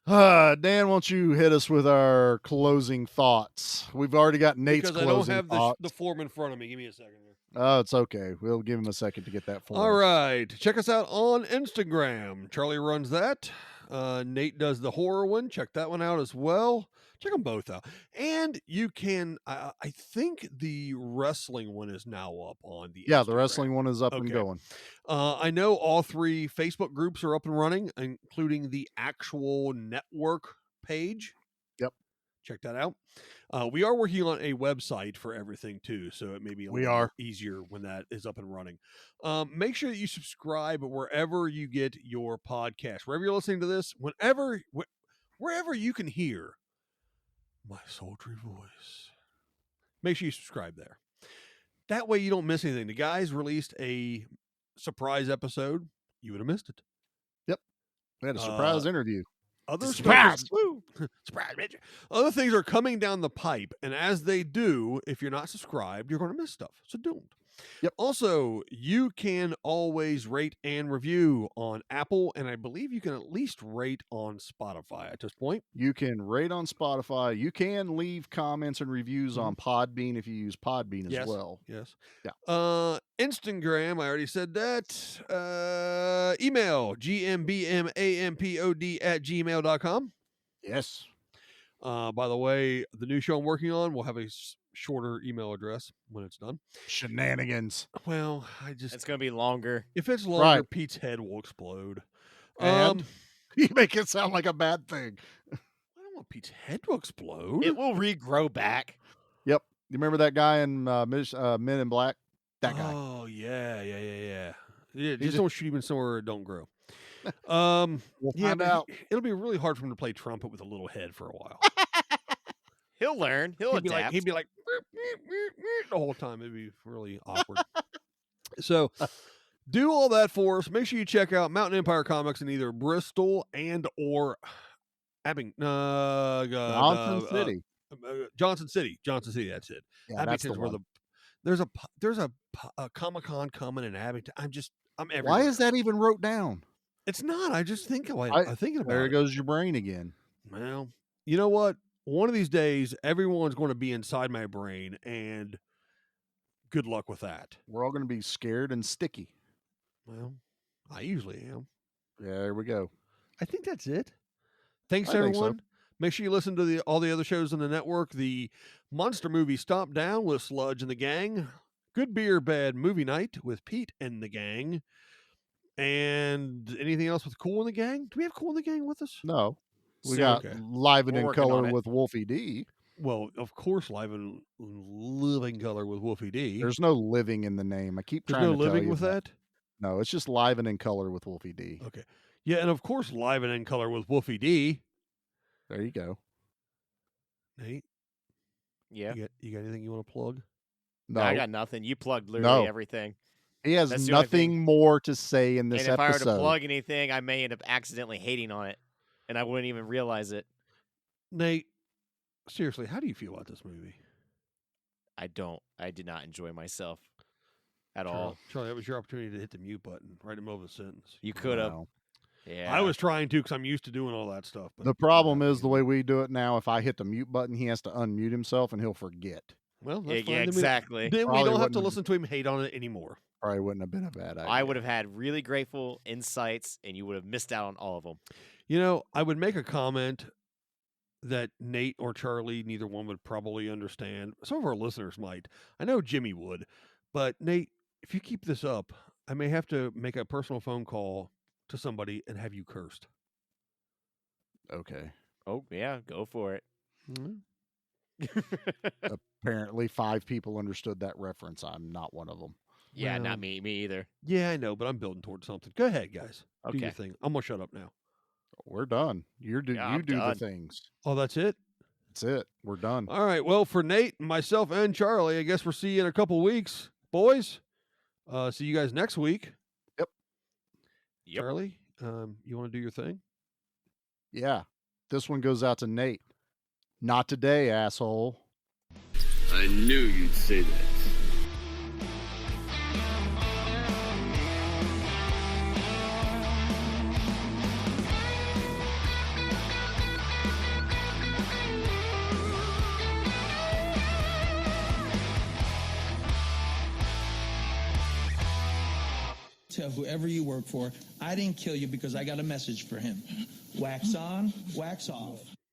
S2: Dan, won't you hit us with our closing thoughts? We've already got Nate's
S1: Because I
S2: closing
S1: don't have
S2: thoughts.
S1: the form in front of me. Give me a second here.
S2: Oh, it's okay. We'll give him a second to get that form.
S1: All right. Check us out on Instagram. Charlie runs that. Nate does the horror one. Check that one out as well. Check them both out. And you can, I think the wrestling one is now up on the
S2: Yeah,
S1: Instagram.
S2: the wrestling one is up and
S1: Okay.
S2: going.
S1: I know all 3 Facebook groups are up and running, including the actual network page.
S2: Yep.
S1: Check that out. We are working on a website for everything too, so it may be a little easier when that is up and running. Make sure that you subscribe wherever you get your podcast, wherever you're listening to this, wherever you can hear my sultry voice. Make sure you subscribe there. That way you don't miss anything. The guys released a surprise episode. You would have missed it.
S2: Yep. We had a surprise interview.
S1: Other
S2: Surprise!
S1: stuff is, surprise, bitch. Other things are coming down the pipe, and as they do, if you're not subscribed, you're going to miss stuff. So don't.
S2: Yep.
S1: Also, you can always rate and review on Apple, and I believe you can at least rate on Spotify at this point.
S2: You can rate on Spotify. You can leave comments and reviews on Podbean if you use Podbean as well.
S1: Yes.
S2: Yeah.
S1: Instagram, I already said that. Email, gmbmampod@gmail.com.
S2: Yes.
S1: By the way, the new show I'm working on will have a shorter email address when it's done.
S2: Shenanigans.
S1: Well,
S3: It's going to be longer.
S1: If it's longer, Pete's head will explode.
S2: And you make it sound like a bad thing.
S1: I don't want Pete's head to explode.
S3: It will regrow back.
S2: Yep. You remember that guy in Men in Black? That guy.
S1: Oh, yeah. Yeah, just
S2: just-
S1: don't shoot him somewhere where it don't grow.
S2: We'll find out.
S1: It'll be really hard for him to play trumpet with a little head for a while.
S3: He'll learn. He'll adapt.
S1: He'd be like the whole time. It'd be really awkward. So do all that for us. Make sure you check out Mountain Empire Comics in either Bristol and or Abington.
S2: Johnson City.
S1: Johnson City. That's it.
S2: Yeah, that's the
S1: Abington's where
S2: one.
S1: there's a Comic-Con coming in Abington. I'm everywhere.
S2: Why is that even wrote down?
S1: It's not. I just think I'm thinking about
S2: There
S1: it.
S2: goes your brain again.
S1: Well, you know what? One of these days, everyone's going to be inside my brain, and good luck with that.
S2: We're all going to be scared and sticky.
S1: Well, I usually am.
S2: Yeah, there we go.
S1: I think that's it. Thanks,
S2: I think
S1: everyone.
S2: so.
S1: Make sure you listen to all the other shows in the network. The Monster Movie Stomp Down with Sludge and the Gang. Good Beer Bad Movie Night with Pete and the Gang. And anything else with Cool and the Gang? Do we have Cool and the Gang with us?
S2: No. We
S1: So,
S2: got
S1: okay.
S2: Live and
S3: We're
S2: in
S3: working on
S2: Color
S3: it.
S2: with Wolfie D.
S1: Well, of course, Live and Living Color with Wolfie D.
S2: There's no living in the name. I keep
S1: There's
S2: trying
S1: no
S2: to tell
S1: living
S2: you
S1: with that?
S2: No, it's just Live and in Color with Wolfie D.
S1: Okay. Yeah, and of course, Live and in Color with Wolfie D.
S2: There you go.
S1: Nate?
S3: Yeah.
S1: You got anything you want to plug?
S2: No,
S3: I got nothing. You plugged literally
S2: No.
S3: everything.
S2: He has
S3: That's the only
S2: nothing
S3: thing.
S2: more to say in this
S3: And if I were
S2: episode.
S3: to plug anything, I may end up accidentally hating on it, and I wouldn't even realize it.
S1: Nate, seriously, how do you feel about this movie?
S3: I did not enjoy myself at all.
S1: Charlie, that was your opportunity to hit the mute button right in the middle of the sentence.
S3: You could have.
S2: Wow.
S3: Yeah.
S1: I was trying to because I'm used to doing all that stuff. But
S2: The problem is the way we do it now. If I hit the mute button, he has to unmute himself, and he'll forget.
S1: Well, that's fine.
S3: Yeah,
S1: Then
S3: exactly.
S1: Then we
S2: Probably
S1: don't have to
S2: wouldn't-
S1: listen to him hate on it anymore.
S2: Probably wouldn't have been a bad idea.
S3: I would have had really grateful insights, and you would have missed out on all of them.
S1: You know, I would make a comment that Nate or Charlie, neither one would probably understand. Some of our listeners might. I know Jimmy would. But Nate, if you keep this up, I may have to make a personal phone call to somebody and have you cursed.
S2: Okay.
S3: Oh, yeah, go for it.
S2: Apparently, 5 people understood that reference. I'm not one of them.
S3: Yeah,
S1: Well,
S3: not me either.
S1: Yeah, I know, but I'm building towards something. Go ahead, guys. Do your
S3: Okay.
S1: thing. I'm going to shut up now.
S2: We're done.
S3: Yeah,
S2: You
S3: I'm
S2: do the
S3: done.
S2: things.
S1: Oh, that's it?
S2: That's it. We're done.
S1: All right. Well, for Nate, myself, and Charlie, I guess we'll see you in a couple weeks. Boys, see you guys next week.
S2: Yep.
S1: Charlie, you want to do your thing?
S2: Yeah. This one goes out to Nate. Not today, asshole.
S16: I knew you'd say that.
S5: Tell whoever you work for, I didn't kill you because I got a message for him. Wax on, wax off.